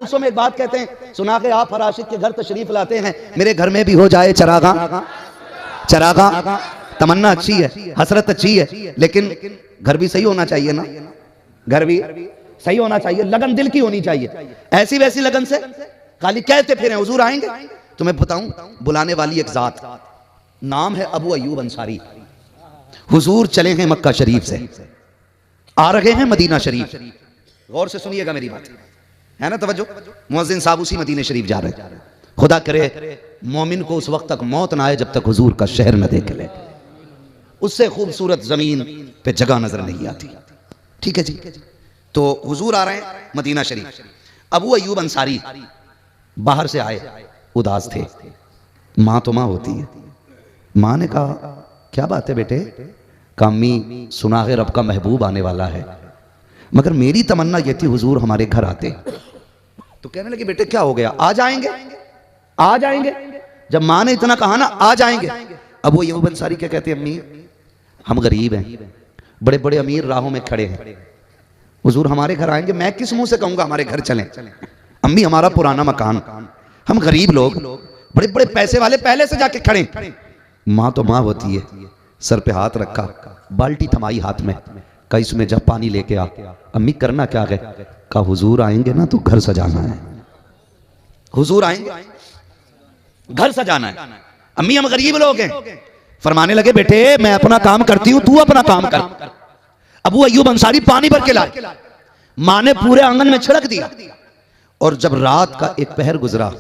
जलसों में एक बात कहते हैं, सुना के आप हर आशिक के घर तशरीफ लाते हैं, मेरे घर में भी हो जाए चरागा। चरागा तमन्ना अच्छी है, हसरत अच्छी है, लेकिन घर भी सही होना चाहिए ना, घर भी सही होना चाहिए, लगन दिल की होनी चाहिए। ऐसी वैसी लगन से खाली कहते फिर हुजूर आएंगे। तुम्हें बताऊं, बुलाने वाली एक जात, नाम है अबू अयूब अंसारी। हुजूर चले हैं मक्का शरीफ से, आ रहे हैं मदीना शरीफ। गौर से सुनिएगा मेरी बात, है ना तवज्जो। मुअज्जिन साहब उसी मदीने शरीफ जा रहे हैं। खुदा करे मोमिन को उस वक्त तक मौत ना आए जब तक हुजूर का शहर न देख ले, उससे खूबसूरत जमीन पे जगह नजर नहीं आती। ठीक है जी। तो हुजूर आ रहे हैं मदीना शरीफ। अबू अयूब अंसारी बाहर से आए, उदास थे। माँ तो माँ होती है। माँ ने कहा क्या बात है बेटे? कामी सुना है रब का महबूब आने वाला है, मगर मेरी तमन्ना ये थी हुजूर हमारे घर आते। तो कहने लगे बेटे क्या हो गया? आ जाएंगे, आ जाएंगे। जब माँ ने इतना कहा ना आ जाएंगे, अब वो अयूब अंसारी क्या कहते हैं, अम्मी हम गरीब हैं, बड़े बड़े अमीर राहों में खड़े हैं, हुजूर हमारे घर आएंगे, मैं किस मुंह से कहूंगा हमारे घर चलें? अम्मी हमारा पुराना मकान, हम गरीब लोग, बड़े बड़े पैसे वाले पहले से जाके खड़े। माँ तो माँ होती है, सर पे हाथ रखा, बाल्टी थमाई हाथ में, कहा इसमें जब पानी लेके आ। अम्मी करना क्या है? कहा हुजूर आएंगे ना तो घर सजाना है, हुजूर आएंगे घर सजाना है। अम्मी हम गरीब लोग हैं। फरमाने लगे बेटे मैं अपना काम करती हूं, तू अपना काम कर। अबू अयूब अंसारी पानी भर के लाए, माँ ने पूरे आंगन में छिड़क दिया, और जब रात का एक पहर गुजरा,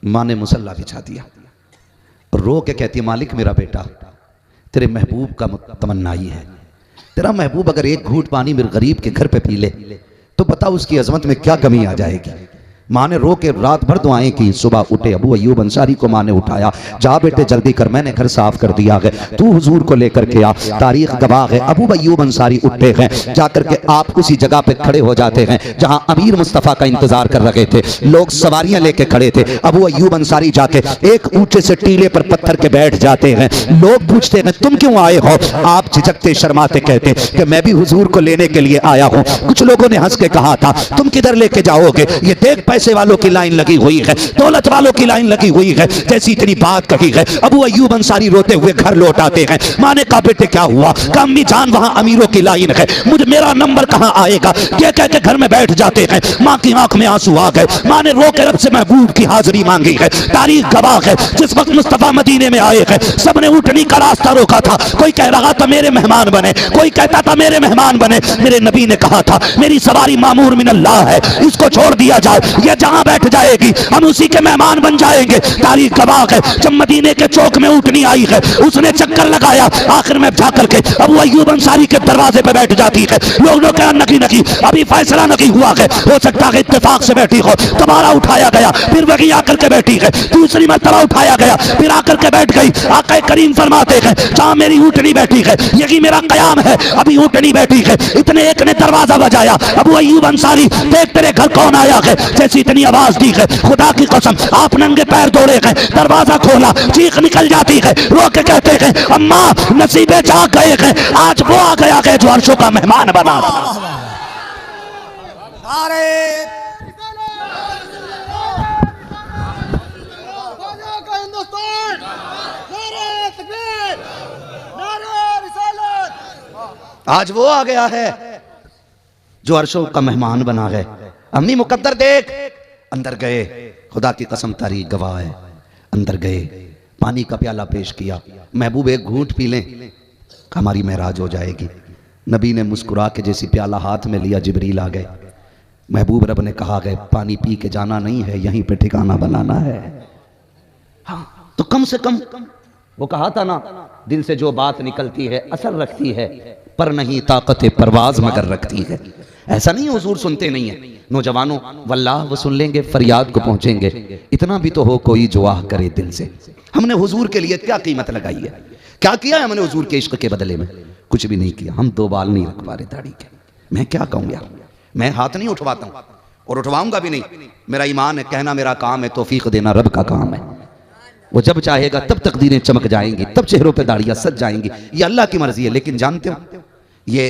माँ ने मुसल्ला बिछा दिया, रो के कहती है मालिक मेरा बेटा तेरे महबूब का तमन्ना ही है, तेरा महबूब अगर एक घूंट पानी मेरे गरीब के घर पे पी ले तो बता उसकी अजमत में क्या कमी आ जाएगी। माँ ने रो के रात भर दुआएं की। सुबह उठे अबू अयूब अंसारी को माँ ने उठाया, जा बेटे जल्दी कर, मैंने घर साफ कर दिया है, तू हुजूर को लेकर के आ। तारीख गवाह है अबू अयूब अंसारी उठते हैं, जाकर के आप उसी जगह पे खड़े हो जाते हैं जहां अमीर मुस्तफ़ा का इंतजार कर रहे थे। लोग सवारियां लेके खड़े थे। अबू अयूब अंसारी जाके एक ऊंचे से टीले पर पत्थर के बैठ जाते हैं। लोग पूछते हैं तुम क्यों आए हो? आप झिझकते शर्माते कहते कि मैं भी हुजूर को लेने के लिए आया हूँ। कुछ लोगों ने हंस के कहा था तुम किधर लेके जाओगे? ये देख पैसे वालों की लाइन लगी हुई है, दौलत वालों की लाइन लगी हुई है। जैसी इतनी बात कही है, अबू अयूब अंसारी रोते हुए घर लौट आते हैं। माँ ने कहा बेटे क्या हुआ? कहा अम्मी जान वहां अमीरों की लाइन है, मुझे मेरा नंबर कहां आएगा? ये कह के घर में बैठ जाते हैं। माँ की आंख में आंसू आ गए। माँ ने रो के रब से महबूब की हाजिरी मांगी है। तारीख गवाह है जिस वक्त मुस्तफा मदीने में आए हैं सबने ऊँटनी का रास्ता रोका था। कोई कह रहा था मेरे मेहमान बने, कोई कहता था मेरे मेहमान बने। मेरे नबी ने कहा था मेरी सवारी मामूर मिन अल्लाह है, इसको छोड़ दिया जाए, ये जहां बैठ जाएगी हम उसी के मेहमान बन जाएंगे। तारीख गवाह है जब मदीने के चौक में ऊँटनी आई है उसने चक्कर लगाया, आखिर में जाकर के अबू अयूब अंसारी के दरवाजे पे बैठ जाती है। लोग ने कहा नहीं अभी फैसला नहीं हुआ है, हो सकता है इत्तेफाक से बैठी हो। दोबारा उठाया गया, फिर वही आकर के बैठी है। दूसरी मरतबा उठाया गया, फिर आकर के बैठ गई। आका करीम फरमाते हैं जहां मेरी ऊँटनी बैठी है यही मेरा कयाम है, अभी ऊँटनी बैठी है। इतने एक ने दरवाजा बजाया, अबू अयूब अंसारी देख तेरे घर कौन आया है? जैसी इतनी आवाज दी है खुदा की कसम आप नंगे पैर दौड़े हैं, दरवाजा खोला, चीख निकल जाती है। रो के कहते हैं अम्मा नसीबे जाग गए हैं, आज वो आ गया है जो अर्शों का मेहमान बना। आज वो आ गया है जो अर्शों का मेहमान बना है। अम्मी मुकद्दर देख। अंदर गए, खुदा की कसम तारीख गवाह है, अंदर गए, पानी का प्याला पेश किया। महबूब एक घूंट पी लें, हमारी महराज हो जाएगी। नबी ने मुस्कुरा के जैसी प्याला हाथ में लिया, जिब्रील आ गए। महबूब रब ने कहा गए पानी पी के जाना नहीं है, यहीं पे ठिकाना बनाना है। हाँ तो कम से कम वो कहा था ना, दिल से जो बात निकलती है असर रखती है, पर नहीं ताकत परवाज मगर रखती है। ऐसा नहीं हुजूर सुनते नहीं है। नौजवानों वल्लाह वो सुन लेंगे, फरियाद को पहुंचेंगे। इतना भी तो हो कोई जो आह करे दिल से। हमने हुजूर के लिए क्या कीमत लगाई है? क्या किया है हमने हुजूर के इश्क के बदले में? कुछ भी नहीं किया। हम 2 बाल नहीं रख पा रहे दाढ़ी के। मैं क्या कहूँ यार, मैं हाथ नहीं उठवाता हूँ और उठवाऊंगा भी नहीं। मेरा ईमान है, कहना मेरा काम है, तौफीक देना रब का काम है। वो जब चाहेगा तब तकदीरें चमक जाएंगी, तब चेहरों पे दाढ़ियां सज जाएंगी। ये अल्लाह की मर्जी है। लेकिन जानते हो ये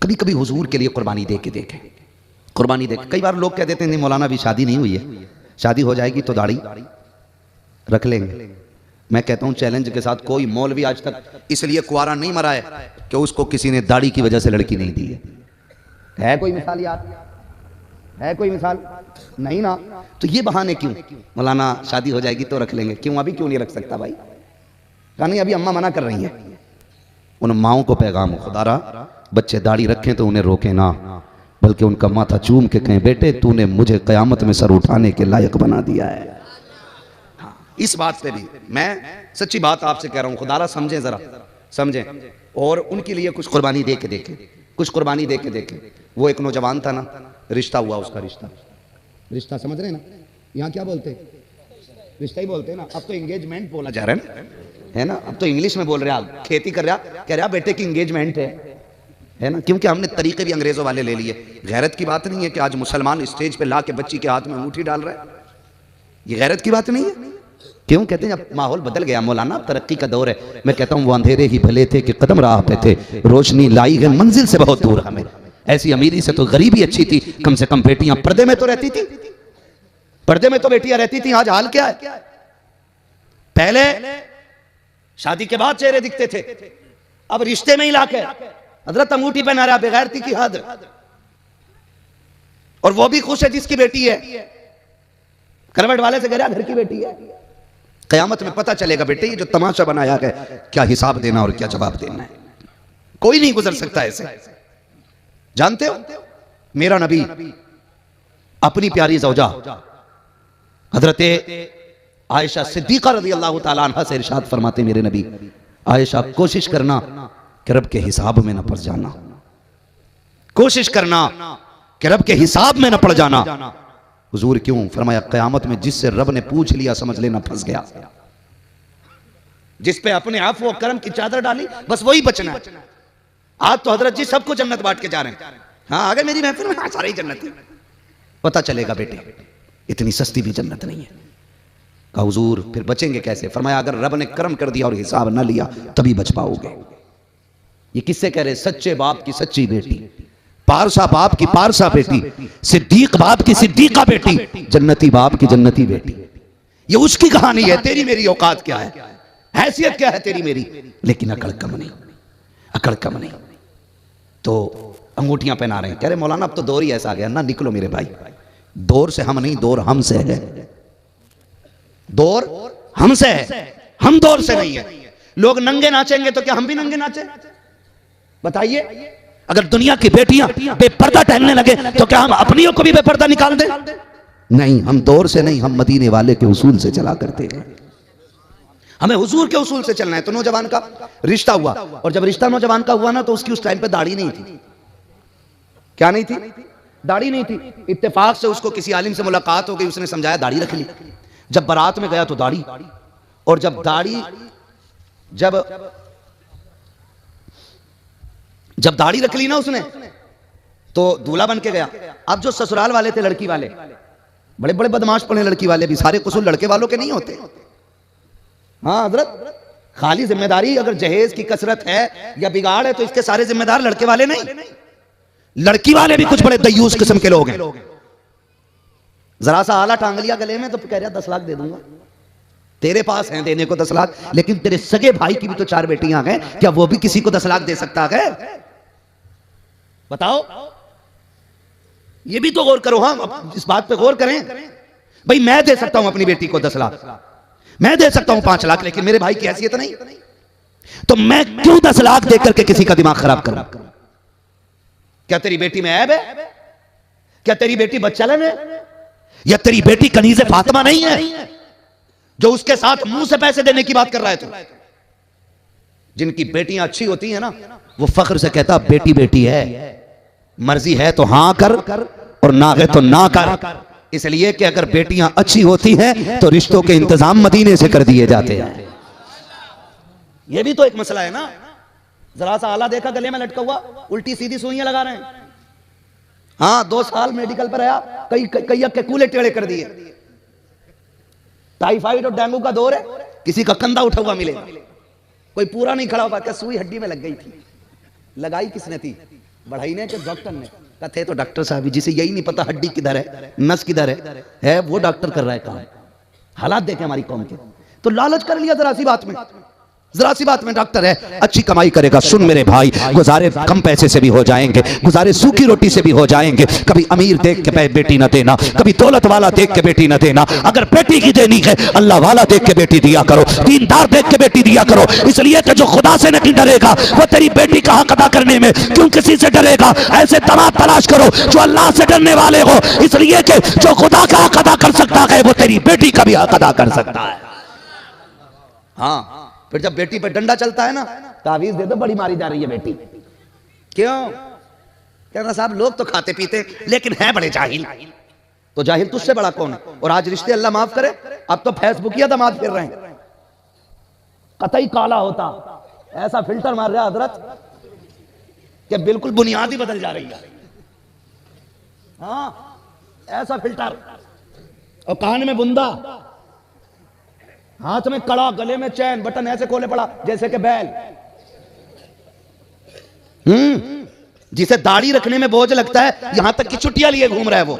कभी कभी हुजूर के लिए कुर्बानी दे के देखें, कुर्बानी दे। कई बार लोग कह देते हैं नहीं मौलाना अभी शादी नहीं हुई है, शादी हो जाएगी तो दाढ़ी रख लेंगे। मैं कहता हूं चैलेंज के साथ, कोई मौलवी आज तक इसलिए कुआरा नहीं मरा है कि उसको किसी ने दाढ़ी की वजह से लड़की नहीं दी है कोई मिसाल याद है? कोई मिसाल नहीं ना। तो ये बहाने क्यों? मौलाना शादी हो जाएगी तो रख लेंगे, क्यों अभी क्यों नहीं रख सकता भाई? कहा नहीं अभी अम्मा मना कर रही है। उन माओं को पैगाम, खुदारा बच्चे दाढ़ी रखें तो उन्हें रोके ना, बल्कि उनका माथा चूम के कहें बेटे तूने मुझे कयामत में सर उठाने के लायक बना दिया है। इस बात पे भी मैं सच्ची बात आपसे कह रहा हूं, खुदारा समझें, जरा समझें और उनके लिए कुछ कुर्बानी दे के देखें, कुछ कुर्बानी दे के देखें। वो एक नौजवान था ना, रिश्ता हुआ उसका, रिश्ता समझ रहे ना, यहाँ क्या बोलते, रिश्ता ही बोलते हैं ना, अब तो एंगेजमेंट बोला जा रहा है ना, अब तो इंग्लिश में बोल रहे हैं। खेती कर रहा, कह रहा बेटे की एंगेजमेंट है ना, क्योंकि हमने तरीके भी अंग्रेजों वाले ले लिए। गैरत की बात नहीं है कि आज मुसलमान स्टेज पे ला के बच्ची के हाथ में अंगूठी डाल रहा है, ये गैरत की बात नहीं है। क्यों? कहते हैं अब माहौल बदल गया मौलाना, तरक्की का दौर है। मैं कहता हूं वो अंधेरे ही भले थे कि कदम राह पे थे, रोशनी लाई है मंजिल से बहुत दूर हमें। ऐसी अमीरी से तो गरीबी अच्छी थी, कम से कम बेटियां पर्दे में तो रहती थी, पर्दे में तो बेटियां रहती थी। आज हाल क्या है? पहले शादी के बाद चेहरे दिखते थे, अब रिश्ते में ही लाके हजरत अंगूठी पहना रहा, बेगैरती की हद। और वो भी खुश है जिसकी बेटी है, करवट वाले से कह रहा घर की बेटी है। कयामत में पता चलेगा बेटे ये जो तमाशा बनाया है क्या हिसाब देना और क्या जवाब देना है। कोई नहीं गुजर सकता ऐसे। जानते हो मेरा नबी अपनी प्यारी ज़ौजा हजरत आयशा सिद्दीक़ा रज़ी अल्लाह ताला अन्हा से इरशाद फरमाते, मेरे नबी आयशा कोशिश करना कि रब के हिसाब में न पड़ जाना, कोशिश करना कि रब के हिसाब में न पड़ जाना। हुजूर क्यों? फरमाया क़यामत में जिससे रब ने पूछ लिया समझ लेना फंस गया। जिस पे अपने आप वो करम की चादर डाली बस वही बचना है। आज तो हजरत जी सबको जन्नत बांट के जा रहे हैं। हाँ अगर मेरी महफिल में सारी ही जन्नत है। पता चलेगा बेटे इतनी सस्ती भी जन्नत नहीं है। कहा हुजूर फिर बचेंगे कैसे? फरमाया अगर रब ने करम कर दिया और हिसाब ना लिया तभी बच पाओगे। ये किससे कह रहे? सच्चे बाप की सच्ची बेटी, पारसा बाप की पारसा बेटी, सिद्दीक बाप की सिद्दीका बेटी, जन्नती बाप की जन्नती बेटी। ये उसकी कहानी है। तेरी मेरी औकात क्या है, हैसियत क्या है तेरी मेरी, लेकिन अकड़ कम नहीं, अकड़ कम नहीं। तो अंगूठियां पहना रहे हैं, कह रहे मौलाना अब तो दौर ही ऐसा आ गया ना। निकलो मेरे भाई, दौर से हम नहीं, दौर हमसे है। दौर हमसे है, हम दौर से नहीं है। लोग नंगे नाचेंगे तो क्या हम भी नंगे नाचे? बताइए। अगर दुनिया की बेटियां बेपर्दा टहलने लगे तो क्या हम अपनियों को भी बेपर्दा निकाल दें? नहीं, हम दौर से नहीं, हम मदीने वाले के उसूल से चला करते हैं। हमें हुजूर के उसूल से चलना है। तो नौजवान का रिश्ता हुआ, और जब रिश्ता नौजवान का हुआ ना तो उसकी उस टाइम पे दाढ़ी नहीं थी। क्या नहीं थी? दाढ़ी नहीं थी। इत्तेफाक से उसको किसी आलिम से मुलाकात हो गई, उसने समझाया दाढ़ी रख ली। जब बारात में गया तो दाढ़ी, और जब दाढ़ी जब दाढ़ी रख ली ना उसने तो दूल्हा बन के गया। अब जो ससुराल वाले थे, लड़की वाले, बड़े बड़े बदमाश पड़े लड़की वाले भी, सारे कसूर लड़के वालों के नहीं होते। हाँ हजरत, खाली जिम्मेदारी अगर जहेज की कसरत है या बिगाड़ है तो इसके सारे जिम्मेदार लड़के वाले नहीं, लड़की वाले भी कुछ बड़े दयूस किस्म के लोग हैं। जरा सा आला टांग लिया गले में तो कह रहा 10 लाख दे दूंगा। तेरे पास हैं देने को 10 लाख, लेकिन तेरे सगे भाई की भी तो 4 बेटियां हैं, क्या वो भी किसी को 10 लाख दे सकता है? बताओ, ये भी तो गौर करो। हाँ इस बात पे गौर करें भाई। मैं दे सकता हूं अपनी बेटी को 10 लाख, मैं दे सकता हूं 5 लाख, लेकिन मेरे भाई की हैसियत नहीं, तो मैं क्यों 10 लाख देकर के किसी का दिमाग खराब करूं? क्या तेरी बेटी में ऐब है? क्या तेरी बेटी बच्चलन है? या तेरी बेटी कनीज़े फातिमा नहीं है जो उसके साथ मुंह से पैसे देने की बात कर रहा है? तो जिनकी बेटियां अच्छी होती हैं ना, वो फख्र से कहता बेटी बेटी है, मर्जी है तो हां कर और ना है तो ना कर। इसलिए कि अगर बेटियां अच्छी होती हैं तो रिश्तों के इंतजाम मदीने से कर दिए जाते हैं। यह भी तो एक मसला है ना। जरा सा आला देखा गले में लटका हुआ, उल्टी सीधी सुइयां लगा रहे हैं। हाँ 2 साल मेडिकल पर आया, कई के कूले टेढ़े कर दिए। टाइफाइड और डेंगू का दौर है, किसी का कंधा उठा हुआ मिले, कोई पूरा नहीं खड़ा हो पाता। सुई हड्डी में लग गई थी, लगाई किसने थी? बढ़ाई ने कि डॉक्टर ने? कहते तो डॉक्टर साहब जिसे यही नहीं पता हड्डी किधर है, नस किधर है वो डॉक्टर कर रहा है काम। हालात देखें हमारी कौम के। तो लालच कर लिया जरा सी बात में, जरा सी बात में डॉक्टर है, अच्छी कमाई करेगा। सुन मेरे भाई, गुजारे कम पैसे से भी हो जाएंगे, गुजारे सूखी रोटी से भी हो जाएंगे। कभी अमीर देख के बेटी न देना, कभी दौलत वाला देख के बेटी न देना। अगर बेटी की देनी है, अल्लाह वाला देख के बेटी दिया करो, दीनदार देख के बेटी दिया करो। इसलिए कि जो खुदा से नहीं डरेगा वो तेरी बेटी का हक अदा करने में क्यों किसी से डरेगा। ऐसे दामाद तलाश करो जो अल्लाह से डरने वाले हो, इसलिए कि जो खुदा का हक अदा कर सकता है वो तेरी बेटी का भी हक अदा कर सकता है। हाँ, फिर जब बेटी पे डंडा चलता है ना, तावीज दे दो बड़ी मारी जा रही है बेटी। क्यों? कहना साहब लोग तो खाते पीते लेकिन है बड़े जाहिल। तो जाहिल तुझसे बड़ा कौन है? और आज रिश्ते अल्लाह माफ करे, अब तो फेसबुकिया दामाद फिर रहे हैं। कतई काला होता, ऐसा फिल्टर मार रहा हजरत कि बिल्कुल बुनियाद ही बदल जा रही है। हाँ, ऐसा फिल्टर, और कान में बुंदा, हाथ में कड़ा, गले में चैन, बटन ऐसे खोले पड़ा जैसे कि बैल। जिसे दाढ़ी रखने में बोझ लगता है, यहां तक कि चुटियां लिए घूम रहा है वो।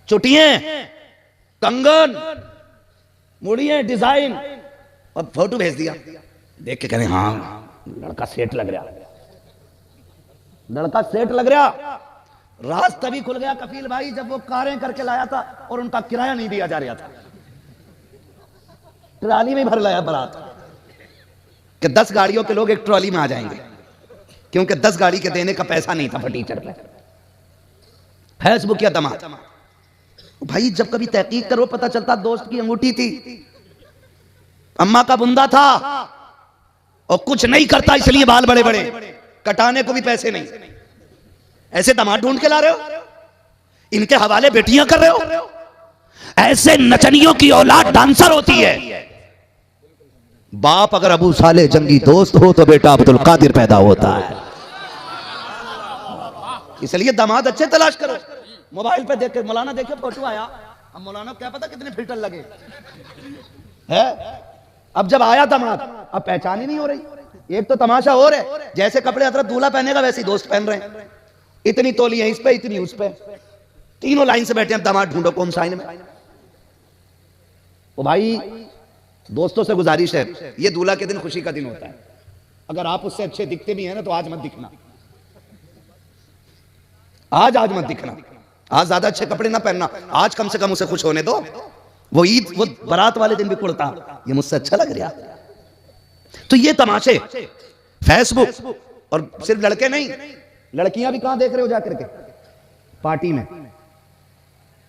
चुटियां, कंगन, मुड़ियां, डिजाइन, और फोटो भेज दिया। देख के कहने हाँ लड़का सेठ लग रहा, लड़का सेठ लग रहा। राज तभी खुल गया कफील भाई जब वो कारें करके लाया था और उनका किराया नहीं दिया जा रहा था। ट्रॉली में भर लाया बारात कि 10 गाड़ियों के लोग एक ट्रॉली में आ जाएंगे, क्योंकि 10 गाड़ी के देने का पैसा नहीं था फटीचर पे। फेसबुक या दामाद भाई, जब कभी तहकीक करो पता चलता दोस्त की अंगूठी थी, अम्मा का बुंदा था, और कुछ नहीं करता इसलिए बाल बड़े बड़े, कटाने को भी पैसे नहीं। ऐसे दामाद ढूंढ के ला रहे हो, इनके हवाले बेटियां कर रहे हो। ऐसे नचनियों की औलाद डांसर होती है। बाप अगर अबू साले जंगी दोस्त हो तो बेटा अब्दुल कादिर पैदा होता है। इसलिए दामाद अच्छे तलाश करो। मोबाइल पे देख के मौलाना देखे फोटो आया, अब मौलाना क्या पता कितने फिल्टर लगे है। अब जब आया दामाद, अब पहचान ही नहीं हो रही। एक तो तमाशा और है, जैसे कपड़े हजरत दूल्हा पहनेगा वैसे ही दोस्त पहन रहे हैं। इतनी तोली है इस पे, इतनी उस पे, तीनों लाइन से बैठे हैं। दामाद ढूंढो कौन सा में। ओ भाई, दोस्तों से गुजारिश है, ये दूल्हा के दिन खुशी का दिन होता है। अगर आप उससे अच्छे दिखते भी हैं ना तो आज मत दिखना, आज मत दिखना। आज ज्यादा अच्छे कपड़े ना पहनना, आज कम से कम उसे खुश होने दो। वो ईद, वो बारात वाले दिन भी कुड़ता, ये मुझसे अच्छा लग रहा। तो ये तमाशे फेसबुक, और सिर्फ लड़के नहीं, लड़कियां भी कहां देख रहे हो जाकर के? पार्टी में,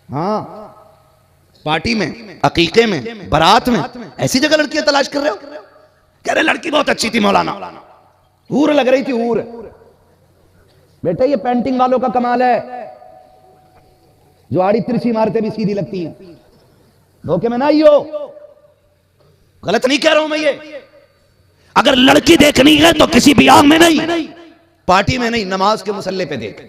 हाँ पार्टी में, अकीके में, बारात में, ऐसी जगह लड़कियां तलाश कर रहे हो। कह रहे लड़की बहुत अच्छी थी मौलाना, हूर लग रही थी, हूर। बेटा ये पेंटिंग वालों का कमाल है, जो आड़ी तिरछी मारते भी सीधी लगती हैं। धोखे में ना ही हो, गलत नहीं कह रहा हूं मैं ये। अगर लड़की देखनी है तो किसी भी आंग में नहीं, पार्टी में नहीं, नमाज के मुसल्ले पे देख।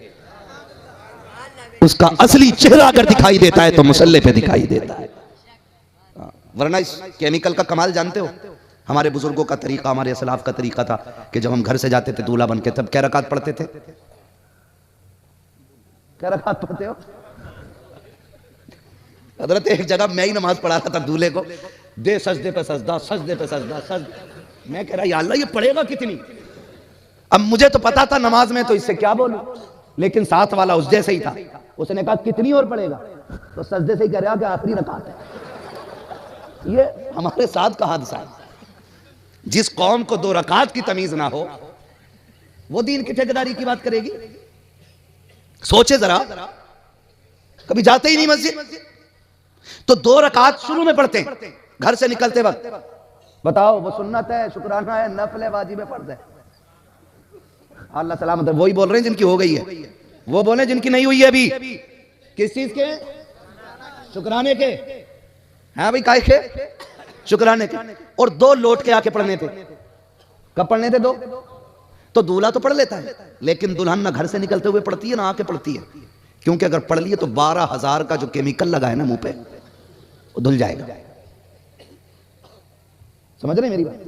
उसका असली चेहरा अगर दिखाई देता है तो मुसल्ले पे दिखाई देता है। वरना इस केमिकल का कमाल जानते हो? हमारे बुजुर्गों का तरीका, हमारे असलाफ का तरीका था कि जब हम घर से जाते थे दूल्हा बन के, तब क्या रकात पढ़ते थे? क्या रकात पढ़ते हो? हजरत एक जगह मैं ही नमाज पढ़ा रहा था दूल्हे को, दे सजदे पे सजदा, सजदे पे सजदा, सजदा। मैं कह रहा या अल्लाह ये पढ़ेगा कितनी? अब मुझे तो पता था नमाज में, तो इससे क्या बोलूं, लेकिन साथ वाला उस जैसे ही था। उसने कहा कितनी और पढ़ेगा? तो सजदे से ही कह रहा कि आखिरी रकात है। ये हमारे साथ का हादसा है। जिस कौम को 2 रकात की तमीज ना हो, वो दीन की ठेकेदारी की बात करेगी? सोचे जरा, कभी जाते ही नहीं मस्जिद, तो 2 रकात शुरू में पढ़ते हैं घर से निकलते वक्त। बताओ वो सुन्नत है, शुक्राना है, नफल है, वाजिब है, फर्ज है? अल्लाह सलामत है। वही बोल रहे हैं जिनकी हो गई है, वो बोले जिनकी नहीं हुई है अभी। किस चीज के? शुक्राने के। हाँ भाई, काहे के? शुक्राने के। और 2 लौट के आके पढ़ने थे। कब पढ़ने थे 2? तो दूल्हा तो पढ़ लेता है, लेकिन दुल्हन ना घर से निकलते हुए पढ़ती है ना आके पढ़ती है। क्योंकि अगर पढ़ लिए तो 12,000 का जो केमिकल लगा है ना मुंह पे, वो धुल जाएगा। समझ रहे मेरी बात?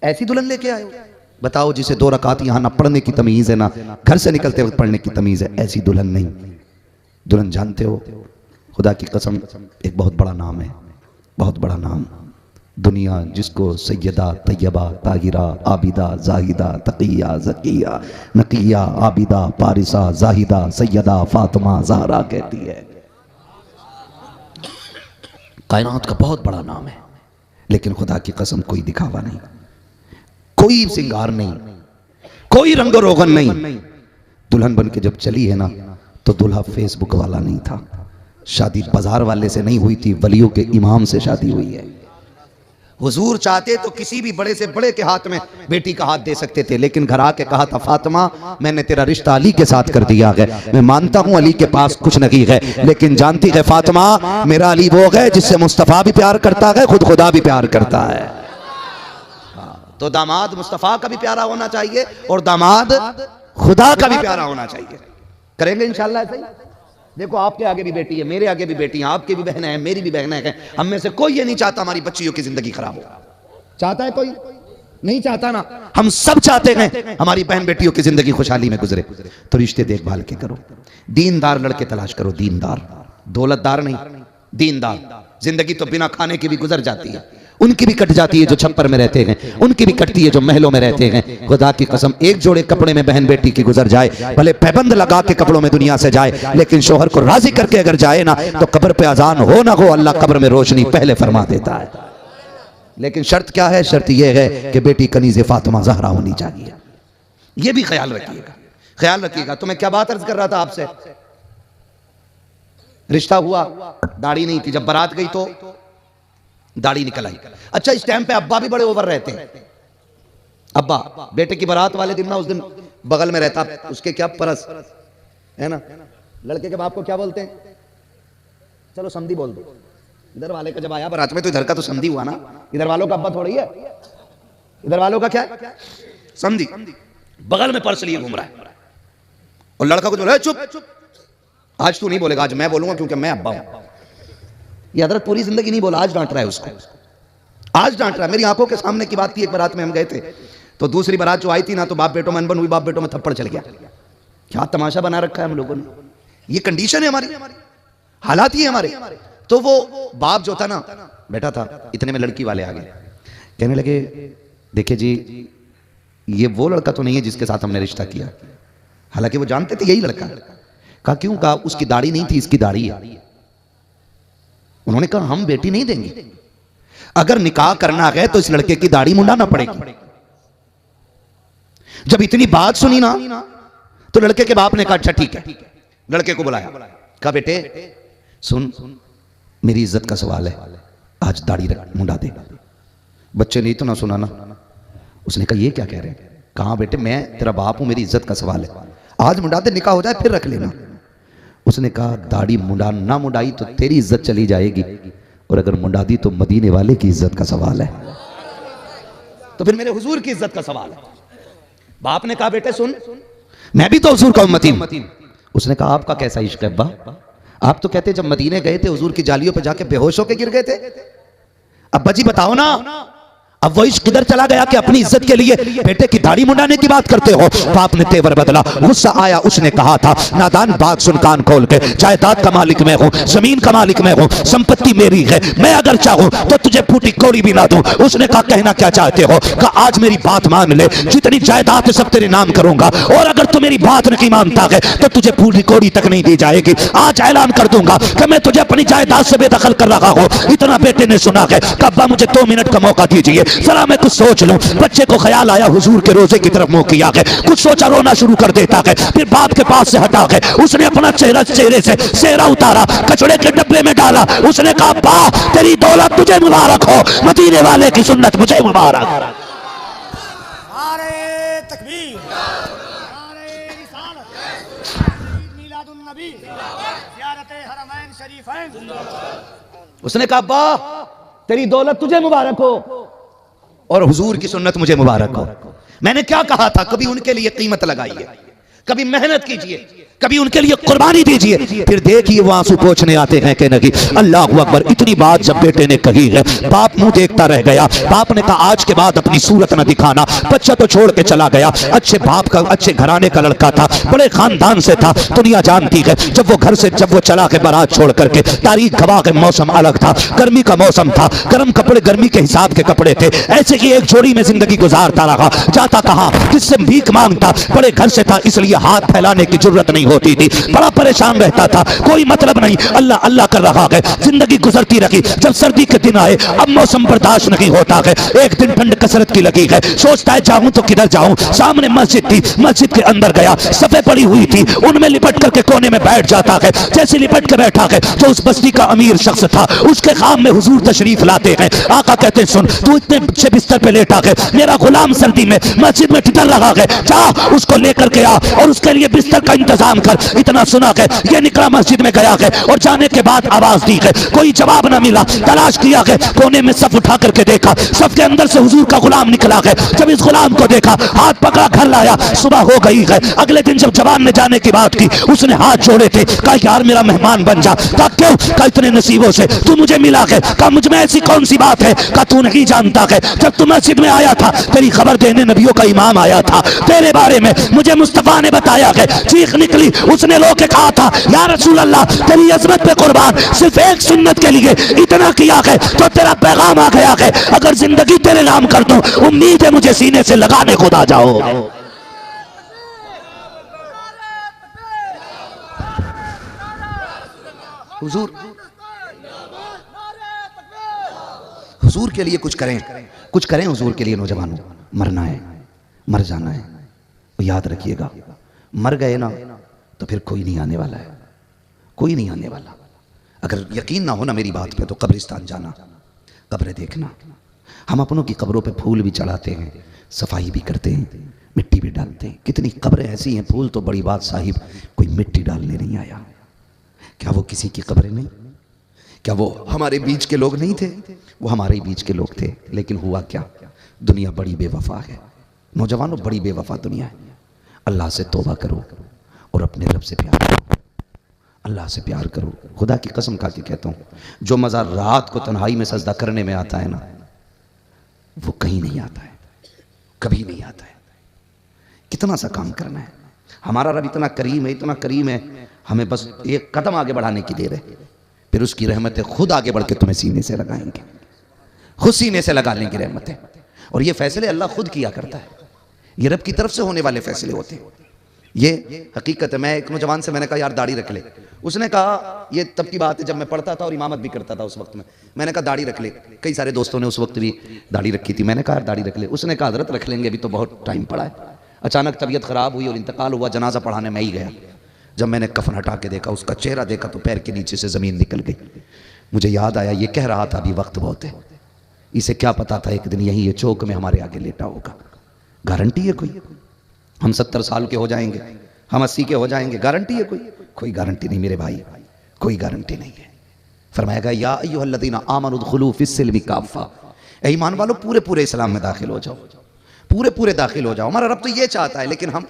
ऐसी दुल्हन लेके आए हो, बताओ जिसे 2 रकात यहाँ ना पढ़ने की तमीज है ना घर से निकलते वक्त पढ़ने की तमीज है, ऐसी दुल्हन नहीं। दुल्हन जानते हो, खुदा की कसम एक बहुत बड़ा नाम है, बहुत बड़ा नाम। दुनिया जिसको सैयदा तैयबा ताहिरा आबिदा जाहिदा तकिया ज़किया नकिया आबिदा पारिसा जाहिदा सैयदा फातिमा ज़हरा कहती है, कायनात का बहुत बड़ा नाम है। लेकिन खुदा की कसम कोई दिखावा नहीं, कोई सिंगार नहीं, कोई रंग रोगन नहीं। दुल्हन बन के जब चली है ना तो दूल्हा फेसबुक वाला नहीं था, शादी बाजार वाले से नहीं हुई थी, वलियों के इमाम से शादी हुई है। हुजूर चाहते तो किसी भी बड़े से बड़े के हाथ में बेटी का हाथ दे सकते थे, लेकिन घर आके कहा था फातिमा मैंने तेरा रिश्ता अली के साथ कर दिया है। मैं मानता हूं अली के पास कुछ नहीं है, लेकिन जानती है फातिमा मेरा अली वो है जिससे मुस्तफा भी प्यार करता है, खुद खुदा भी प्यार करता है। तो दामाद मुस्तफा का भी प्यारा होना चाहिए और दामाद खुदा का भी प्यारा होना चाहिए। करेंगे इंशाल्लाह ऐसे ही। देखो आपके आगे भी बेटी है, मेरे आगे भी बेटी है, आपकी भी बहन है, मेरी भी बहन है। हम में से कोई ये नहीं चाहता हमारी बच्चियों की जिंदगी खराब हो। चाहता है कोई? नहीं चाहता ना। हम सब चाहते हैं हमारी बहन बेटियों की जिंदगी खुशहाली में गुजरे। तो रिश्ते देखभाल के करो, दीनदार लड़के तलाश करो, दीनदार, दौलतदार नहीं, दीनदार। जिंदगी तो बिना खाने की भी गुजर जाती है, उनकी भी कट जाती है जो छप्पर में रहते हैं, उनकी भी कटती है जो महलों में रहते हैं। खुदा की कसम एक जोड़े कपड़े में बहन बेटी की गुजर जाए, भले पैबंद लगा के कपड़ों में दुनिया से जाए, लेकिन शोहर को राजी करके अगर जाए ना तो कब्र पे अजान हो ना हो अल्लाह कब्र में रोशनी पहले फरमा देता है। लेकिन शर्त क्या है? शर्त यह है कि बेटी कनीज़े फातिमा ज़हरा होनी चाहिए। यह भी ख्याल रखिएगा, ख्याल रखिएगा। तो मैं क्या बात अर्ज कर रहा था आपसे, रिश्ता हुआ, दाढ़ी नहीं थी, जब बारात गई तो दाढ़ी निकल आई। अच्छा इस टाइम पे अब्बा भी बड़े ओवर रहते हैं। अब्बा बेटे की बारात वाले दिन ना, उस दिन बगल में रहता, उसके क्या परस है ना, लड़के के बाप को क्या बोलते हैं, चलो समधी बोल दो। इधर वाले का जब आया बारात में तो इधर का तो समधी हुआ ना, इधर वालों का अब्बा थोड़ी है, इधर वालों का क्या है, समधी। बगल में पर्स लिए घूम रहा है और लड़का को बोला चुप, आज तू नहीं बोलेगा, आज मैं बोलूंगा क्योंकि मैं अब्बा हूं। ये हजरत पूरी जिंदगी नहीं बोला, आज डांट रहा है उसको, आज डांट रहा है। मेरी आंखों के सामने की बात थी। एक बारात में हम गए थे तो दूसरी बारात जो आई थी ना, तो बाप बेटों में अनबन हुई, बाप बेटों में थप्पड़ चल गया। क्या तमाशा बना रखा है हम लोगों ने, ये कंडीशन है हमारी, हालात ही है हमारे। तो वो बाप जो था ना बैठा था, इतने में लड़की वाले आ गए, कहने लगे देखिए जी ये वो लड़का तो नहीं है जिसके साथ हमने रिश्ता किया। हालांकि वो जानते थे यही लड़का। कहा क्यों? कहा उसकी दाढ़ी नहीं थी, इसकी दाढ़ी है। उन्होंने कहा हम बेटी नहीं देंगे, अगर निकाह करना है तो इस लड़के की दाढ़ी मुंडाना पड़ेगी। जब इतनी बात सुनी ना तो लड़के के बाप ने कहा अच्छा ठीक है, लड़के को बुलाया, कहा बेटे सुन मेरी इज्जत का सवाल है, आज दाढ़ी मुंडा दे। बच्चे ने तो ना सुना ना, उसने कहा ये क्या कह रहे हैं? कहा बेटे मैं तेरा बाप हूं, मेरी इज्जत का सवाल है, आज मुंडा दे, निकाह हो जाए फिर रख लेना। उसने कहा दाढ़ी मुंडा ना मुंडाई तो तेरी इज्जत चली जाएगी, और अगर मुंडा दी तो मदीने वाले की इज्जत का सवाल है, तो फिर मेरे हुजूर की इज्जत का सवाल है। बाप ने कहा बेटे सुन मैं भी तो हुजूर का उम्मती हूं। उसने कहा आपका कैसा इश्क है अब्बा? आप तो कहते जब मदीने गए थे हुजूर की जालियों पे जाके बेहोश होके गिर गए थे। अब्बा जी बताओ ना, अब वो इश्क किधर चला गया कि अपनी इज्जत के लिए बेटे की दाढ़ी मुंडाने की बात करते हो? बाप ने तेवर बदला, गुस्सा आया, उसने कहा था नादान बात सुन कान खोल के, जायदाद का मालिक मैं हूं, जमीन का मालिक मैं हूं, संपत्ति मेरी है, मैं अगर चाहूं तो तुझे फूटी कौड़ी भी ना दूं। उसने कहा कहना क्या चाहते हो? कहा आज मेरी बात मान ले, जितनी जायदाद है सब तेरे नाम करूंगा, और अगर तू मेरी बात नहीं मानता है तो तुझे फूटी कौड़ी तक नहीं दी जाएगी। आज ऐलान कर दूंगा कि मैं तुझे अपनी जायदाद से बेदखल कर रहा हूं। इतना बेटे ने सुना है, अब्बा मुझे 2 मिनट का मौका दीजिए, जरा मैं कुछ सोच लूं। बच्चे को ख्याल आया हुजूर के रोजे की तरफ मुंह किया है, कुछ सोचा, रोना शुरू कर देता है, फिर बाप के पास से हटा है, उसने अपना चेहरे से सेहरा उतारा, कचड़े के डब्बे में डाला। उसने कहा अब्बा तेरी दौलत तुझे मुबारक हो, मदीने वाले की सुन्नत मुझे मुबारक। नारे तकबीर, नारे रिसालत, मीलादुन नबी, ज़ियारत हरमैन शरीफैन। उसने कहा अब्बा तेरी दौलत तुझे मुबारक हो और हुजूर की सुन्नत मुझे मुबारक हो। मैंने क्या कहा था? कभी उनके लिए कीमत लगाइए, कभी मेहनत कीजिए, कभी उनके लिए कुर्बानी दीजिए। फिर देखिए वो आंसू पोंछने आते हैं कि नहीं। अल्लाह अकबर। इतनी बात जब बेटे ने कही है, बाप मुंह देखता रह गया। बाप ने कहा आज के बाद अपनी सूरत न दिखाना। बच्चा तो छोड़ के चला गया। अच्छे बाप का, अच्छे घराने का लड़का था, बड़े खानदान से था, दुनिया जानती है। जब वो चला के बारात छोड़ करके, तारीख गवाह के मौसम अलग था, गर्मी का मौसम था, गर्म कपड़े गर्मी के हिसाब के कपड़े थे। ऐसे ही एक जोड़ी में जिंदगी गुजारता रहा। जाता कहा, किससे भीख मांगता, बड़े घर से था इसलिए हाथ फैलाने की जरूरत नहीं होती थी। बड़ा परेशान रहता था, कोई मतलब नहीं, अल्लाह अल्लाह कर रहा है। जिंदगी गुजरती रही। जब सर्दी के दिन आए, अब मौसम बर्दाश्त नहीं होता है। एक दिन ठंड कसरत की लगी है, सोचता है जाऊं तो किधर जाऊं। सामने मस्जिद थी, मस्जिद के अंदर गया, सफे पड़ी हुई थी, उनमें लिपट करके कोने में बैठ जाता है। जैसे लिपट के बैठा है तो उस बस्ती का अमीर शख्स था, उसके खाम में हुजूर तशरीफ लाते हैं। आका कहते हैं, सुन तू इतने अच्छे बिस्तर पे लेटा है, मेरा गुलाम सर्दी में मस्जिद में ठिठर रहा है, जा उसको लेकर के आ और उसके लिए बिस्तर का इंतजाम कर। इतना सुना है, ये निकला मस्जिद में गया है और जाने के बाद आवाज दी है, कोई जवाब ना मिला। तलाश किया है, कोने में सफ उठा करके देखा, सफ के अंदर से हुजूर का गुलाम निकला है। जब इस गुलाम को देखा, हाथ पकड़ा, घर लाया। सुबह हो गई है। अगले दिन जब जवान ने जाने की बात की, उसने हाथ जोड़े थे, कहा यार मेरा मेहमान बन जा। कहा क्यों? कहा इतने नसीबों से तू मुझे मिला है। कहा मुझ में ऐसी कौन सी बात है? कहा तू नहीं जानता है, जब तू मस्जिद में आया था, तेरी खबर देने नबियों का इमाम आया था, तेरे बारे में मुझे मुस्तफा ने बताया है। चीख निकली, उसने रो के कहा था, या रसूल अल्लाह तेरी अजमत पे कुर्बान, सिर्फ एक सुन्नत के लिए इतना किया है तो तेरा पैगाम आ गया है। अगर जिंदगी तेरे नाम कर दूं, उम्मीद है मुझे सीने से लगाने खुद आ जाओ। हुजूर के लिए कुछ करें, कुछ करें हुजूर के लिए। नौजवानों, मरना है, मर जाना है, तो याद रखिएगा, मर गए ना तो फिर कोई नहीं आने वाला है, कोई नहीं आने वाला। अगर यकीन ना हो ना मेरी बात पे, तो कब्रिस्तान जाना, कब्रें देखना। हम अपनों की कब्रों पे फूल भी चढ़ाते हैं, सफाई भी करते हैं, मिट्टी भी डालते हैं। कितनी कब्रें ऐसी हैं, फूल तो बड़ी बात साहिब, कोई मिट्टी डालने नहीं आया। क्या वो किसी की कब्रें नहीं? क्या वो हमारे बीच के लोग नहीं थे? वो हमारे ही बीच के लोग थे। लेकिन हुआ क्या? दुनिया बड़ी बेवफा है नौजवानों, बड़ी बेवफा दुनिया है। अल्लाह से तौबा करो और अपने रब से प्यार करो, अल्लाह से प्यार करो। खुदा की कसम खा के कहता हूँ, जो मज़ा रात को तन्हाई में सजदा करने में आता है ना, वो कहीं नहीं आता है, कभी नहीं आता है। कितना सा काम करना है। हमारा रब इतना करीम है, इतना करीम है, हमें बस एक कदम आगे बढ़ाने की देर है, फिर उसकी रहमतें खुद आगे बढ़ के तुम्हें सीने से लगाएंगे, खुद सीने से लगा लेंगी रहमतें। और ये फैसले अल्लाह खुद किया करता है, ये रब की तरफ से होने वाले फैसले होते हैं। ये हकीकत है। मैं एक नौजवान से मैंने कहा यार दाढ़ी रख ले। उसने कहा, ये तब की बात है जब मैं पढ़ता था और इमामत भी करता था उस वक्त में। मैंने कहा दाढ़ी रख ले। कई सारे दोस्तों ने उस वक्त भी दाढ़ी रखी थी। मैंने कहा यार दाढ़ी रख ले। उसने कहा हजरत रख लेंगे, अभी तो बहुत टाइम पड़ा है। अचानक तबीयत खराब हुई और इंतकाल हुआ, जनाजा पढ़ाने में ही गया। जब मैंने कफन हटा के देखा, उसका चेहरा देखा तो पैर के नीचे से ज़मीन निकल गई। मुझे याद आया, ये कह रहा था अभी वक्त बहुत है, इसे क्या पता था एक दिन यही ये चौक में हमारे आगे लेटा होगा। गारंटी है कोई? हम 70 साल के हो जाएंगे, हम 80 के हो जाएंगे, गारंटी है कोई? कोई गारंटी नहीं मेरे भाई, कोई गारंटी नहीं है। फरमाएगा या अय्युहल्लज़ीना आमनू उदखुलू फिस्सिल्मि काफ़ा, ऐ ईमान वालों पूरे पूरे इस्लाम में दाखिल हो जाओ, पूरे पूरे दाखिल हो जाओ। हमारा रब तो ये चाहता है, लेकिन हम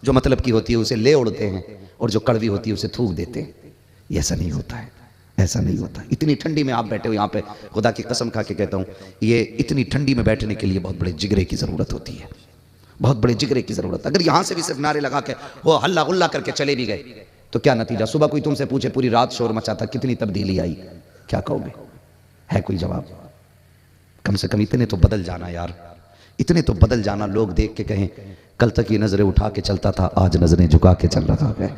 जो मतलब की होती है उसे ले उड़ते हैं और जो कड़वी होती है उसे थूक देते हैं। ये ऐसा नहीं होता है, ऐसा नहीं होता। इतनी ठंडी में आप बैठे हो यहाँ पे, खुदा की कसम खा के कहता हूँ, ये इतनी ठंडी में बैठने के लिए बहुत बड़े जिगरे की ज़रूरत होती है, बहुत बड़े जिगरे की ज़रूरत। अगर यहाँ से भी सिर्फ नारे लगा के वो हल्ला गुल्ला करके चले भी गए तो क्या नतीजा? सुबह कोई तुमसे पूछे पूरी रात शोर मचा था, कितनी तब्दीली आई, क्या कहोगे? है कोई जवाब? कम से कम इतने तो बदल जाना यार, इतने तो बदल जाना। लोग देख के कहें कल तक ये नज़रें उठा के चलता था, आज नज़रें झुका के चल रहा है।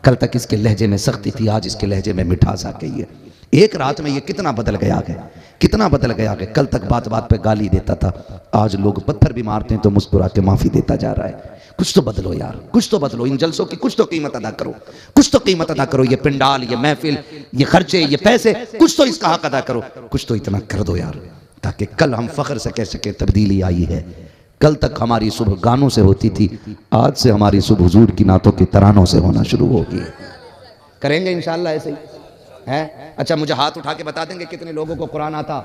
कल तक इसके लहजे में सख्ती थी, आज इसके लहजे में मिठास आ गई है। एक रात में ये कितना बदल गया है, कितना बदल गया है। कल तक बात बात पे गाली देता था, आज लोग पत्थर भी मारते हैं तो मुस्कुरा के माफ़ी देता जा रहा है। कुछ तो बदलो यार, कुछ तो बदलो। इन जलसों की कुछ तो कीमत अदा करो, कुछ तो कीमत अदा करो। ये पिंडाल, ये महफिल, ये खर्चे, ये पैसे, कुछ तो इसका हक अदा करो, कुछ तो इतना कर दो यार, ताकि कल हम फख्र से कह सके तब्दीली आई है। कल तक हमारी सुबह गानों से होती थी, आज से हमारी सुबह हुजूर की नातों के तरानों से होना शुरू होगी। करेंगे इंशाअल्लाह ऐसे ही है। अच्छा, मुझे हाथ उठा के बता देंगे कितने लोगों को कुरान आता?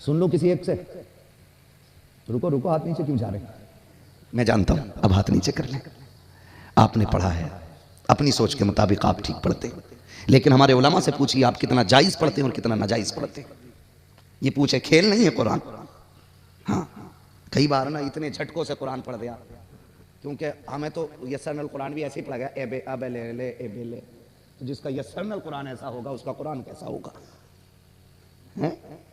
सुन लो किसी एक से। रुको रुको, हाथ नीचे क्यों जा रहे? मैं जानता हूं, अब हाथ नीचे कर लें। आपने पढ़ा है, अपनी सोच के मुताबिक आप ठीक पढ़ते हैं, लेकिन हमारे उलमा से पूछिए आप कितना जायज़ पढ़ते हैं और कितना नाजायज़ पढ़ते हैं। ये पूछे, खेल नहीं है कुरान। हाँ, कई बार ना इतने झटकों से कुरान पढ़ दिया, क्योंकि हमें तो यस्सरनल कुरान भी ऐसे ही पढ़ा गया, एबे अबे ले एबे ले। तो जिसका यस्सरनल कुरान ऐसा होगा उसका कुरान कैसा होगा?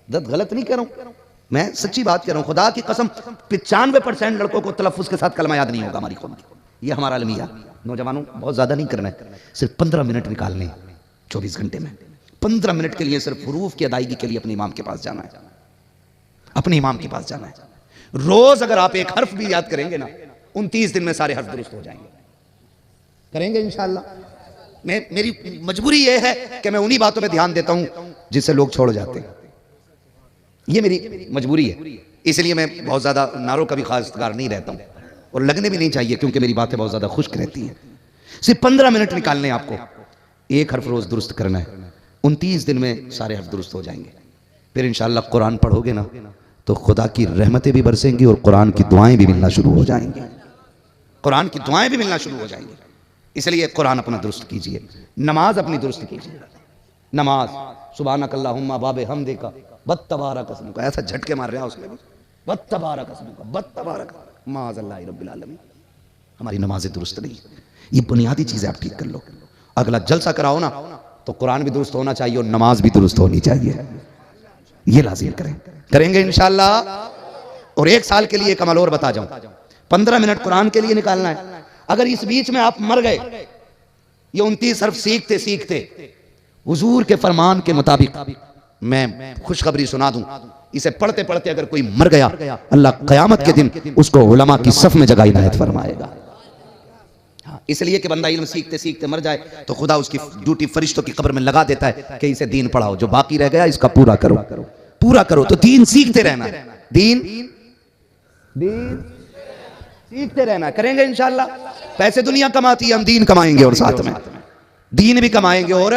गलत नहीं कह रहा हूं, मैं सच्ची बात कह रहा हूं। खुदा की कसम 95% लड़कों को तलफ्फुज़ के साथ कलमा याद नहीं होगा हमारी कौम की। ये हमारा अलमिया। नौजवानों, बहुत ज़्यादा नहीं करना है, सिर्फ 15 मिनट निकालने हैं 24 घंटे में। 15 मिनट के लिए सिर्फ हुरूफ की अदायगी के लिए अपने इमाम के पास जाना है, अपने इमाम के पास जाना है। रोज अगर आप एक हर्फ भी याद करेंगे ना, 29 दिन में सारे हर्फ दुरुस्त हो जाएंगे। करेंगे इंशाअल्लाह। मेरी मजबूरी यह है कि मैं उन्हीं बातों पे ध्यान देता हूं जिससे लोग छोड़ जाते हैं। ये मेरी मजबूरी है, इसलिए मैं बहुत ज़्यादा नारों का भी खासगार नहीं रहता हूं, और लगने भी नहीं चाहिए, क्योंकि मेरी बातें बहुत ज़्यादा खुश्क रहती हैं। सिर्फ 15 मिनट निकालने आपको, एक हर्फ रोज़ दुरुस्त करना है, 29 दिन में सारे हर्फ दुरुस्त हो जाएंगे। फिर इंशाअल्लाह कुरान पढ़ोगे ना तो खुदा की रहमतें भी बरसेंगी और कुरान की दुआएं भी मिलना शुरू हो जाएंगी। कुरान की दुआएं भी मिलना शुरू हो जाएंगी। इसलिए कुरान अपना दुरुस्त कीजिए, नमाज अपनी दुरुस्त कीजिए। नमाज सुब्हानकल्लाहुम्मा बाबे हमदे का बत्तबारक अस्मुक का, ऐसा झटके मार रहा है उसमें भी, बत्तबारक अस्मुक का बत्तबारक माज़अल्लाहि रब्बिल आलमीन। हमारी नमाजें दुरुस्त नहीं, ये बुनियादी चीज़ें आप ठीक कर लो। अगला जलसा कराओ ना तो कुरान भी दुरुस्त होना चाहिए और नमाज भी दुरुस्त होनी चाहिए। ये लाजिम करेंगे इंशाअल्लाह। और 1 साल के लिए एक अमल और बता जाऊं, 15 मिनट कुरान के लिए निकालना है। अगर इस बीच में आप मर गए, ये 29 हर्फ सीखते सीखते हुजूर के फरमान के मुताबिक मैं खुशखबरी सुना दूं, इसे पढ़ते पढ़ते अगर कोई मर गया, अल्लाह क़यामत के दिन उसको उलमा की सफ में जगह इनायत फरमाएगा। इसलिए कि बंदा इल्म सीखते सीखते मर जाए तो खुदा उसकी ड्यूटी फरिश्तों की कब्र में लगा देता है कि इसे दीन पढ़ाओ, जो बाकी रह गया इसका पूरा करो, पूरा करो। तो दीन सीखते रहना, दीन सीखते रहना। करेंगे इंशाअल्लाह। पैसे दुनिया कमाती है, हम दीन कमाएंगे और साथ में दीन भी कमाएंगे और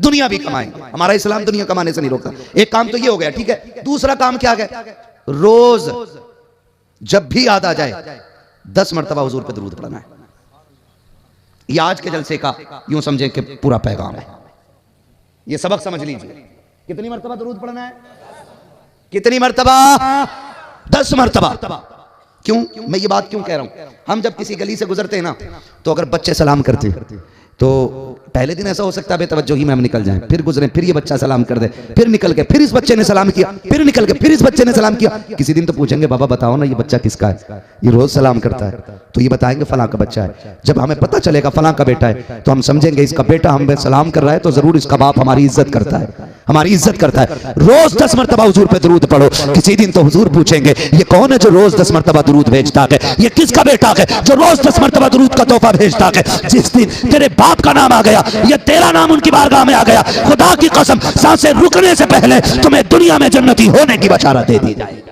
दुनिया भी कमाएंगे। हमारा इस्लाम दुनिया कमाने से नहीं रोकता। एक काम तो ये हो गया, ठीक है। दूसरा काम क्या है? रोज जब भी याद आ जाए 10 मरतबा हुजूर पे दुरूद पढ़ना है। ये आज के जलसे का यूं समझें कि पूरा पैगाम है। ये सबक समझ लीजिए। कितनी मरतबा दुरूद पढ़ना है? कितनी मरतबा? 10 मरतबा। क्यों मैं ये बात क्यों कह रहा हूं? हम जब किसी गली से गुजरते हैं ना, तो अगर बच्चे सलाम करते तो पहले दिन ऐसा हो सकता है बेतवज्जोही में हम निकल जाएं, फिर गुजरे, फिर ये बच्चा सलाम कर दे, फिर निकल के फिर इस बच्चे ने सलाम किया, फिर निकल के फिर इस बच्चे ने सलाम किया। किसी दिन तो पूछेंगे, बाबा बताओ ना ये बच्चा किसका है, ये रोज सलाम करता है? तो ये बताएंगे फलां का बच्चा है। जब हमें पता चलेगा फलां का बेटा है तो हम समझेंगे इसका बेटा हमें सलाम कर रहा है तो जरूर इसका बाप हमारी इज्जत करता है, हमारी इज्जत करता है। रोज 10 मरतबा हुजूर पे दुरूद पढ़ो। किसी दिन तो हुजूर पूछेंगे ये कौन है जो रोज 10 मरतबा दुरूद भेजता है, ये किसका बेटा है जो रोज 10 मरतबा दुरूद का तोहफा भेजता है। जिस दिन तेरे बाप का नाम आ गया या तेरा नाम उनकी बारगाह में आ गया, खुदा की कसम सांसें रुकने से पहले तुम्हें दुनिया में जन्नती होने की बशारत दे दी जाएगी।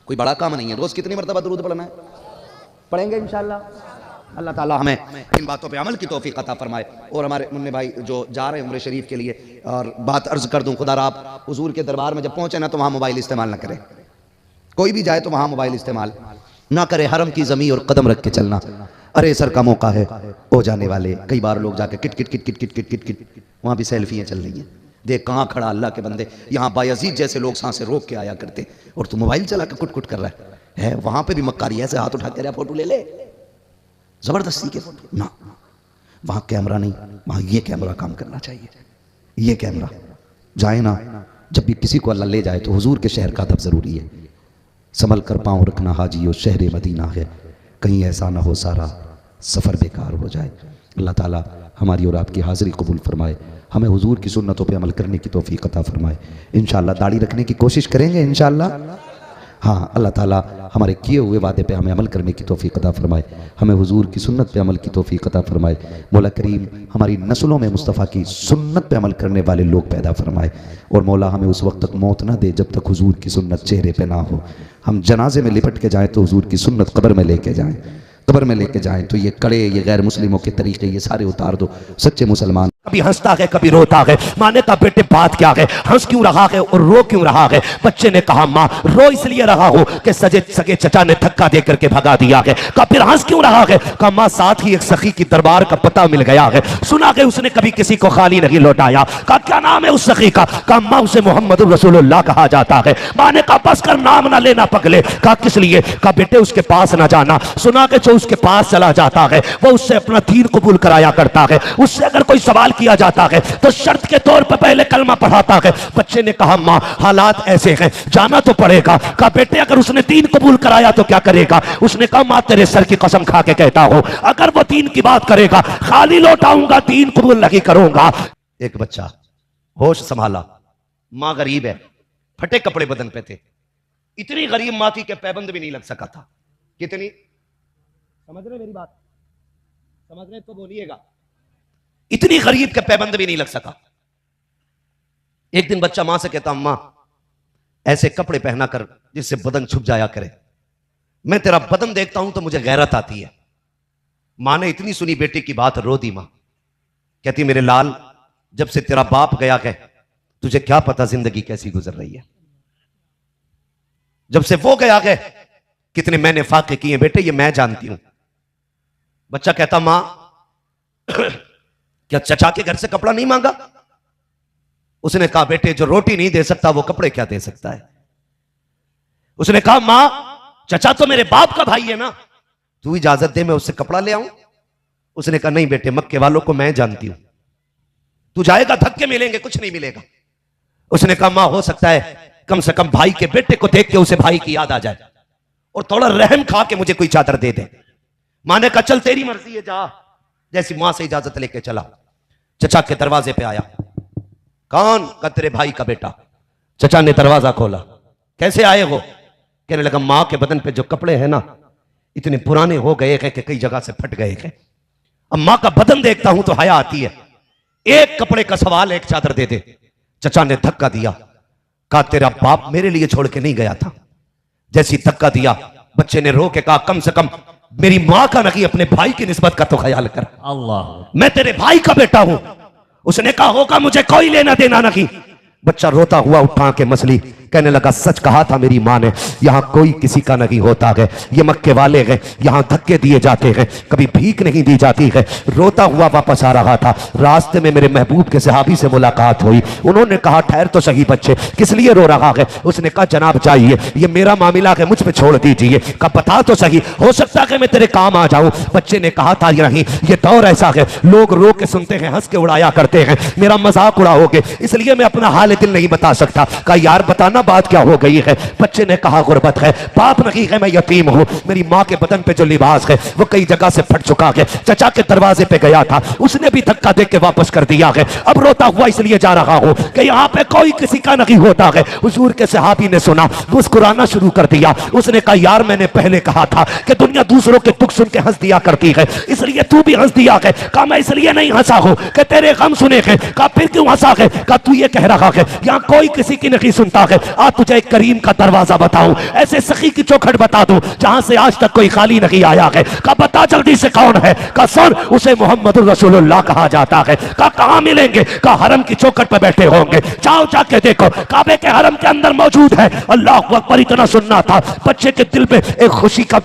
कोई बड़ा काम नहीं है। रोज कितनी मरतबा दुरूद पढ़ना है? पढ़ेंगे इंशाअल्लाह। अल्लाह ताला हमें इन बातों पे अमल की तौफीक अता फरमाए। और हमारे मुन्ने भाई जो जा रहे हैं उम्रे शरीफ के लिए, और बात अर्ज कर दूं, खुदा आप हुजूर के दरबार में जब पहुंचे ना तो वहां मोबाइल इस्तेमाल ना करें। कोई भी जाए तो वहां मोबाइल इस्तेमाल ना करे। हरम की जमीन और कदम रख के चलना। अरे सर का मौका है हो जाने वाले। कई बार लोग जाके kit kit kit kit kit kit kit kit वहां भी सेल्फियां चल रही हैं। देख कहाँ खड़ा अल्लाह के बंदे, यहाँ बायजीद जैसे लोग सांसें रोक के आया करते और तू मोबाइल चला के कुट कुट कर रहा है। वहां पे भी मक्कारी ऐसे हाथ उठा के फोटो ले ले, जबरदस्ती के फोटो ना। वहां कैमरा नहीं, वहां ये कैमरा काम करना चाहिए। ये कैमरा जाए ना, जब भी किसी को अल्लाह ले जाए तो हुजूर के शहर का अदब जरूरी है। संभल कर पाँव रखना हाजियो शहर मदीना है, कहीं ऐसा ना हो सारा सफ़र बेकार हो जाए। अल्लाह ताला हमारी और आपकी हाज़िरी कबूल फरमाए, हमें हुजूर की सुन्नतों पे अमल करने की तौफीक अता फरमाए। इंशाअल्लाह दाढ़ी रखने की कोशिश करेंगे इंशाअल्लाह। हाँ, अल्लाह ताला हमारे किए हुए वादे पे हमें अमल करने की तौफीक अता फरमाए, हमें हुजूर की सुन्नत पे अमल की तौफीक अता फरमाए। मौला करीम हमारी नस्लों में मुस्तफ़ा की सुन्नत पे अमल करने वाले लोग पैदा फरमाए। और मौला हमें उस वक्त तक मौत ना दे जब तक हुजूर की सुन्नत चेहरे पे ना हो। हम जनाजे में लिपट के जाएँ तो हुजूर की सुन्नत कब्र में लेके जाएँ, कब्र में लेके जाएँ तो ये कड़े, ये गैर मुस्लिमों के तरीके, ये सारे उतार दो। सच्चे मुसलमान कभी हंसता है कभी रोता है। माँ ने कहा बेटे बात क्या है, हंस क्यों रहा है और रो क्यों रहा है? बच्चे ने कहा माँ रो इसलिए रहा हूं कि सगे चचा ने धक्का दे करके भगा दिया है। कहा फिर हंस क्यों रहा है? कहा माँ साथ ही एक सखी की दरबार का पता मिल गया है, सुना कि उसने कभी किसी को खाली नहीं लौटाया। कहा क्या नाम है उस सखी का? कहा माँ उसे मोहम्मद रसूलुल्लाह कहा जाता है। माँ ने कहा बस कर नाम ना लेना पगले। कहा किस लिए? कहा बेटे उसके पास ना जाना, सुना कि जो उसके पास चला जाता है वो उससे अपना दीन कबूल कराया करता है, उससे अगर कोई सवाल किया जाता है तो शर्त के तौर पर पहले कलमा पढ़ाता है। बच्चे ने कहा माँ हालात ऐसे हैं, जाना तो पड़ेगा। कहा बेटे अगर उसने दीन कबूल कराया तो क्या करेगा? उसने कहा माँ तेरे सर की कसम खा के कहता हूं अगर वो दीन की बात करेगा खाली लौटाऊंगा, दीन कबूल नहीं करूंगा। एक बच्चा होश संभाला, मां गरीब है, फटे कपड़े बदन पे थे, इतनी गरीब मां थी कि पैबंद भी नहीं लग सका था। कितनी, समझ रहे मेरी बात? समझ रहे तो बोलिएगा। इतनी गरीब के पैबंद भी नहीं लग सका। एक दिन बच्चा मां से कहता अम्मा ऐसे कपड़े पहना कर जिससे बदन छुप जाया करे, मैं तेरा बदन देखता हूं तो मुझे गैरत आती है। मां ने इतनी सुनी बेटे की बात, रो दी मां। कहती मेरे लाल जब से तेरा बाप गया है तुझे क्या पता जिंदगी कैसी गुजर रही है। जब से वो गया है कितने मैंने फाके किए बेटे ये मैं जानती हूं। बच्चा कहता मां क्या चचा के घर से कपड़ा नहीं मांगा? उसने कहा बेटे जो रोटी नहीं दे सकता वो कपड़े क्या दे सकता है? उसने कहा मां चचा तो मेरे बाप का भाई है ना, तू इजाजत दे मैं उससे कपड़ा ले आऊं। उसने कहा नहीं बेटे मक्के वालों को मैं जानती हूं, तू जाएगा धक्के मिलेंगे कुछ नहीं मिलेगा। उसने कहा मां हो सकता है कम से कम भाई के बेटे को देख के उसे भाई की याद आ जाए और थोड़ा रहम खा के मुझे कोई चादर दे दे। मां ने कहा चल तेरी मर्जी है जा। जैसी मां से इजाजत लेके चला, चचा के दरवाजे पे आया। कौन? का तेरे भाई का बेटा। चचा ने दरवाजा खोला। कैसे आए हो? कहने लगा मां के बदन पे जो कपड़े हैं ना इतने पुराने हो गए हैं कि कई जगह से फट गए हैं। अब मां का बदन देखता हूं तो हया आती है, एक कपड़े का सवाल एक चादर दे दे। चचा ने धक्का दिया। कहा तेरा बाप मेरे लिए छोड़ के नहीं गया था। जैसी धक्का दिया बच्चे ने रो के कहा कम से कम मेरी मां का नहीं अपने भाई की निस्बत का तो ख्याल कर। अल्लाह मैं तेरे भाई का बेटा हूं। उसने कहा होगा मुझे कोई लेना देना नहीं। बच्चा रोता हुआ उठा के मसली कहने लगा सच कहा था मेरी मां ने, यहां कोई किसी का नहीं होता है, ये मक्के वाले हैं, यहां धक्के दिए जाते हैं, कभी भीख नहीं दी जाती है। रोता हुआ वापस आ रहा था, रास्ते में मेरे महबूब के सहाबी से मुलाकात हुई। उन्होंने कहा ठहर तो सही बच्चे किस लिए रो रहा है? उसने कहा जनाब चाहिए, ये मेरा मामला है, मुझ पे छोड़ दीजिए। कहा बता तो सही, हो सकता है मैं तेरे काम आ जाऊं। बच्चे ने कहा था नहीं, ये दौर ऐसा है लोग रो के सुनते हैं, हंस के उड़ाया करते हैं, मेरा मजाक उड़ाओगे इसलिए मैं अपना हाल दिल नहीं बता सकता। कहा यार बताना बात क्या हो गई है? बच्चे ने कहा गुर्बत है, बाप नहीं है, मैं यतीम हूं, मेरी मां के बदन पे जो लिबास है वो कई जगह से फट चुका है। चचा के दरवाजे पे गया था, उसने भी धक्का दे के वापस कर दिया है। अब रोता हुआ इसलिए जा रहा हूं कि यहां पे कोई किसी का नहीं होता है। हुजूर के सहाबी ने सुना, मुस्कुराना शुरू कर दिया। उसने कहा यार मैंने पहले कहा था कि दुनिया दूसरों के दुख सुन के हंस दिया करती है, इसलिए तू भी हंस दिया है। कहा मैं इसलिए नहीं हंसा हूं कि तेरे गम सुने हैं। कहा फिर क्यों हंसा है? कहा तू ये कह रहा है यहां कोई किसी की नहीं सुनता है, आज तुझे एक करीम का दरवाजा बताऊं, ऐसे सखी की चौखट बता दूं जहां से आज तक कोई खाली नहीं आया है। कहा बता जल्दी से कौन है? कहा सुन उसे मोहम्मद रसूलुल्लाह कहा जाता है। कहा कहां मिलेंगे? कहा हरम की चौखट पर बैठे होंगे, जाओ जाके देखो, काबे के हरम के अंदर मौजूद है। अल्लाह अकबर इतना सुनना था, बच्चे के दिल में एक खुशी का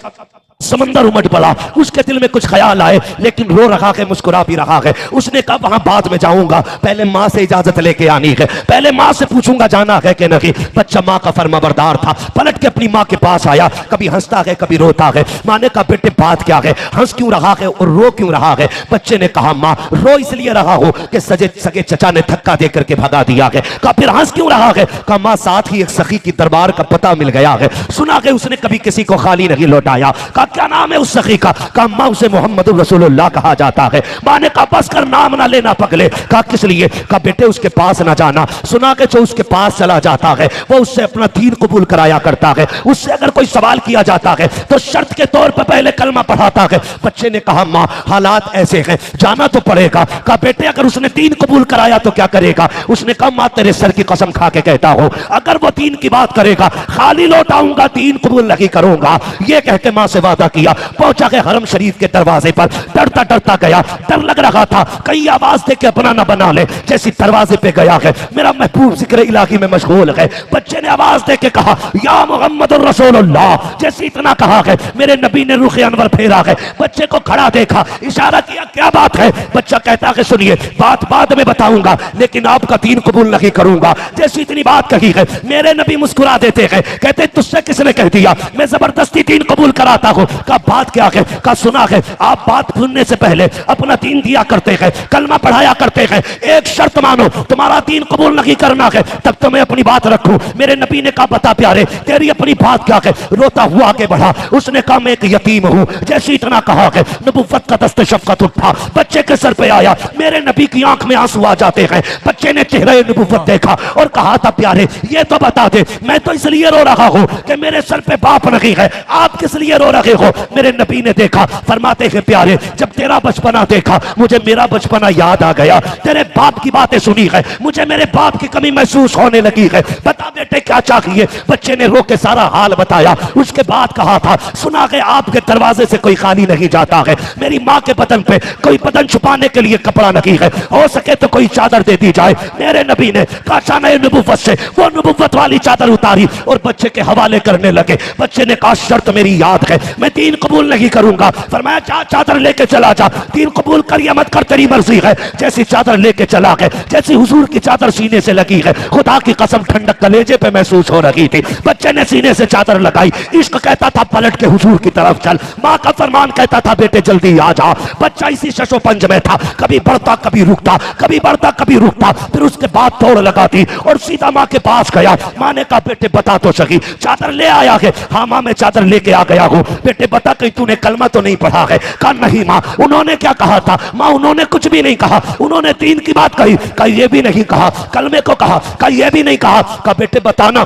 समंदर उमड़ पड़ा। उसके दिल में कुछ ख्याल आए लेकिन रो रहा है, मुस्कुरा भी रहा है। उसने कहा वहां बाद में जाऊंगा, पहले मां से इजाजत लेके आनी है, पहले मां से पूछूंगा जाना है कि नहीं। बच्चा मां का फरमाबरदार था, पलट के अपनी मां के पास आया, कभी हंसता है कभी रोता है। मां ने कहा बेटे बात क्या है, हंस क्यों रहा है और रो क्यों रहा है? बच्चे ने कहा मां रो इसलिए रहा हूं कि सगे चचा ने धक्का दे करके भगा दिया है। कहा फिर हंस क्यों रहा है? कहा मां साथ ही एक सखी की दरबार का पता मिल गया है, सुना कि उसने कभी किसी को खाली नहीं लौटाया। क्या नाम है उस सखी का? कहा मां उसे मोहम्मद रसूलुल्लाह कहा जाता है। मां ने कहा बस कर नाम ना लेना पगले। कहा किस लिए? कहा बेटे उसके पास ना जाना, सुना के जो उसके पास चला जाता है वो उससे अपना दीन कबूल कराया करता है, उससे अगर कोई सवाल किया जाता है तो शर्त के तौर पर पहले कलमा पढ़ाता है। बच्चे ने कहा मां हालात ऐसे हैं, जाना तो पड़ेगा। कहा बेटे अगर उसने दीन कबूल कराया तो क्या करेगा? उसने कहा मां तेरे सर की कसम खा के कहता हूं अगर वो दीन की बात करेगा खाली लौटाऊंगा, दीन कबूल नहीं करूंगा। ये कह के मां से अदा किया, पहुंचा के हरम शरीफ के दरवाजे पर, डरता डरता गया, डर लग रहा था कहीं आवाज दे के अपना ना बना ले। जैसी दरवाजे पे गया है, मेरा महबूब जिक्र इलाही में मशगूल है, बच्चे ने आवाज दे के कहा या मोहम्मद रसूलुल्लाह। जैसे इतना कहा है, मेरे नबी ने रुख अनवर फेरा है, बच्चे को खड़ा देखा, इशारा किया क्या बात है। बच्चा कहता है सुनिए बात बाद में बताऊंगा, लेकिन आपका दीन कबूल नहीं करूंगा। जैसी इतनी बात कही है, मेरे नबी मुस्कुरा देते हैं, कहते तुझसे किसने कह दिया मैं जबरदस्ती दीन कबूल कराता हूं। का बात क्या है, का सुना है, आप बात सुनने से पहले अपना दीन दिया करते हैं, कलमा पढ़ाया करते हैं, एक शर्त मानो तुम्हारा दीन कबूल नहीं करना है तब तो मैं अपनी बात रखूं। मेरे नबी ने कहा बता प्यारे तेरी अपनी बात क्या है। रोता हुआ आगे बढ़ा, उसने कहा मैं एक यतीम हूं। जैसे इतना कहा है, नबुव्वत का दस्ते शफ़क़त उठा, बच्चे के सर पे आया, मेरे नबी की आंख में आंसू आ जाते हैं। बच्चे ने चेहरे नबुव्वत देखा और कहा था प्यारे ये तो बता दे, मैं तो इसलिए रो रहा हूं कि मेरे सर पे बाप नहीं है, आप किस लिए रो रहे हो। मेरे नबी ने देखा, फरमाते हैं प्यारे जब तेरा बचपना देखा मुझे मेरा बचपना याद आ गया, तेरे बाप की बातें सुनी है, मुझे मेरे बाप की कमी महसूस होने लगी है, बता बेटे क्या चाहिए। बच्चे ने रो के सारा हाल बताया, उसके बाद कहा था सुना है आपके दरवाजे से कोई खाली नहीं जाता है, मेरी माँ के बदन पे कोई बदन छुपाने के लिए कपड़ा नहीं है, हो सके तो कोई चादर दे दी जाए। मेरे नबी ने काशाने नबुव्वत से वो नबुव्वत वाली चादर उतारी और बच्चे के हवाले करने लगे। बच्चे ने कहा शर्त मेरी याद है, मैं दीन कबूल नहीं करूंगा। फरमाया जा चादर लेके चला जा, दीन कबूल कर या मत कर तेरी मर्जी है। जैसी चादर लेके चला गए, जैसी हुजूर की चादर सीने से लगी है, खुदा की कसम ठंडक कलेजे पे महसूस हो रही थी। बच्चे ने सीने से चादर लगाई, इश्क कहता था पलट के हुजूर की तरफ चल, माँ का फरमान कहता था बेटे जल्दी आ जा। बच्चा इसी शशोपंज में था, कभी बढ़ता कभी रुकता, कभी बढ़ता कभी रुकता, फिर उसके बाद दौड़ लगा दी और सीधा माँ के पास गया। माँ ने कहा बेटे बता तो सही चादर ले आया है। हाँ माँ मैं चादर लेके आ गया हूँ। बेटे बता कहीं तूने कलमा तो नहीं पढ़ा है। कहा नहीं माँ। उन्होंने क्या कहा था। माँ उन्होंने कुछ भी नहीं कहा, उन्होंने दीन की बात कही। कहा ये भी नहीं कहा, कलमे को कहा। कहा ये भी नहीं कहा। कहा बेटे बताना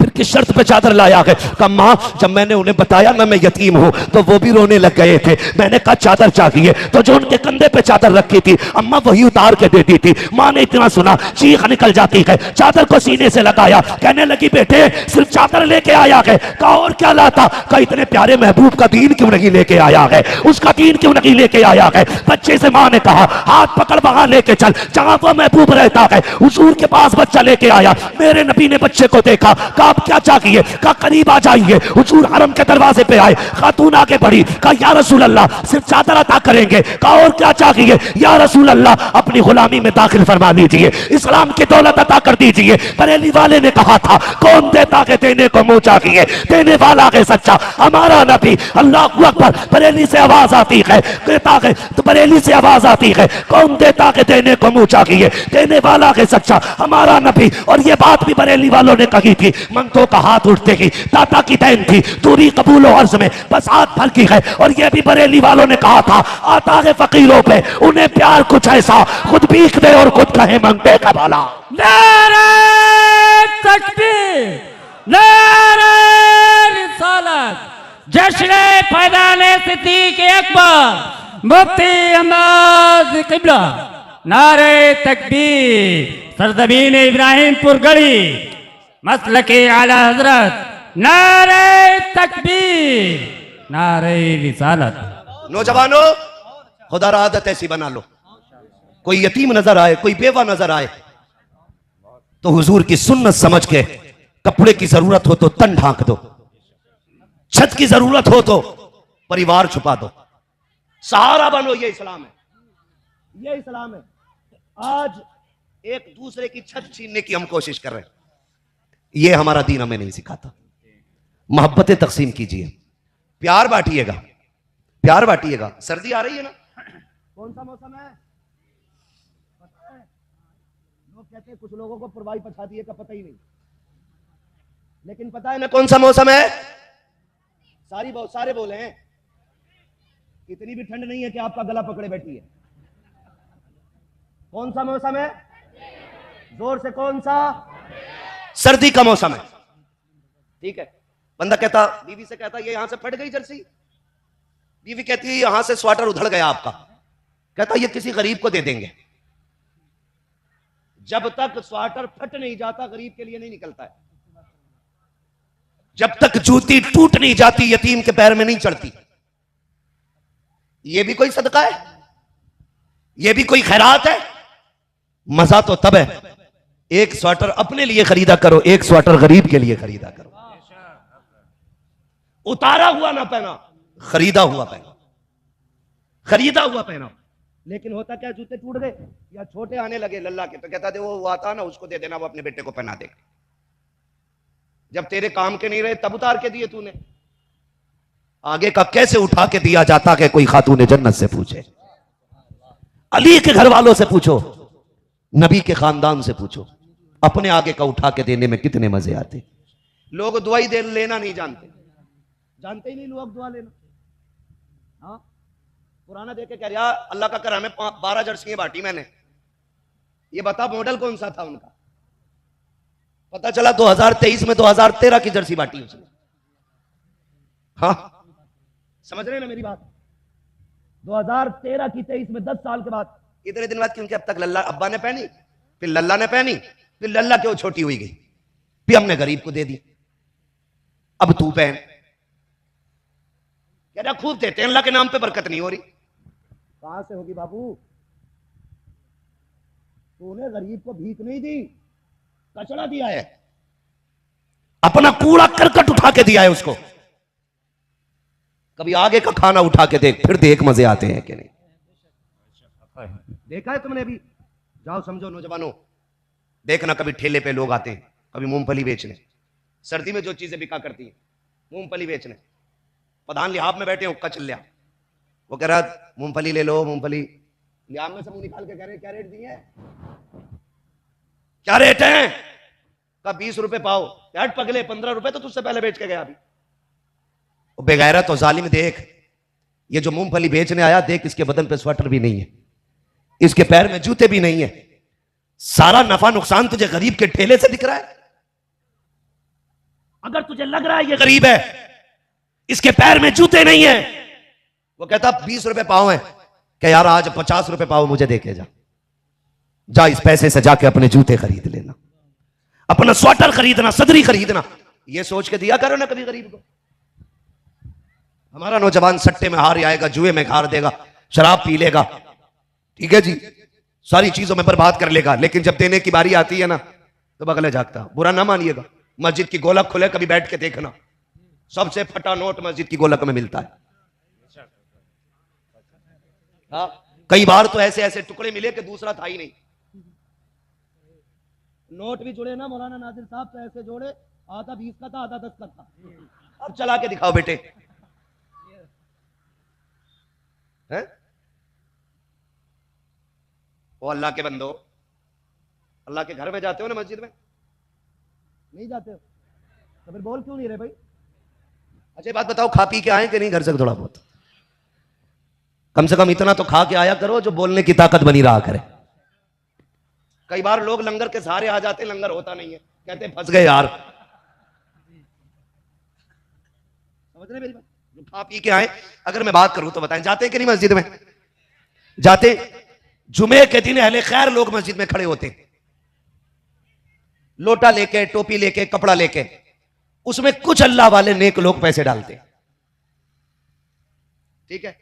फिर किस शर्त पे चादर लाया है। कहा माँ जब मैंने उन्हें बताया ना मैं यतीम हूँ तो वो भी रोने लग गए थे, मैंने कहा चादर चाहिए तो जो उनके कंधे पे चादर रखी थी अम्मा वही उतार के देती थी। माँ ने इतना सुना चीख निकल जाती है, चादर को सीने से लगाया, कहने लगी बेटे सिर्फ चादर लेके आया है। कहा और क्या लाता। कहा इतने प्यारे महबूब का दीन क्यों नहीं लेके आया है, उसका दीन क्यों नहीं लेके आया है। बच्चे से माँ ने कहा हाथ पकड़ वहां लेके चल जहां वो महबूब रहता है। हुजूर के पास बच्चा लेके आया, मेरे नबी ने बच्चे को देखा, कहा आप क्या चाहिए। कहा करीब आ जाइए। हुजूर हरम के दरवाजे पे आए, खातून आगे बढ़ी, कहा या रसूल अल्लाह सिर्फ चादर अता करेंगे। कहा और क्या चाहिए। या रसूल अल्लाह अपनी गुलामी में दाखिल फरमा लीजिए, इस्लाम की दौलत अता कर दीजिए। बरेली वाले ने कहा था कौन देता के देने को मुंह चाहिए, देने वाला है सच्चा हमारा नबी। अल्लाह अकबर। बरेली से आवाज आती है, कहता है तो बरेली से आवाज आती है कौन देता के देने को मुंह चाहिए, देने वाला है सच्चा हमारा नबी। और ये बात भी बरेली वालों ने कही थी। मंगतों का हाथ उठते ही दाता की देन थी, दूरी कबूल अर्ज में बस हाथ फलकी है। और ये भी बरेली वालों ने कहा था आता है फकीरों पे उन्हें प्यार कुछ ऐसा खुद भीख दे और खुद कहे मंगते का भला। नारे तकबीर, नारे रिसालत, जश्न फैज़ाने सिद्दीक़ अकबर, मुफ्ती अहमद किबला। नारे तकबीर, सरजमीन इब्राहिमपुर गढ़ी, मसलके आला हजरत। नारे तकबीर, नारे रिसालत। नौजवानों खुदा रा आदत ऐसी बना लो, कोई यतीम नजर आए, कोई बेवा नजर आए तो हुजूर की सुन्नत समझ के कपड़े की जरूरत हो तो तन ढांक दो, छत की जरूरत हो तो परिवार छुपा दो, सहारा बनो। ये इस्लाम है, ये इस्लाम है। आज एक दूसरे की छत छीनने की हम कोशिश कर रहे हैं, ये हमारा दीन हमें नहीं सिखाता। मोहब्बतें तकसीम कीजिए, प्यार बांटिएगा, प्यार बांटिएगा। सर्दी आ रही है ना, कौन सा मौसम है पता है? लोग कहते हैं कुछ लोगों को पुरवाई पछाती है का पता ही नहीं, लेकिन पता है ना कौन सा मौसम है। सारे बोले हैं, इतनी भी ठंड नहीं है कि आपका गला पकड़े बैठी है। कौन सा मौसम है, जोर से कौन सा। सर्दी का मौसम है, ठीक है। बंदा कहता बीवी से कहता ये यहां से फट गई जर्सी, बीवी कहती है यहां से स्वेटर उधड़ गया आपका, कहता ये किसी गरीब को दे देंगे। जब तक स्वेटर फट नहीं जाता गरीब के लिए नहीं निकलता है। जब तक जूती टूट नहीं जाती यतीम के पैर में नहीं चढ़ती। यह भी कोई सदका है? यह भी कोई खैरात है? मजा तो तब है एक स्वेटर अपने लिए खरीदा करो, एक स्वेटर गरीब के लिए खरीदा करो। उतारा हुआ ना पहना, खरीदा हुआ पहना, खरीदा हुआ पहना। लेकिन होता क्या, जूते टूट गए या छोटे आने लगे लल्ला के, तो कहता दे वो आता ना उसको दे देना, वो अपने बेटे को पहना देगा। जब तेरे काम के नहीं रहे तब उतार के दिए तूने। आगे का कैसे उठा के दिया जाता है कोई खातून जन्नत से पूछे, अली के घर वालों से पूछो, नबी के खानदान से पूछो, अपने आगे का उठा के देने में कितने मजे आते। लोग दुआई दे लेना नहीं जानते, जानते ही नहीं लोग दुआ लेना। हाँ, पुराना देख के कह रहा अल्लाह का करम है 12 जर्सियां बांटी मैंने, ये बता मॉडल कौन सा था उनका? पता चला 2023 में 2013 की जर्सी बांटी उसने। हाँ, समझ रहे हैं ना मेरी बात? 2013 की 23 में 10 साल के बाद, इतने दिन बाद, क्योंकि अब तक लल्ला अब्बा ने पहनी, फिर लल्ला ने पहनी, फिर लल्ला क्यों छोटी हुई गई, फिर हमने गरीब को दे दी, अब तू पहन। कह रहा खूब देते हैं, अल्लाह के नाम पे बरकत नहीं हो रही। कहां से होगी बाबू? तूने गरीब को भीख नहीं दी, कचरा दिया है, अपना कूड़ा करकट उठा के दिया है उसको। कभी आगे का खाना उठा के देख, फिर देख मजे आते हैं कि नहीं। देखा है तुमने भी? जाओ समझो नौजवानों, देखना कभी ठेले पे लोग आते हैं, कभी मूंगफली बेचने, सर्दी में जो चीजें बिका करती हैं, मूंगफली बेचने। प्रधान लिहाफ में बैठे, हुक्का चल लिया, वो कह रहा मूंगफली ले लो, मूंगफली लिहाफ में से मुंह निकाल के कह रहे क्या रेट दिए हैं, क्या रेट है? का 20 रुपए पाओ। यार पगले 15 रुपए तो तुझसे पहले बेच के गया अभी। बेगैरत तो जालिम, देख ये जो मूंगफली बेचने आया, देख इसके बदन पे स्वेटर भी नहीं है, इसके पैर में जूते भी नहीं है, सारा नफा नुकसान तुझे गरीब के ठेले से दिख रहा है। अगर तुझे लग रहा है ये गरीब है, इसके पैर में जूते नहीं है, वो कहता 20 रुपए पाओ है, क्या यार आज 50 रुपए पाओ मुझे देके जा, जा इस पैसे से जाके अपने जूते खरीद लेना, अपना स्वेटर खरीदना, सदरी खरीदना, ये सोच के दिया करो ना कभी गरीब को। हमारा नौजवान सट्टे में हार आएगा, जुए में हार देगा, शराब पी लेगा, ठीक है जी, सारी चीजों में बर्बाद कर लेगा, लेकिन जब देने की बारी आती है ना तो बगले जागता। बुरा ना मानिएगा, मस्जिद की गोलक खुले कभी बैठ के देखना, सबसे फटा नोट मस्जिद की गोलक में मिलता है। हाँ, कई बार तो ऐसे ऐसे टुकड़े मिले कि दूसरा था ही नहीं। नोट भी जुड़े ना मौलाना नाजिर साहब, तो ऐसे जोड़े, आधा 20 का था, आधा 10 का था। अब चला के दिखाओ बेटे, हैं? वो अल्लाह के बंदो, अल्लाह के घर में जाते हो ना मस्जिद में? नहीं जाते हो तो फिर बोल क्यों नहीं रहे भाई? अच्छा बात बताओ, खा पी के आए कि नहीं घर से? थोड़ा बहुत कम से कम इतना तो खा के आया करो जो बोलने की ताकत बनी रहा करे। कई बार लोग लंगर के सहारे आ जाते, लंगर होता नहीं है, कहते फंस गए यार। समझ रहे मेरी बात? जो खा पी के आए, अगर मैं बात करूं तो बताएं, जाते हैं कि नहीं मस्जिद में? जाते। जुमे के दिन अहले खैर लोग मस्जिद में खड़े होते, लोटा लेके, टोपी लेके, कपड़ा लेके, उसमें कुछ अल्लाह वाले नेक लोग पैसे डालते, ठीक है?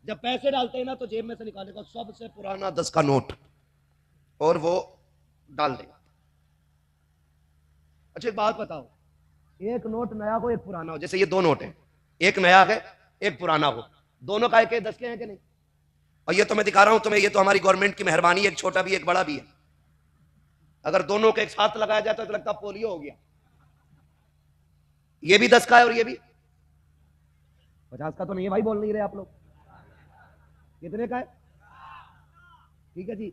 जब पैसे डालते हैं ना तो जेब में से निकालेगा सबसे पुराना 10 का नोट और वो डाल देगा। अच्छा एक बात बताओ, एक नोट नया हो एक पुराना हो, जैसे ये 2 नोट है, एक नया है एक पुराना हो, दोनों का एक 10 के हैं कि नहीं? और ये तो मैं दिखा रहा हूं तुम्हें, ये तो हमारी गवर्नमेंट की मेहरबानी है, एक छोटा भी एक बड़ा भी है। अगर दोनों को एक साथ लगाया जाता तो लगता पोलियो हो गया। ये भी 10 का है और ये भी 50 का तो नहीं है भाई, बोल नहीं रहे आप लोग। कितने का है? ठीक है जी,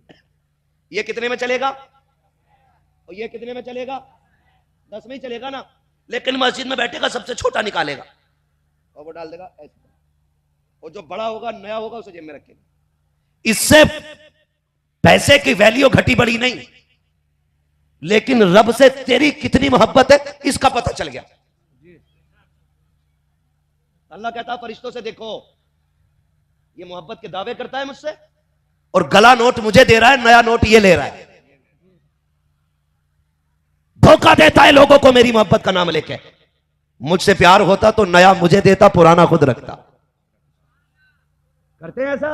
ये कितने में चलेगा और ये कितने में चलेगा? 10 में ही चलेगा ना। लेकिन मस्जिद में बैठेगा सबसे छोटा निकालेगा और वो डाल देगा ऐसे, और जो बड़ा होगा नया होगा उसे जेब में रखेगा। इससे पैसे की वैल्यू घटी बढ़ी नहीं, लेकिन रब से तेरी कितनी मोहब्बत है इसका पता चल गया। अल्लाह कहता फरिश्तों से देखो ये मोहब्बत के दावे करता है मुझसे, और गला नोट मुझे दे रहा है, नया नोट ये ले रहा है, धोखा देता है लोगों को मेरी मोहब्बत का नाम लेके। मुझसे प्यार होता तो नया मुझे देता, पुराना खुद रखता। करते हैं ऐसा?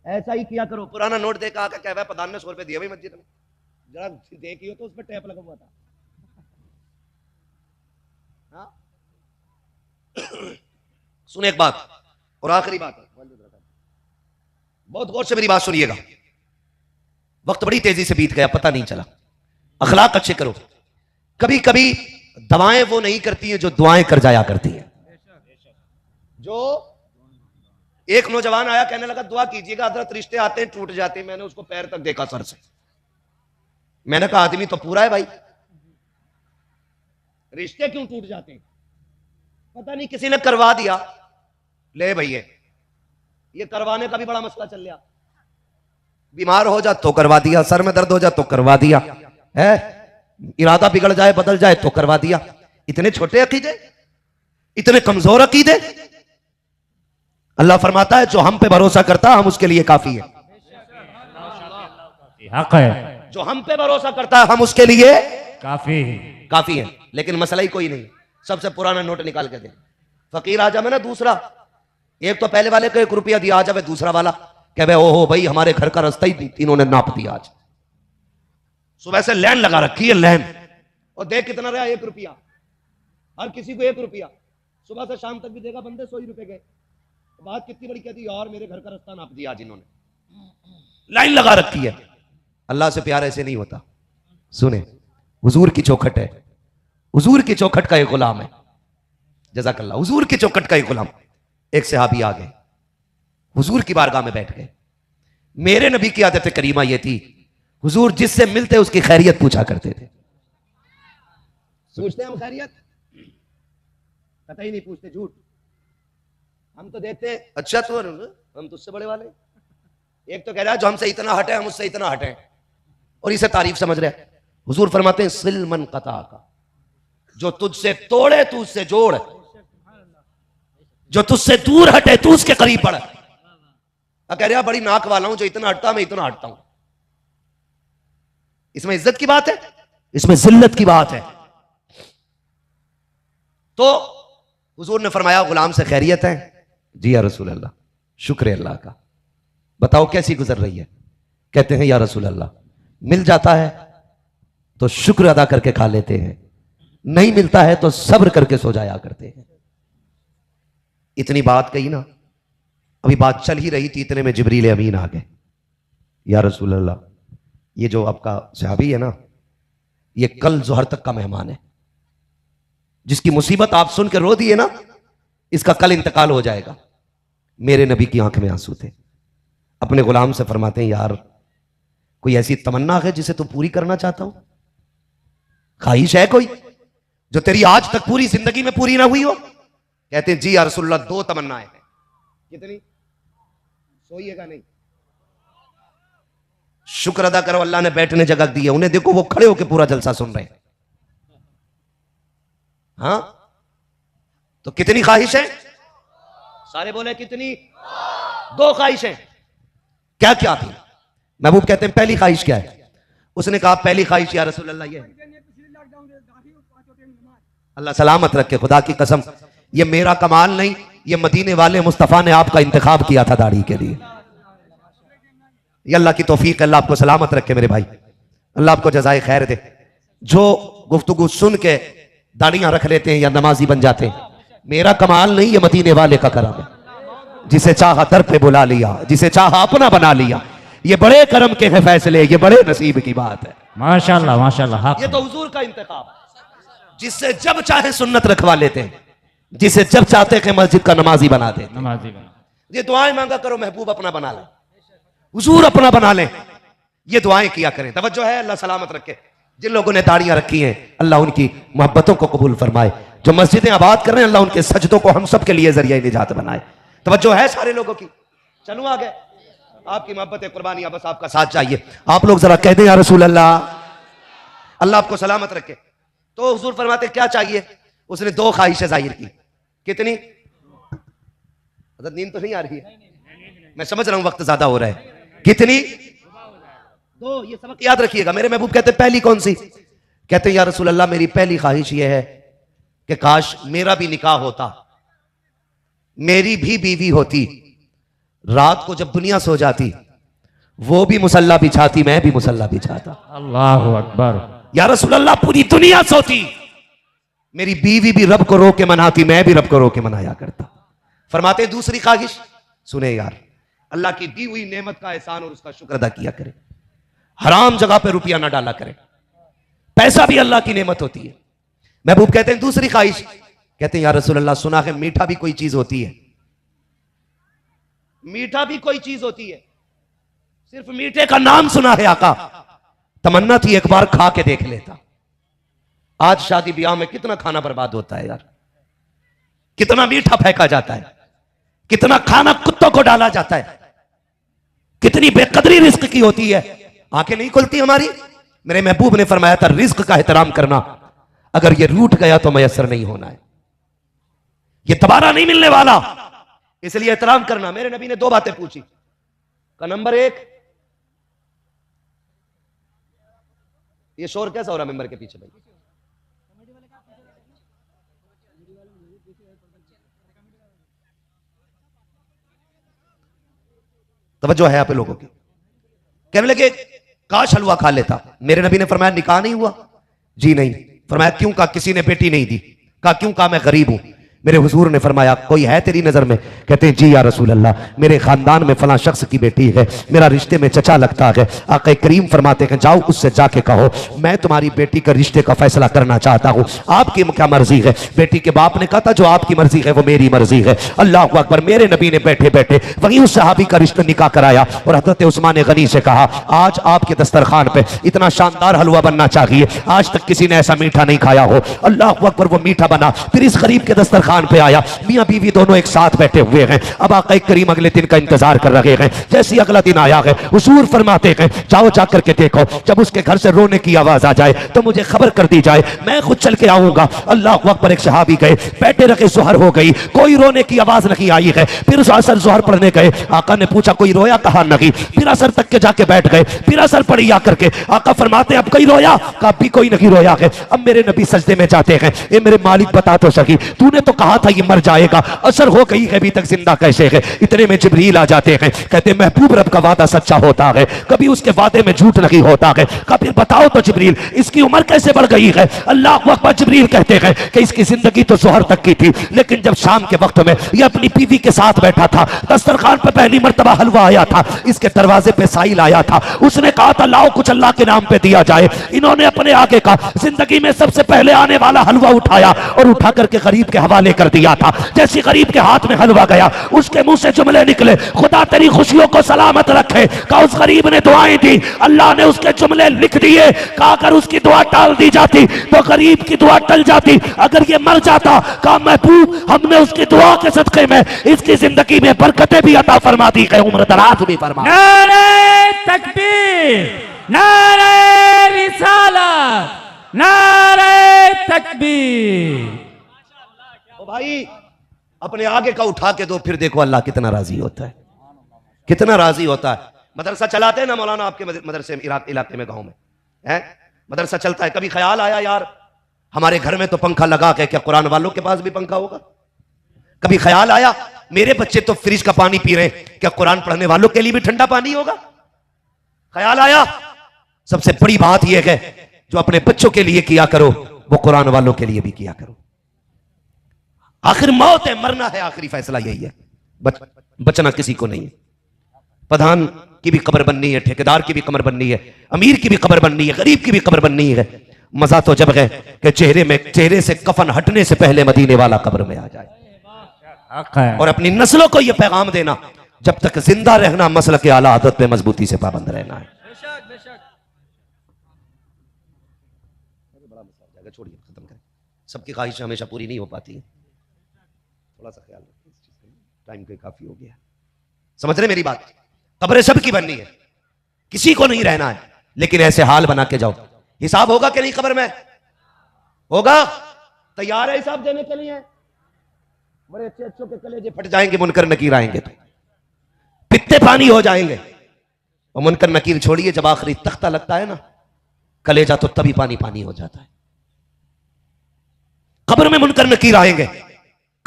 ऐसा ही किया करो। पुराना नोट देखा आकर कह भाई प्रधान ने 100 रुपए दिए भाई मस्जिद में, जरा देखियो तो उस पर टैप लगा हुआ था। हाँ? सुने एक बात और आखिरी बात है, बहुत गौर से मेरी बात सुनिएगा। वक्त बड़ी तेजी से बीत गया, पता नहीं चला। अखलाक अच्छे करो। कभी कभी दवाएं वो नहीं करती हैं जो दुआएं कर जाया करती हैं। जो एक नौजवान आया, कहने लगा दुआ कीजिएगा हजरत, रिश्ते आते हैं टूट जाते हैं। मैंने उसको पैर तक देखा सर से। मैंने कहा आदमी तो पूरा है भाई, रिश्ते क्यों टूट जाते हैं? पता नहीं किसी ने करवा दिया। ले भैया, ये करवाने का भी बड़ा मसला चल गया। बीमार हो जा तो करवा दिया, सर में दर्द हो जा तो करवा दिया, है इरादा बिगड़ जाए बदल जाए तो करवा दिया। इतने छोटे अकीदे, इतने कमजोर अकीदे। अल्लाह फरमाता है जो हम पे भरोसा करता हम उसके लिए काफी है। हक है, जो हम पे भरोसा करता है हम उसके लिए काफी है। लेकिन मसला ही कोई नहीं। सबसे पुराना नोट निकाल के दे, फकीर आ जावे ना दूसरा, एक तो पहले वाले को 1 रुपया दिया, आ जावे दूसरा वाला कह भाई ओहो भाई हमारे घर का रास्ता ही इन्होंने नाप दिया। आज सुबह से लाइन लगा रखी है, लाइन, और देख कितना रहा 1 रुपया। हर किसी को 1 रुपया, सुबह से शाम तक भी देगा, बंदे 100 रुपए गए। बात कितनी बड़ी कहती यार मेरे घर का रास्ता नाप दिया आज इन्होंने, लाइन लगा रखी है। अल्लाह से प्यार ऐसे नहीं होता। सुने, हुजूर की चौखट है, हुजूर की चौखट का एक गुलाम है। जज़ाकल्लाह। हुजूर की चौखट का एक गुलाम। एक सहाबी आ गए, हुजूर की बारगाह में बैठ गए। मेरे नबी की आदत करीमा यह थी, हुजूर जिससे मिलते उसकी खैरियत पूछा करते थे। पूछते हम खैरियत? कतई नहीं पूछते, झूठ। हम तो देखते अच्छा तो हम तुझसे बड़े वाले। एक तो कह रहा है जो हमसे इतना हटे हम उससे इतना हटे, और इसे तारीफ समझ रहे हैं। हुजूर फरमाते हैं सिल मन कता का, जो तुझसे तोड़े तू उससे जोड़, जो तुझसे दूर हटे तू उसके करीब बढ़। कह रहा बड़ी नाक वाला हूं, जो इतना हटता मैं इतना हटता हूं। इसमें इज्जत की बात है, इसमें जिल्लत की बात है। तो हुजूर ने फरमाया गुलाम से खैरियत है? जी या रसूल अल्लाह, शुक्र अल्लाह का, बताओ कैसी गुजर रही है? कहते हैं या रसूल अल्लाह मिल जाता है तो शुक्र अदा करके खा लेते हैं, नहीं मिलता है तो सब्र करके सो जाया करते हैं। इतनी बात कही ना, अभी बात चल ही रही थी, इतने में जिब्रील अमीन आ गए। या रसूल अल्लाह, ये जो आपका सहाबी है ना, ये कल जोहर तक का मेहमान है, जिसकी मुसीबत आप सुन के रो दिए ना, इसका कल इंतकाल हो जाएगा। मेरे नबी की आंख में आंसू थे। अपने गुलाम से फरमाते हैं यार कोई ऐसी तमन्ना है जिसे तू पूरी करना चाहता हूं? ख्वाहिश है कोई जो तेरी आज तक पूरी जिंदगी में पूरी ना हुई हो? कहते हैं जी या रसूलल्लाह 2 तमन्नाएं हैं। कितनी? सोइएगा नहीं, शुक्र अदा करो अल्लाह ने बैठने जगह दी है। उन्हें देखो वो खड़े होकर पूरा जलसा सुन रहे हैं। हाँ तो कितनी ख्वाहिश है? सारे बोले कितनी? 2 ख्वाहिशें। क्या क्या थी? महबूब कहते हैं पहली ख्वाहिश क्या है? उसने कहा पहली ख्वाहिश या रसूल अल्लाह ये, अल्लाह सलामत रखे, खुदा की कसम ये मेरा कमाल नहीं, ये मदीने वाले मुस्तफा ने आपका इंतखाब किया था दाढ़ी के लिए। ये अल्लाह की तौफीक, अल्लाह आपको सलामत रखे मेरे भाई, अल्लाह आपको जज़ाए खैर दे। जो गुफ्तगू सुन के दाढ़ियां रख लेते हैं या नमाजी बन जाते हैं, मेरा कमाल नहीं, ये मदीने वाले का करम है। जिसे चाहा दर पे बुला लिया, जिसे चाहा अपना बना लिया। ये बड़े करम के हैं फैसले, ये बड़े नसीब की बात है। माशाल्लाह माशाल्लाह। ये तो हुजूर का इंतखाब, जिससे जब चाहे सुन्नत रखवा लेते हैं, जिसे जब चाहते हैं मस्जिद का नमाजी बना देते हैं। ये दुआएं मांगा करो महबूब अपना बना ले, हुजूर अपना बना ले, ये दुआएं किया करें। तवज्जो है, अल्लाह सलामत रखे। जिन लोगों ने दाढ़ियां रखी हैं अल्लाह उनकी मोहब्बतों को कबूल फरमाए। जो मस्जिदें आबाद कर रहे हैं अल्लाह उनके सजदों को हम सब के लिए जरिया निजात बनाए। तवज्जो है सारे लोगों की। चलो आगे, आपकी मोहब्बत कुर्बानियां, बस आपका साथ चाहिए। आप लोग जरा कह दें या रसूल अल्लाह, अल्लाह आपको सलामत रखे। तो हुजूर फरमाते क्या चाहिए? उसने 2 ख्वाहिशें जाहिर की। कितनी? नींद तो नहीं आ रही है, मैं समझ रहा हूं वक्त ज्यादा हो रहा है। कितनी? 2। ये सबक याद रखिएगा। मेरे महबूब कहते पहली कौन सी? कहते या रसूल अल्लाह मेरी पहली ख्वाहिश ये है कि काश मेरा भी निकाह होता, मेरी भी बीवी होती, रात को जब दुनिया सो जाती वो भी मुसल्ला बिछाती, मैं भी मुसल्ला बिछाता। अल्लाहु अकबर। या रसूल अल्लाह पूरी दुनिया सोती, मेरी बीवी भी रब को रो के मनाती, मैं भी रब को रो के मनाया करता। फरमाते दूसरी ख्वाहिश सुने यार, अल्लाह की दी हुई नेमत का एहसान और उसका शुक्र अदा किया करे, हराम जगह पे रुपया ना डाला करे। पैसा भी अल्लाह की नेमत होती है। महबूब कहते हैं दूसरी ख्वाहिश, कहते हैं या रसूल अल्लाह सुना है मीठा भी कोई चीज होती है, मीठा भी कोई चीज होती है, सिर्फ मीठे का नाम सुना है आका, तमन्ना थी एक बार खा के देख लेता। आज शादी ब्याह में कितना खाना बर्बाद होता है यार, कितना मीठा फेंका जाता है, कितना खाना कुत्तों को डाला जाता है, कितनी बेकदरी रिस्क की होती है, आंखें नहीं खुलती हमारी। मेरे महबूब ने फरमाया था रिस्क का एहतराम करना, अगर ये रूठ गया तो मयसर नहीं होना है, ये दोबारा नहीं मिलने वाला, इसलिए एहतराम करना। मेरे नबी ने दो बातें पूछी का नंबर एक, ये शोर कैसा हो रहा मेंबर के पीछे भाई? तवज्जो है आप लोगों की। कहने लगे काश हलवा खा लेता। मेरे नबी ने फरमाया निकाह नहीं हुआ? जी नहीं। फरमाया क्यों? कहा किसी ने बेटी नहीं दी। कहा क्यों? कहा मैं गरीब हूं। मेरे हुजूर ने फरमाया कोई है तेरी नजर में? कहते हैं जी या रसूल अल्लाह, मेरे खानदान में फला शख्स की बेटी है, मेरा रिश्ते में चचा लगता है। आका करीम फरमाते हैं जाओ उससे जाके कहो मैं तुम्हारी बेटी के रिश्ते का फैसला करना चाहता हूं, आपकी क्या मर्जी है? बेटी के बाप ने कहा था जो आपकी मर्जी है वो मेरी मर्जी है। अल्लाह अकबर। मेरे नबी ने बैठे बैठे वहीं उस सहाबी का रिश्ता निकाह कराया और हजरत उस्मान गनी से कहा आज आपके दस्तरखान पे इतना शानदार हलवा बनना चाहिए, आज तक किसी ने ऐसा मीठा नहीं खाया हो। अल्लाह अकबर। वो मीठा बना, फिर इस गरीब के दस्तरखान पे आया, मियां बीवी दोनों एक साथ बैठे हुए हैं। अब आका करीम अगले दिन का इंतजार कर रहे हैं। जैसे अगला दिन आया है हुजूर फरमाते हैं जाओ जाकर के देखो, जब उसके घर से रोने की आवाज आ जाए तो मुझे खबर कर दी जाए, मैं खुद चल के आऊंगा। अल्लाह अकबर। एक सहाबी गए, बैठे रखे, ज़ोहर हो गई, कोई रोने की आवाज नहीं आई है। फिर असर ज़ोहर पढ़ने गए, आका ने पूछा कोई रोया? कहा नहीं। फिर असर तक के जाके बैठ गए, फिर असर पढ़ी आकर के आका फरमाते अब कोई रोया? कहा भी कोई नहीं रोया है। अब मेरे नबी सजदे में जाते हैं, ए मेरे मालिक बता तो सकी, तूने तो कहा था ये मर जाएगा, असर हो गई है, अभी तक जिंदा कैसे है? इतने में जिब्रील आ जाते हैं, कहते हैं महबूब रब का वादा सच्चा होता है, कभी उसके वादे में झूठ नहीं होता है। कभी बताओ तो जिब्रील इसकी उम्र कैसे बढ़ गई है? अल्लाह अकबर। जिब्रील कहते हैं कि इसकी जिंदगी तो ज़ोहर तक की थी, लेकिन जब शाम के वक्त में ये अपनी बीवी के साथ बैठा था, दस्तरखान पे पहली मर्तबा हलवा आया था, इसके दरवाजे पे साइल आया था, उसने कहा था लाओ कुछ अल्लाह के नाम पे दिया जाए। इन्होंने अपने आगे का जिंदगी में सबसे पहले आने वाला हलवा उठाया और उठा करके गरीब के हवाले कर दिया था। जैसे गरीब के हाथ में हलवा गया, उसके मुंह से जुमले निकले खुदा तेरी खुशियों को सलामत रखे। कहा उस गरीब ने दुआएं दी, अल्लाह ने उसके जुमले लिख दिए। कहा अगर उसकी दुआ टाल दी जाती तो गरीब की दुआ टल जाती, अगर ये मर जाता कहा महबूब हमने उसकी दुआ के सदके में इसकी जिंदगी में बरकतें भी अता फरमा दी है, उम्र दराज भी फरमा। नारे तकबीर, नारे रिसालत, नारे तकबीर। ओ भाई अपने आगे का उठा के दो, फिर देखो अल्लाह कितना राजी होता है, कितना राजी होता है। मदरसा चलाते हैं ना मौलाना आपके मदरसे इलाके में, गांव में है मदरसा चलता है। कभी ख्याल आया यार हमारे घर में तो पंखा लगा के, क्या कुरान वालों के पास भी पंखा होगा? कभी ख्याल आया मेरे बच्चे तो फ्रिज का पानी पी रहे हैं, क्या कुरान पढ़ने वालों के लिए भी ठंडा पानी होगा? ख्याल आया? सबसे बड़ी बात यह है जो अपने बच्चों के लिए किया करो वो कुरान वालों के लिए भी किया करो। आखिर मौत है, मरना है, आखिरी फैसला यही है, बचना किसी को नहीं है। प्रधान की भी कब्र बननी है, ठेकेदार की भी कब्र बननी है, अमीर की भी कब्र बननी है, गरीब की भी कब्र बननी है। मजा तो जब है कि चेहरे से कफन हटने से पहले मदीने वाला कब्र में आ जाए। और अपनी नस्लों को यह पैगाम देना जब तक जिंदा रहना मसल के आला आदत पे मजबूती से पाबंद रहना है। छोड़िए, खत्म करें। सबकी ख्वाहिश हमेशा पूरी नहीं हो पाती है, थोड़ा सा ख्याल रखिए इस चीज का, टाइम के काफी हो गया। समझ रहे मेरी बात? कब्रें सबकी बननी है, किसी को नहीं रहना है, लेकिन ऐसे हाल बना के जाओ। हिसाब होगा कि नहीं कब्र में? होगा। तैयार है हिसाब देने के लिए? बड़े अच्छे अच्छों के कलेजे फट जाएंगे, मुनकर नकीर आएंगे तो पित्ते पानी हो जाएंगे। और मुनकर नकीर छोड़िए, जब आखिरी तख्ता लगता है ना कलेजा, तो तभी पानी पानी हो जाता है। कब्र में मुनकर नकीर आएंगे,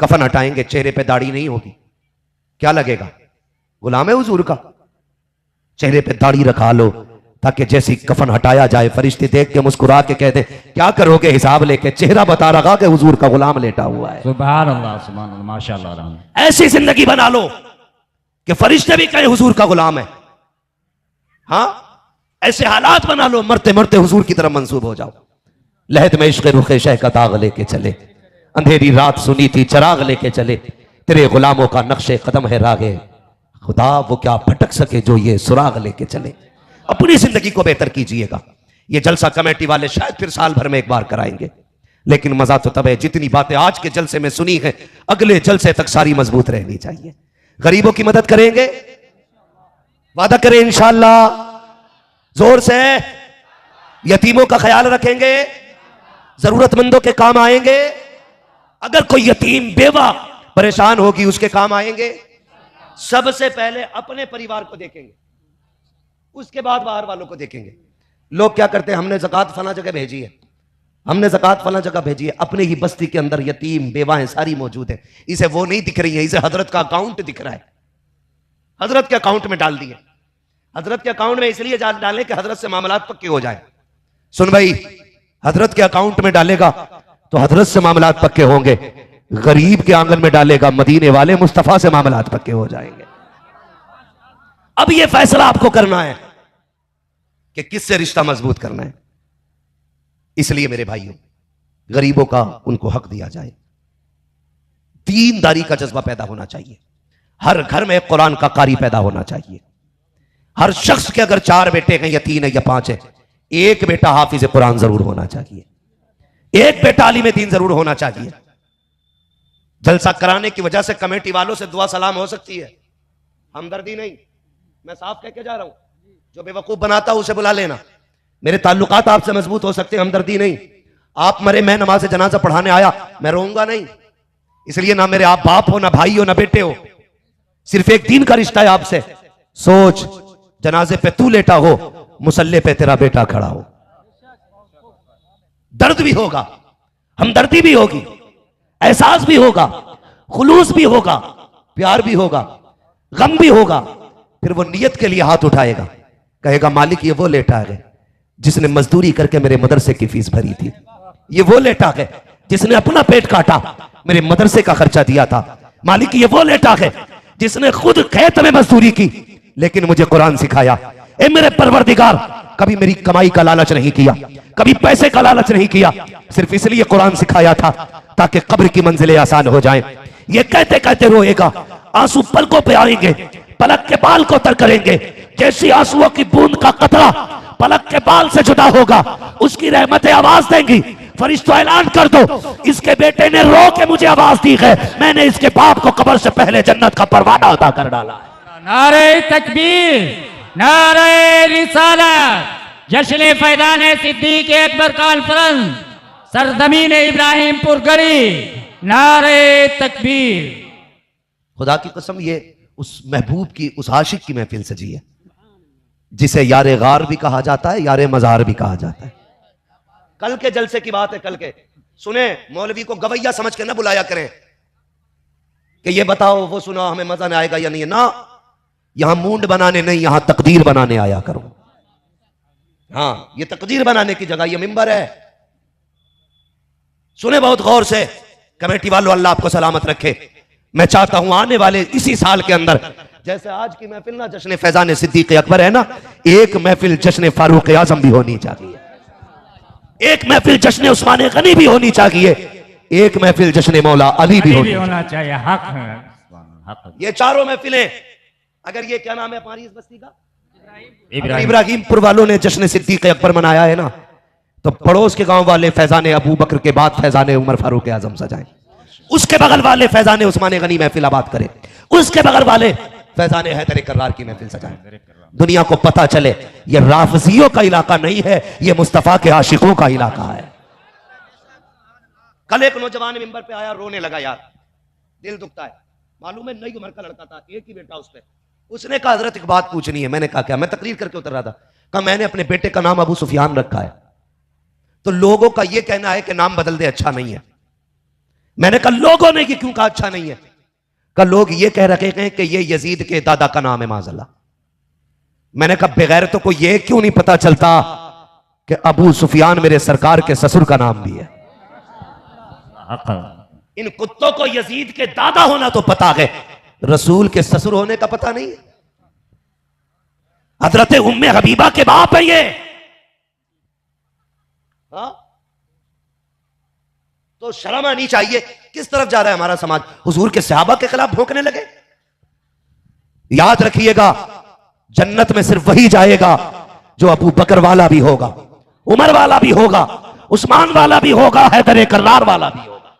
कफन हटाएंगे, चेहरे पे दाढ़ी नहीं होगी, क्या लगेगा? गुलाम है हुजूर का। चेहरे पे दाढ़ी रखा लो ताकि जैसी कफन हटाया जाए फरिश्ते देख के मुस्कुरा के कहते क्या करोगे हिसाब लेके, चेहरा बता रखा कि हुजूर का गुलाम लेटा हुआ है। सुभान अल्लाह, सुभान अल्लाह, माशाअल्लाह। ऐसी जिंदगी बना लो कि फरिश्ते भी कहें हुजूर का गुलाम है। हाँ, ऐसे हालात बना लो, मरते मरते हुजूर की तरफ मंसूब हो जाओ। लहद में इश्क़ रुखे शह का दाग लेके चले, अंधेरी रात सुनी थी चिराग लेके चले, तेरे गुलामों का नक्शे कदम है रागे खुदा, वो क्या भटक सके जो ये सुराग लेके चले। अपनी जिंदगी को बेहतर कीजिएगा। ये जलसा कमेटी वाले शायद फिर साल भर में एक बार कराएंगे, लेकिन मजा तो तब है जितनी बातें आज के जलसे में सुनी है अगले जलसे तक सारी मजबूत रहनी चाहिए। गरीबों की मदद करेंगे, वादा करें इंशाअल्लाह, जोर से। यतीमों का ख्याल रखेंगे, जरूरतमंदों के काम आएंगे। अगर कोई यतीम बेवा परेशान होगी उसके काम आएंगे। सबसे पहले अपने परिवार को देखेंगे, उसके बाद बाहर वालों को देखेंगे। लोग क्या करते हैं, हमने ज़कात फला जगह भेजी है, हमने ज़कात फला जगह भेजी है, अपने ही बस्ती के अंदर यतीम बेवाएं सारी मौजूद है, इसे वो नहीं दिख रही है, इसे हजरत का अकाउंट दिख रहा है, हजरत के अकाउंट में डाल दिए। हजरत के अकाउंट में इसलिए डालें कि हजरत से मामलात पक्के हो जाए। सुन भाई, हजरत के अकाउंट में डालेगा तो हजरत से मामलात पक्के होंगे, गरीब के आंगन में डालेगा मदीने वाले मुस्तफा से मामलात पक्के हो जाएंगे। अब यह फैसला आपको करना है कि किससे रिश्ता मजबूत करना है। इसलिए मेरे भाइयों, गरीबों का उनको हक दिया जाए, दीनदारी का जज्बा पैदा होना चाहिए। हर घर में एक कुरान का कारी पैदा होना चाहिए। हर शख्स के अगर 4 बेटे हैं या 3 है या 5 है, एक बेटा हाफिज कुरान जरूर होना चाहिए, एक बेटा आलिम दीन जरूर होना चाहिए। जलसा कराने की वजह से कमेटी वालों से दुआ सलाम हो सकती है, हमदर्दी नहीं। मैं साफ कह के जा रहा हूं, जो बेवकूफ बनाता है उसे बुला लेना। मेरे ताल्लुकात आपसे मजबूत हो सकते हैं, हमदर्दी नहीं। आप मरे, मैं नमाज जनाजा पढ़ाने आया, मैं रोऊंगा नहीं। इसलिए ना मेरे आप बाप हो, ना भाई हो, ना बेटे हो, सिर्फ एक दीन का रिश्ता है आपसे। सोच, जनाजे पे तू लेटा हो, मुसल्ले पे तेरा बेटा खड़ा हो। दर्द भी होगा, हमदर्दी भी होगी, एहसास भी होगा, खुलूस भी होगा, प्यार भी होगा, गम भी होगा। फिर वो नियत के लिए हाथ उठाएगा, कहेगा मालिक ये वो लेटा है जिसने मजदूरी करके मेरे मदरसे की फीस भरी थी, ये वो लेटा है जिसने अपना पेट काटा मेरे मदरसे का खर्चा दिया था, मालिक ये वो लेटा है जिसने खुद खेत में मजदूरी की लेकिन मुझे कुरान सिखाया। ए मेरे परवरदिगार, कभी मेरी कमाई का लालच नहीं किया, कभी पैसे का लालच नहीं किया, सिर्फ इसलिए कुरान सिखाया था ताकि कब्र की मंजिलें आसान हो जाएं। ये कहते कहते रोएगा, आंसू पलकों पे आएंगे, पलक के बाल को तर करेंगे। जैसी आंसुओं की बूंद का कतरा पलक के बाल से जुदा होगा, उसकी रहमतें आवाज देंगी, फरिश्तों ऐलान कर दो इसके बेटे ने रो के मुझे आवाज दी है, मैंने इसके बाप को कब्र से पहले जन्नत का परवाना अता कर डाला है। नारे तकबीर, नारे रिसालत, जश्न फैजान सिद्दीक अकबर कॉन्फ्रेंस, सरजमीन इब्राहिमपुर गढ़ी, नारे तकबीर। खुदा की कसम, ये उस महबूब की, उस आशिक की महफिल सजी है जिसे यारे गार भी कहा जाता है, यारे मजार भी कहा जाता है। कल के जलसे की बात है, कल के सुने। मौलवी को गवैया समझ के ना बुलाया करें कि ये बताओ वो सुनाओ, हमें मजा नहीं आएगा या नहीं। ना, यहां मूंड बनाने नहीं, यहां तकदीर बनाने आया करो। हाँ, ये तकदीर बनाने की जगह ये मिंबर है। सुने बहुत गौर से कमेटी वालों, अल्लाह आपको सलामत रखे। मैं चाहता हूं आने वाले इसी साल के अंदर, जैसे आज की महफिल ना जश्न फैजान सिद्दीक अकबर है ना, एक महफिल जश्न फारूक आजम भी होनी चाहिए, एक महफिल जश्न उस्मान गनी भी होनी चाहिए, एक महफिल जश्न मौला अली भी होना चाहिए। हक है, हक। ये चारों महफिलें, अगर ये क्या नाम है हमारी इस बस्ती का, इब्राहिमपुर वालों ने जश्न सिद्दीक अकबर मनाया है ना, तो पड़ोस के गांव वाले फैजान अबू बकर के बाद फैजान उमर फारूक आजम सजाएं, उसके बगल वाले फैजान उस्मान गनी महफिल आबाद करें, उसके बगल वाले फैजान हैदर कर्रार की महफिल सजाएं। दुनिया को पता चले ये राफजियों का इलाका नहीं है, ये मुस्तफा के आशिकों का इलाका है। कल एक नौजवान मिंबर पे आया, रोने लगा, यार दिल दुखता है। मालूम है, नई उम्र का लड़का था, एक ही बेटा उस पे। उसने कहा हजरत एक बात पूछनी है। मैंने कहा क्या? मैं तकरीर करके उतर रहा था। कहा मैंने अपने बेटे का नाम अबू सुफियान रखा है, तो लोगों का यह कहना है कि नाम बदल दे अच्छा नहीं है। मैंने कहा लोगों ने क्यों कहा अच्छा नहीं है? कहा लोग ये कह रहे हैं कि ये यजीद के दादा का नाम है माज़अल्लाह। मैंने कहा बगैर तो कोई ये क्यों नहीं पता चलता कि अबू सुफियान मेरे सरकार के ससुर का नाम भी है। इन कुत्तों को यजीद के दादा होना तो पता है, रसूल के ससुर होने का पता नहीं है। हजरत उम्मे हबीबा के बाप है ये। हाँ? तो शर्म आनी चाहिए। किस तरफ जा रहा है हमारा समाज? हुजूर के सहाबा के खिलाफ भौंकने लगे। याद रखिएगा, जन्नत में सिर्फ वही जाएगा जो अबू बकर वाला भी होगा, उमर वाला भी होगा, उस्मान वाला भी होगा, हैदर कर्रार वाला भी होगा,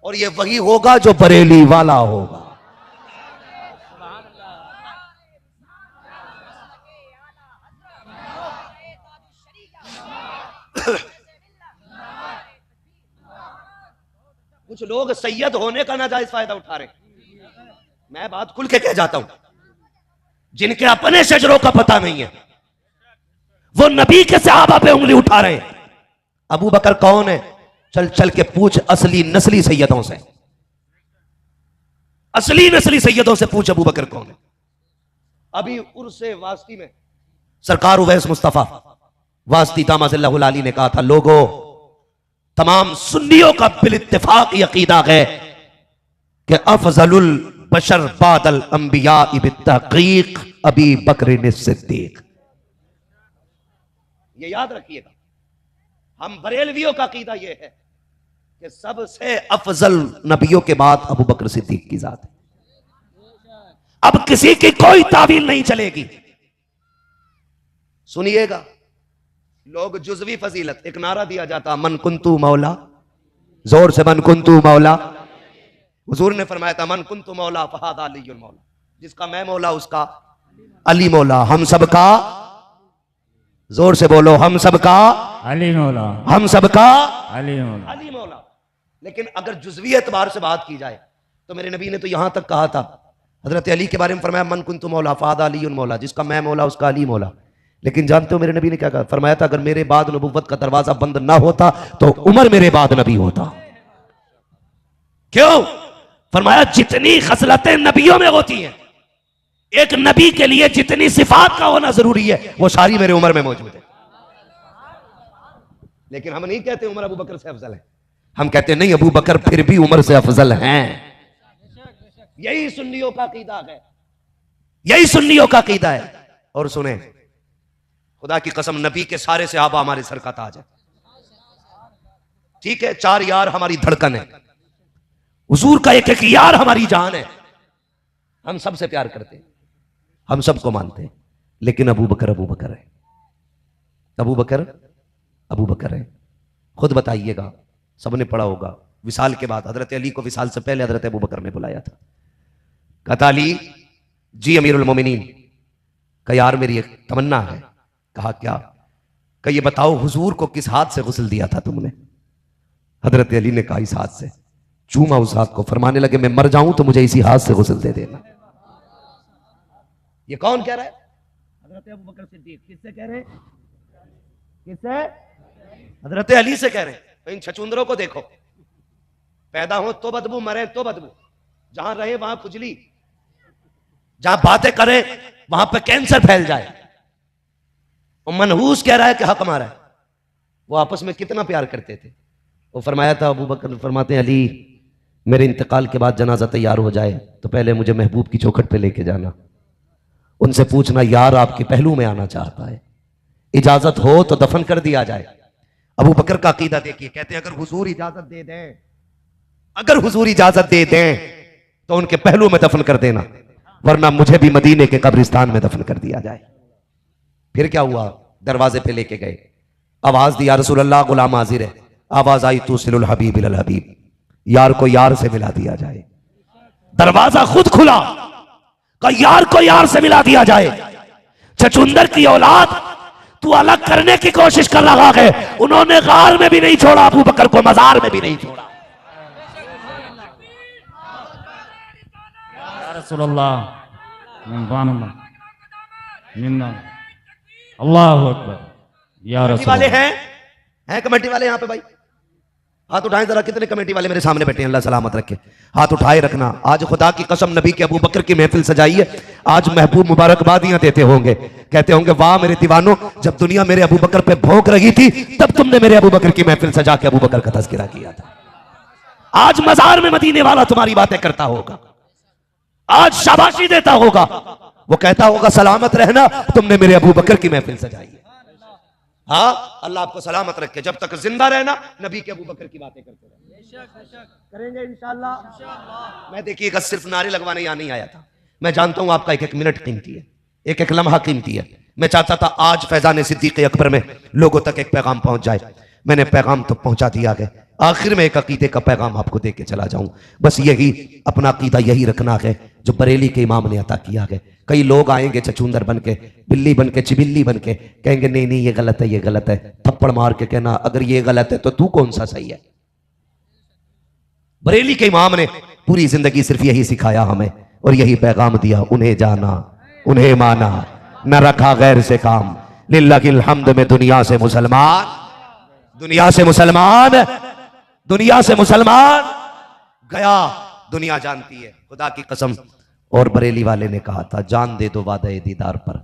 और ये वही होगा जो बरेली वाला होगा। कुछ लोग सैयद होने का नाजायज फायदा उठा रहे। मैं बात खुल के कह जाता हूं, जिनके अपने शजरों का पता नहीं है वो नबी के सहाबा पे उंगली उठा रहे हैं। अबू बकर कौन है? चल चल के पूछ असली नस्ली सैयदों से, असली नस्ली सैयदों से पूछ अबू बकर कौन है। अभी उर्से वास्ती में सरकार उवैस मुस्तफा वास्ती तामाज़िल्लाहुल आली ने कहा था, लोगों तमाम सुन्नियों का बिल इत्तिफाक अकीदा है कि अफजलुल बशर बादल अंबिया बित्तहकीक अबी बकर सिद्दीक। ये याद रखिएगा, हम बरेलवियों का अकीदा यह है कि सबसे अफजल नबियों के बाद अबू बकर सिद्दीक की जात है। अब किसी की कोई तावील नहीं चलेगी। सुनिएगा, लोग जुज़वी फजीलत, एक नारा दिया जाता मन कुंतु मौला, जोर से मन कुंतु मौला। हुजूर ने फरमाया था मन कुंतु मौला फहादा अलीयुल मौला, जिसका मैं मौला उसका अली मौला। हम सबका, जोर से बोलो, हम सबका अली मौला, हम सबका अली मौला, अली मौला। लेकिन अगर जुज़वी एतबार से बात की जाए तो मेरे नबी ने तो यहां तक कहा था, हजरत अली के बारे में फरमाया मन कुंतु मौला फहादा अलीयुल मौला, जिसका मैं मौला उसका अली मौला। लेकिन जानते हो मेरे नबी ने क्या कहा? फरमाया था अगर मेरे बाद नबुव्वत का दरवाजा बंद ना होता तो उमर मेरे बाद नबी होता। क्यों? फरमाया जितनी खसलतें नबियों में होती हैं, एक नबी के लिए जितनी सिफात का होना जरूरी है वो सारी मेरे उमर में मौजूद है। लेकिन हम नहीं कहते उमर अबू बकर से अफजल है, हम कहते हैं नहीं, अबू बकर फिर भी उमर से अफजल हैं। यही सुन्नियों का अकीदा है, यही सुन्नियों का अकीदा है। और सुने, खुदा की कसम, नबी के सारे सहाबा हमारे सर का ताज है। ठीक है, चार यार हमारी धड़कन है, हुजूर का एक एक यार हमारी जान है। हम सबसे प्यार करते हैं, हम सबको मानते हैं, लेकिन अबू बकर अबू बकर है, अबू बकर अबू बकर है। खुद बताइएगा, सबने पढ़ा होगा, विसाल के बाद हजरत अली को विसाल से पहले हजरत अबू बकर ने बुलाया था। कहता अली जी अमीरुल मोमिनीन, का यार मेरी एक तमन्ना है। कहा क्या? कि ये बताओ हुजूर को किस हाथ से गुस्ल दिया था तुमने? हजरत अली ने कहा इस हाथ से। चूमा उस हाथ को, फरमाने लगे मैं मर जाऊं तो मुझे इसी हाथ से गुस्ल दे देना। ये कौन कह रहा है? हजरत अबू बकर सिद्दीक। किससे कह रहे हैं? किससे? हजरत अली से कह रहे हैं। तो इन छचुंदरों को देखो, पैदा हो तो बदबू, मरे तो बदबू, जहां रहे वहां खुजली, जहां बातें करे वहां पे कैंसर फैल जाए। और मनहूस कह रहा है कि हक हमारा है। वो आपस में कितना प्यार करते थे। वो फरमाया था, अबू बकर फरमाते हैं अली मेरे इंतकाल के बाद जनाजा तैयार हो जाए तो पहले मुझे महबूब की चौखट पे लेके जाना, उनसे पूछना यार आपके पहलू में आना चाहता है, इजाजत हो तो दफन कर दिया जाए। अबू बकर का अकीदा देखिए, कहते हैं अगर हुजूर इजाजत दे दें, अगर हुजूर इजाजत दे दें तो उनके पहलू में दफन कर देना, वरना मुझे भी मदीने के कब्रिस्तान में दफन कर दिया जाए। फिर क्या हुआ? दरवाजे पे लेके गए, आवाज दिया रसूल अल्लाह गुलाम हाजिर है। आवाज आई तू सिलुल हबीब इलल हबीब, यार को यार से मिला दिया जाए। दरवाजा खुद खुला, का यार को यार से मिला दिया जाए। छचुंदर की औलाद तू अलग करने की कोशिश कर रहा है, उन्होंने गार में भी नहीं छोड़ा, अबू बकर को मजार में भी नहीं छोड़ा। अल्लाहु अकबर। या कमेटी वाले हैं कमेटी वाले यहाँ पे भाई? हाथ उठाएं जरा, कितने कमेटी वाले मेरे सामने बैठे हैं, अल्लाह सलामत रखे। हाथ उठाए रखना। आज खुदा की कसम नबी के अबू बकर की महफिल सजाई है। आज महबूब मुबारकबादियां देते होंगे, कहते होंगे वाह मेरे दीवानों, जब दुनिया मेरे अबू बकर पे भौंक रही थी तब तुमने मेरे अबू बकर की महफिल सजा के अबू बकर का तज़किरा किया था। आज मजार में मदीने वाला तुम्हारी बातें करता होगा, आज शाबाशी देता होगा, वो कहता होगा सलामत रहना, तुमने मेरे अबू बकर की महफिल सजाई है। हाँ, अल्लाह आपको सलामत रखे। जब तक जिंदा रहना नबी के अबू बकर की बातें करते रहे, करेंगे इंशाअल्लाह। मैं देखिएगा सिर्फ नारे लगवाने यहाँ नहीं आया था, मैं जानता हूं आपका एक एक मिनट कीमती है, एक एक लम्हा कीमती है। मैं चाहता था आज फैजान सिद्दीक़ अकबर में लोगों तक एक पैगाम पहुंच जाए, मैंने पैगाम तो पहुंचा दिया है। आखिर में एक अकीदे का पैगाम आपको दे के चला जाऊं, बस यही अपना अकीदा यही रखना है जो बरेली के इमाम ने अता किया है। कई लोग आएंगे चचुंदर बन के, बिल्ली बन के, चिबिल्ली बन के, कहेंगे नहीं नहीं ये गलत है, ये गलत है। थप्पड़ मार के कहना अगर ये गलत है तो तू कौन सा सही है। बरेली के इमाम ने पूरी जिंदगी सिर्फ यही सिखाया हमें और यही पैगाम दिया, उन्हें जाना उन्हें माना, न रखा गैर से काम। लिल्लाहिल हम्द में दुनिया से मुसलमान, दुनिया से मुसलमान, दुनिया से मुसलमान गया, दुनिया जानती है खुदा की कसम। और बरेली वाले ने कहा था जान दे दो वादे दीदार पर,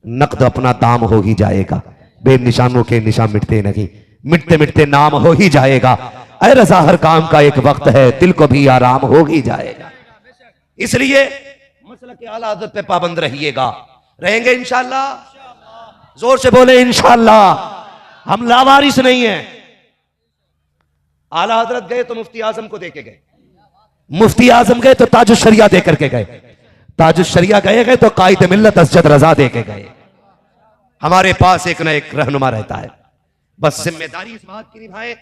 नकद अपना दाम हो ही जाएगा, बेनिशानों के निशान मिटते नहीं, मिटते मिटते नाम हो ही जाएगा। ऐ रज़ा हर काम का एक वक्त है, दिल को भी आराम हो ही जाएगा। इसलिए मसलक के आला हज़रत पे पाबंद रहिएगा, रहेंगे इंशाअल्लाह। जोर से बोले इंशाअल्लाह। हम लावारिस नहीं है। आला हजरत गए तो मुफ्ती आजम को देके गए, मुफ्ती आजम गए तो ताजुश शरिया दे करके गए, ताजुश शरिया गए तो कायद मिल्लत असजद रजा दे के गए। हमारे पास एक ना एक रहनुमा रहता है, बस जिम्मेदारी इस बात की निभाएं,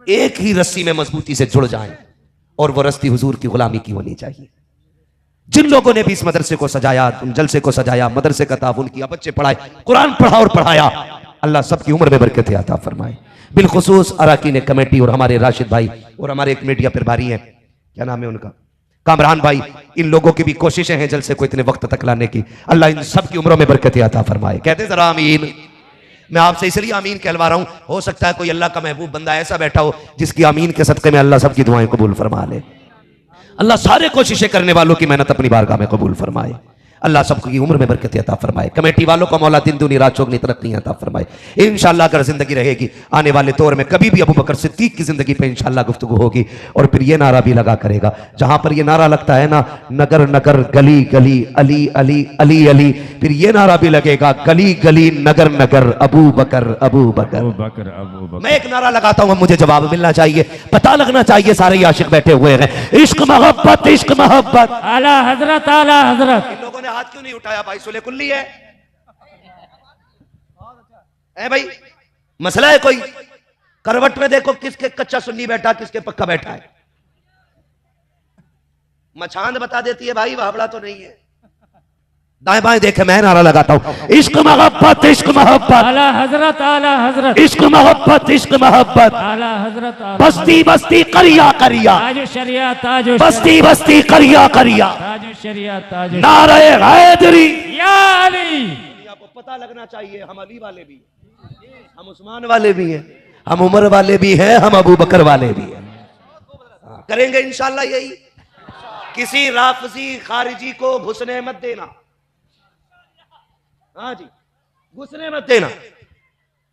एक ही रस्सी में मजबूती से जुड़ जाएं और वो रस्सी हुजूर की गुलामी की होनी चाहिए। जिन लोगों ने भी इस मदरसे को सजाया, जलसे को सजाया, मदरसे का ताउन किया, बच्चे पढ़ाए, कुरान पढ़ा और पढ़ाया, अल्लाह सबकी उम्र में बरकत अता फरमाए। बिलखुसूस अराकीन कमेटी और हमारे राशिद भाई और हमारे एक मीडिया प्रभारी हैं, क्या नाम है उनका, कामरान भाई, इन लोगों की भी कोशिशें हैं जलसे को इतने वक्त तक लाने की। अल्लाह इन सब की उम्रों में बरकत अता फरमाए। कहते जरा आमीन। मैं आपसे इसलिए आमीन कहलवा रहा हूं, हो सकता है कोई अल्लाह का महबूब बंदा ऐसा बैठा हो जिसकी आमीन के सदक़े में अल्लाह सबकी दुआएं कबूल फरमा ले। अल्लाह सारे कोशिशें करने वालों की मेहनत अपनी बारगाह में कबूल फरमाए। अल्लाह सबकी उम्र में बरकत अता फरमाए। कमेटी वालों को मौला दिन दुनी रात चौगनी तरक्की अता फरमाए। इंशाअल्लाह अगर जिंदगी रहेगी आने वाले दौर में कभी भी अबू बकर सिद्दीक की जिंदगी पे इंशाअल्लाह गुफ्तगू होगी। और फिर ये नारा भी लगा करेगा, जहां पर ये नारा लगता है ना, नगर नगर गली गली अली अली अली अली, फिर ये नारा भी लगेगा गली गली नगर नगर अबू बकर अबू बकर अबू बकर अबू बकर। मैं एक नारा लगाता हूं, मुझे जवाब मिलना चाहिए, पता लगना चाहिए। सारे ही आशिक बैठे हुए हैं, इश्क मोहब्बत इश्क मोहब्बत। आला हजरत आला हजरत। इन लोगों ने हाथ क्यों नहीं उठाया? भाई सुले कुल्ली है भाई, मसला है कोई? करवट में देखो किसके कच्चा सुन्नी बैठा, किसके पक्का बैठा है। मचांद बता देती है भाई, वावड़ा तो नहीं है। दाएं बाएं देखे, मैं नारा लगाता हूं, इश्क मोहब्बत इश्क मोहब्बत। आला हजरत आला हजरत। इश्क मोहब्बत इश्क मोहब्बत। आला हजरत आला। बस्ती बस्ती करिया करिया, ताजु शरिया ताजु बस्ती बस्ती करिया करिया, ताजु शरिया ताजु। नारे हैदरी। या अली। आपको पता लगना चाहिए हम अली वाले भी हैं, हम उस्मान वाले भी हैं, हम उमर वाले भी हैं, हम अबू बकर वाले भी हैं। करेंगे इंशाअल्लाह यही। किसी राफजी खारिजी को घुसने मत देना। हाँ जी, घुसने मत देना।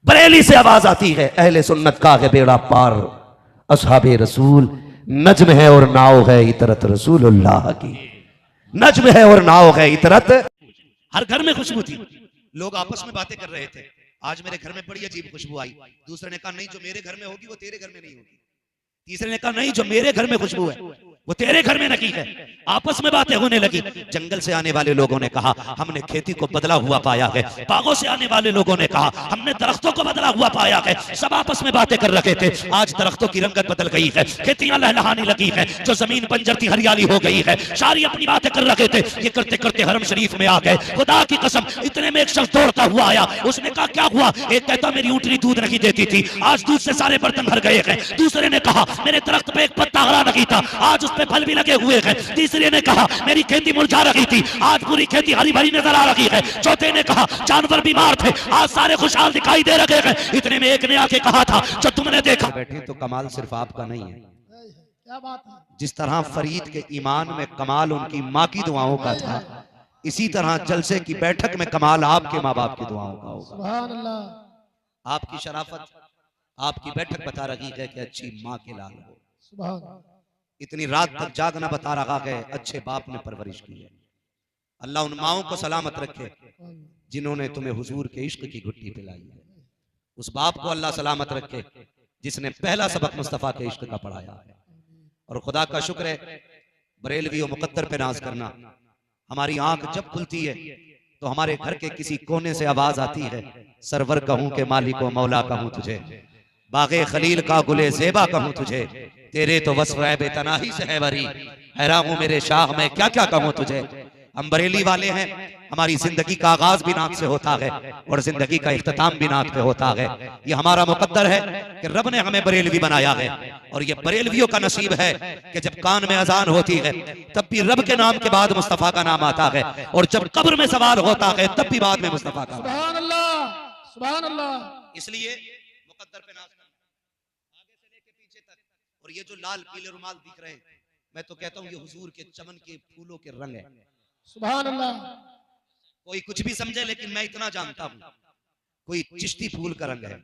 बरेली से आवाज आती है, अहले सुन्नत का है बेड़ा पार, असहाबे रसूल नज्म है और नाव है इतरत रसूलुल्लाह की। नज्म है और नाव है इतरत। हर घर में खुशबू थी, लोग आपस में बातें कर रहे थे, आज मेरे घर में बड़ी अजीब खुशबू आई। दूसरे ने कहा नहीं, जो मेरे घर में होगी वो तेरे घर में नहीं होगी। तीसरे ने कहा नहीं, जो मेरे घर में खुशबू है वो तेरे घर में नहीं है। आपस में बातें होने लगी। जंगल से आने वाले लोगों ने कहा हमने खेती को बदला हुआ पाया है। बागों से आने वाले लोगों ने कहा हमने दरख्तों को बदला हुआ पाया है। सब आपस में बातें कर रहे थे। आज दरख्तों की रंगत बदल गई है, खेतियां लहलहाने लगी है, जो जमीन बंजर थी हरियाली हो गई है। सारी अपनी बातें कर रहे थे, ये करते करते हरम शरीफ में आ गए। खुदा की कसम, इतने में एक शख्स दौड़ता हुआ आया। उसने कहा क्या हुआ? एक कहता मेरी ऊँटनी दूध नहीं देती थी, आज दूध से सारे बर्तन भर गए हैं। दूसरे ने कहा मेरे दरख्त पे एक पत्ता हरा नहीं था, आज उस पे फल भी लगे हुए हैं। तीसरे ने कहा मेरी खेती मुरझा रही थी, आज पूरी खेती हरी भरी नजर आ रही है। चौथे ने कहा जानवर बीमार थे, आज सारे खुशहाल दिखाई दे रहे हैं। इतने में एक ने आके कहा था जो तुमने देखा बैठे तो कमाल सिर्फ आपका नहीं है, क्या बात है। जिस तरह फरीद के ईमान में कमाल उनकी माँ की दुआओं का था, इसी तरह जलसे की बैठक में कमाल आपके माँ बाप की दुआओं का होगा। सुभान अल्लाह। आपकी शराफत, आपकी बैठक बता रही है कि अच्छी माँ के लाल हो, सुभान। इतनी रात तक जागना बता रहा है अच्छे बाप ने परवरिश की है। अल्लाह उन माओं को सलामत रखे जिन्होंने तुम्हें हुजूर के इश्क की घुट्टी पिलाई है। उस बाप को अल्लाह सलामत रखे जिसने पहला सबक मुस्तफा के इश्क का पढ़ाया है। और खुदा का शुक्र है बरेलवी और मुकद्दर पे नाज करना, हमारी आंख जब खुलती है तो हमारे घर के किसी कोने से आवाज आती है सरवर कहूं के मालिक व मौला कहूं तुझे, बागे खलील का गुले जेबा कहूं तुझे, तेरे तो वस्फ है बेतनाही से है वरी, हैरान हूं मेरे शाह मैं क्या क्या कहूं तुझे। हम बरेली वाले हैं, हमारी जिंदगी का आगाज भी नाक से होता है और जिंदगी का इख्तिताम भी नाक पे होता है। ये हमारा मुकद्दर है कि रब ने हमें बरेलवी बनाया है। और ये बरेलवियों का नसीब है कि जब कान में अजान होती है तब भी रब के नाम के बाद मुस्तफा का नाम आता है, और जब कब्र में सवाल होता है तब भी बाद में मुस्तफा का। सुभान अल्लाह, सुभान अल्लाह। इसलिए मुकद्दर पे नाज करना आगे से लेके पीछे तक। और ये जो लाल पीले रुमाल दिख रहे हैं, मैं तो कहता हूँ ये हुजूर के चमन के फूलों के रंग है। सुभान अल्लाह। कोई कुछ भी समझे लेकिन मैं इतना जानता हूं, कोई चिश्ती फूल का रंग है,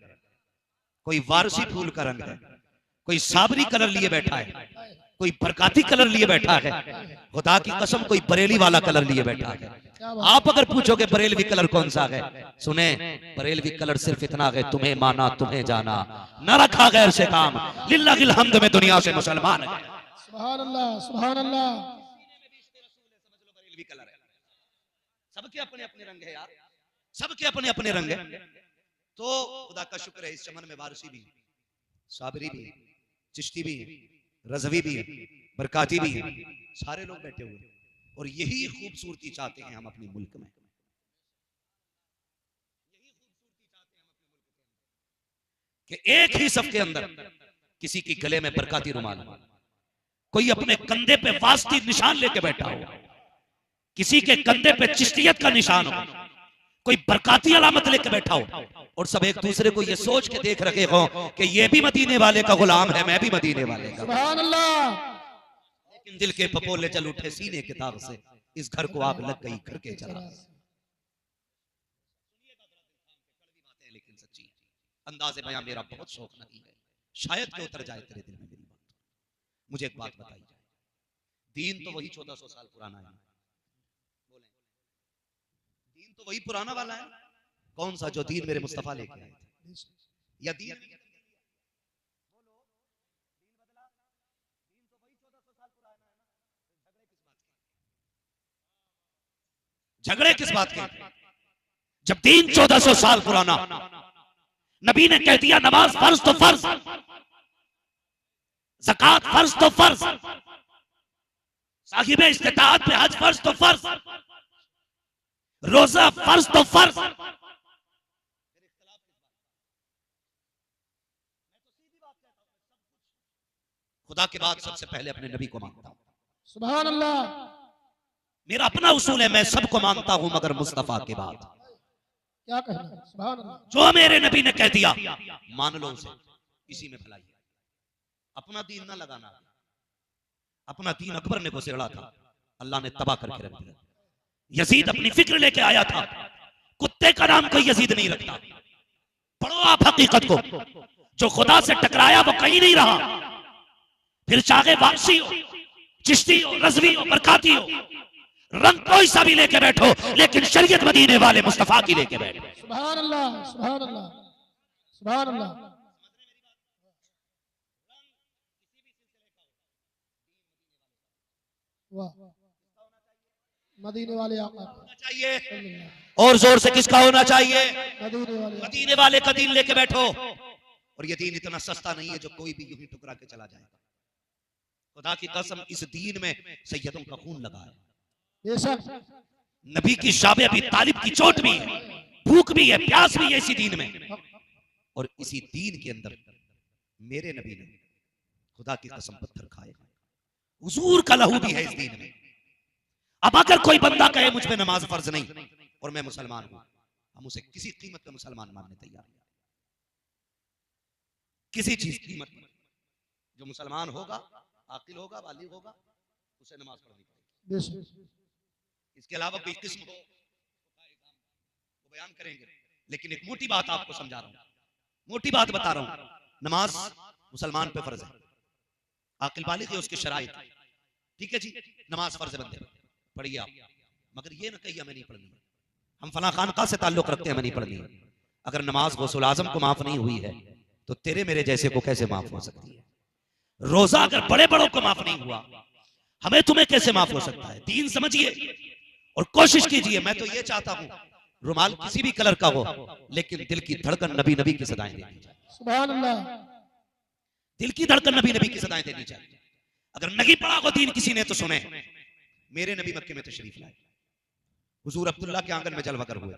कोई वारसी फूल का रंग है, कोई साबरी कलर लिए बैठा है, कोई बरकाती कलर लिए बैठा है, खुदा की कसम कोई बरेली वाला कलर लिए बैठा है। आप अगर पूछोगे बरेलवी कलर कौन सा है, सुने बरेलवी कलर सिर्फ इतना है तुम्हें माना तुम्हें जाना, न रखा गैर से काम, लिल्लाहिल हम्द में दुनिया से मुसलमान है। सुभान अल्लाह, सुभान अल्लाह। कलर है, सबके अपने अपने रंग है यार, सबके अपने अपने रंग है। तो खुदा का शुक्र है इस चमन में वारसी भी, साबरी भी, चिश्ती भी, रजवी भी, बरकाती भी, सारे लोग बैठे हुए और यही खूबसूरती चाहते हैं हम अपने मुल्क में। कि एक ही सफ के अंदर किसी की गले में बरकाती रुमाल, कोई अपने कंधे पे वास्ती निशान लेके बैठा हो, किसी के कंधे पे चिश्तियत का निशान हो, कोई बरकाती अलामत लेके बैठा हो, और सब एक दूसरे को ये सोच के देख रखे हो कि ये भी मदीने वाले का गुलाम है, मैं भी मदीने वाले का। सुभान अल्लाह। लेकिन दिल के पपोले चल उठे सीने के तार से, इस घर को आग लग गई घर के जला। लेकिन सच्ची अंदाज़े बयां मेरा बहुत शौक नहीं है, शायद के उतर जाए तेरे दिल में मेरी बात। मुझे एक बात बताई जाए, दीन तो वही 1400 साल पुराना है, दीन तो वही पुराना वाला है। कौन सा जो दीन मेरे मुस्तफा लेके आए थे, या दीन झगड़े किस बात के? जब दीन 1400 साल पुराना, नबी ने कह दिया नमाज फर्ज तो फर्ज, ज़कात फर्ज तो फर्ज, साहिब इस्तिताअत पे हज फर्ज तो फर्ज, रोजा फर्ज तो फर्ज। खुदा के बाद सबसे पहले अपने नबी को मानता हूं। सुभान अल्लाह। मेरा अपना उसूल है, मैं सबको मानता हूं मगर मुस्तफा के बाद। क्या कहना? सुभान अल्लाह। जो मेरे नबी ने कह दिया मान लो उसे, इसी में भलाई है। अपना दीन ना लगाना, अपना दीन अकबर ने घुसेड़ा था, अल्लाह ने तबाह करके रख दिया। यजीद अपनी फिक्र लेके आया था, कुत्ते का नाम कोई यजीद नहीं रखता। पढ़ो आप हकीकत को, जो खुदा से टकराया वो कहीं नहीं रहा, फिर चाहे वापसी हो, चिश्ती हो, रज़वी हो, बरकाती हो, रंग कोई सा भी लेके बैठो, लेकिन शरीयत मदीने वाले मुस्तफा की लेके बैठो। सुभान अल्लाह, सुभान अल्लाह, सुभान अल्लाह। वाह, मदीने वाले आका चाहिए, और जोर से किसका होना चाहिए? मदीने वाले। मदीने वाले का दीन लेके बैठो। और ये दीन इतना सस्ता नहीं है जो कोई भी यूं ही टुकरा के चला जाएगा। खुदा की कसम, इस दीन में सैयदों का खून लगा है, बेशक। नबी की शाबे अभी तालिब की चोट भी है, भूख भी है, प्यास भी है इसी दीन में। और इसी दीन के अंदर मेरे नबी ने खुदा की कसम पत्थर खाए। हुजूर का लहू भी है इस दीन में। अब अगर कोई बंदा कहे मुझ पे नमाज फर्ज नहीं और मैं मुसलमान हूं, हम उसे किसी कीमत पे मुसलमान मानने तैयार हैं। किसी चीज की कीमत पर जो मुसलमान होगा, आकिल होगा, बालिग होगा, उसे नमाज पढ़नी पड़ेगी। इसके अलावा कोई किस्म हो वो बयान करेंगे, लेकिन एक मोटी बात आपको समझा रहा हूं, मोटी बात बता रहा हूं। नमाज मुसलमान पे फर्ज है, आकिल बालिग है, उसके शराइत, ठीक है जी, नमाज फर्ज बंदे पढ़िए आप, मगर ये ना कहिए हमें नहीं पढ़नी है, हम फला खानका से ताल्लुक रखते हैं, हमें नहीं पढ़नी है। अगर नमाज गौसुल आजम को माफ नहीं हुई है तो तेरे मेरे जैसे को कैसे माफ हो सकती है? रोजा अगर बड़े बड़ों को माफ नहीं हुआ, हमें तुम्हें कैसे माफ हो सकता है? दीन समझिए और कोशिश कीजिए। मैं तो ये चाहता हूं रुमाल किसी भी कलर का हो, लेकिन दिल की धड़कन नबी नबी की सदाएं देनी चाहिए। सुभान अल्लाह। दिल की धड़कन नबी नबी की सदाएं देनी चाहिए। अगर नहीं पढ़ा हो दीन किसी ने तो सुने, मेरे नबी मक्के में तशरीफ लाए, हुजूर अब्दुल्ला के आंगन में जलवागर हुए,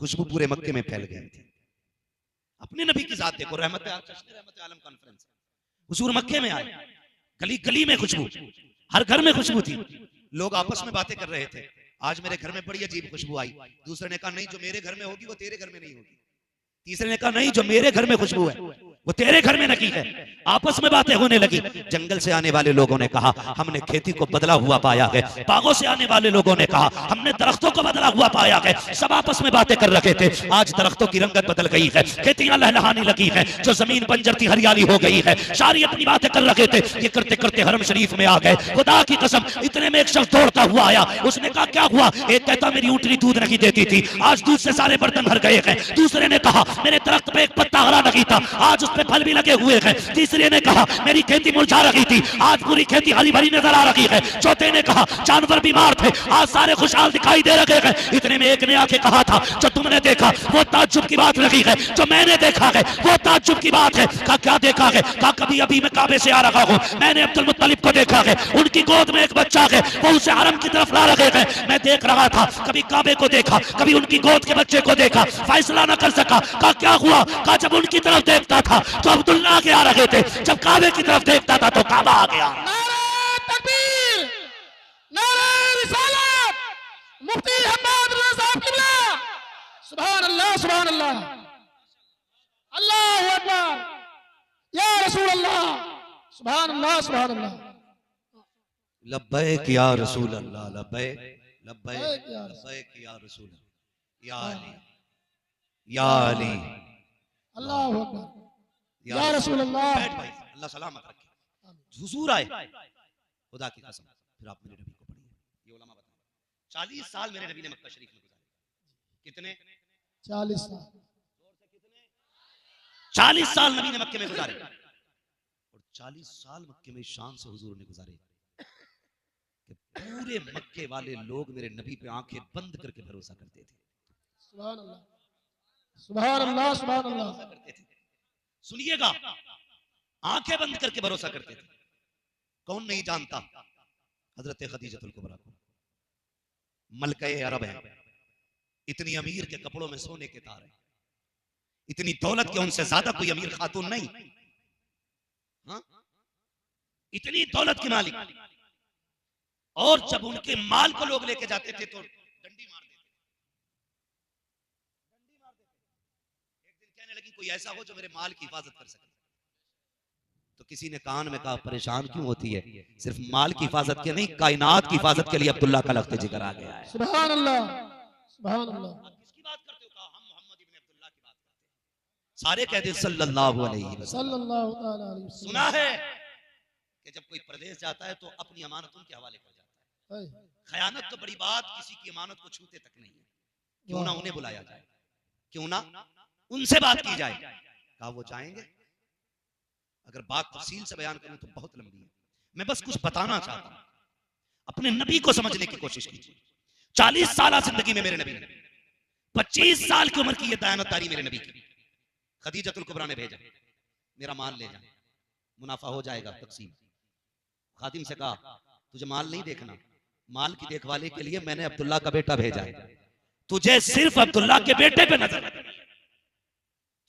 खुशबू पूरे मक्के में फैल गई थी। अपने नबी की जात देखो, रहमत आलम कॉन्फ्रेंस, हुजूर मक्के में आए, गली गली में खुशबू, हर घर में खुशबू थी, लोग आपस में बातें कर रहे थे। आज मेरे घर में बड़ी अजीब खुशबू आई, दूसरे ने कहा नहीं जो मेरे घर में होगी वो तेरे घर में नहीं होगी, तीसरे ने कहा नहीं जो मेरे घर में खुशबू है वो तेरे घर में नहीं है। आपस में बातें होने लगी। जंगल से आने वाले लोगों ने कहा हमने खेती को बदला हुआ पाया है, बागों से आने वाले लोगों ने कहा हमने दरख्तों को बदला हुआ पाया है। सब आपस में बातें कर रहे थे। आज दरख्तों की रंगत बदल गई है, खेतियां लहलहाने लगी है, जो जमीन बंजर थी हरियाली हो गई है। सारी अपनी बातें कर रहे थे, ये करते करते हरम शरीफ में आ गए। खुदा की कसम, इतने में एक शख्स दौड़ता हुआ आया। उसने कहा क्या हुआ? एक कहता मेरी ऊँटनी दूध नहीं देती थी, आज दूध से सारे बर्तन भर गए हैं। दूसरे ने कहा मेरे दरख्त पे एक पत्ता हरा नहीं था, आज उस पे फल भी लगे हुए हैं। तीसरे ने कहा मेरी खेती मुरझा रही थी, आज पूरी खेती हरी भरी नजर आ रही है। चौथे ने कहा जानवर बीमार थे, आज सारे खुशहाल दिखाई दे रहे हैं। इतने में एक ने आके कहा था जो तुमने देखा वो ताज्जुब की बात नहीं है, जो मैंने देखा है वो ताज्जुब की बात है। कहा क्या देखा है? कहा कभी अभी मैं काबे से आ रहा हूँ, मैंने अब्दुल मुत्तलिब को देखा है, उनकी गोद में एक बच्चा है, वो उसे हरम की तरफ ला रहे हैं। मैं देख रहा था, कभी काबे को देखा, कभी उनकी गोद के बच्चे को देखा, फैसला न कर सका। कहा क्या हुआ? कहा जब उनकी तरफ देखता था तो अब्दुल्ला आगे आ रहे थे, जब काबे की तरफ देखता था तो काबा आ गया। नारे तकबीर, नारे रिसालत, मुफ्ती हम्मद रजा साहब किबला। सुभान अल्लाह, सुभान अल्लाह, अल्लाहु अकबर, या रसूल अल्लाह, सुभान अल्लाह, सुभान अल्लाह। लब्बैक या रसूल अल्लाह, लब्बैक लब्बैक लब्बैक या रसूल या अली या अली, अल्लाहु अकबर, या रसूल अल्लाह। बैठ भाई, अल्लाह सलामत रखे। हुजूर आए, खुदा की कसम, फिर आप मेरे नबी को पढ़िए। ये उलमा बताएं 40 साल मेरे नबी ने मक्का शरीफ में गुजारे। कितने? 40 साल। 40 साल नबी ने मक्के में गुजारे और 40 साल मक्के में शान से हुजूर ने गुजारे कि पूरे मक्के वाले लोग मेरे नबी पे आंखें बंद करके भरोसा करते थे। सुभान अल्लाह, सुभान अल्लाह, सुभान अल्लाह। करते थे, सुनिएगा, आंखें बंद करके भरोसा करते थे। कौन नहीं जानता हजरत खदीजतुल कुबरा को? मलके अरब है, इतनी अमीर के कपड़ों में सोने के तार है, इतनी दौलत के उनसे ज्यादा कोई अमीर खातून नहीं। हाँ? इतनी दौलत की मालिक, और जब उनके माल को लोग लेके जाते थे तो डंडी मार देते। एक दिन कहने लगी कोई ऐसा हो जो मेरे माल की हिफाजत कर सके। तो किसी ने कान में कहा परेशान क्यों होती है, सिर्फ माल की हिफाजत के नहीं, कायनात की हिफाजत के लिए अब्दुल्ला का लख्त जिक्र आ गया है। सुभान अल्लाह, सुभान अल्लाह। किसकी बात करते हो? कहा हम मोहम्मद इब्न अब्दुल्ला की बात करते हैं। सारे कहते हैं सल्लल्लाहु अलैहि वसल्लम। सल्लल्लाहु ताला अलैहि वसल्लम। सुना है कि जब कोई प्रदेश जाता है तो अपनी अमानत उनके हवाले कर जाता है। खयानत तो बड़ी बात, किसी की अमानत को छूते तक नहीं है। क्यों ना उन्हें बुलाया जाए, क्यों ना उनसे बात की जाए। कहा वो जाएंगे। अगर बात तफसील से बयान करूं तो बहुत लंबी है, मैं बस कुछ बताना चाहता हूं। अपने नबी को समझने की कोशिश कीजिए। 40 साल जिंदगी में मेरे नबी ने 25 साल की उम्र की ये दयानतदारी मेरे नबी की। खदीजतुल कुबरा ने भेजा मेरा माल ले जा, मुनाफा हो जाएगा तकसीम। खादिम से कहा तुझे माल नहीं देखना, माल की देखभाली के लिए मैंने अब्दुल्ला का बेटा भेजा है, तुझे सिर्फ अब्दुल्ला के बेटे पे नजर रखनी है,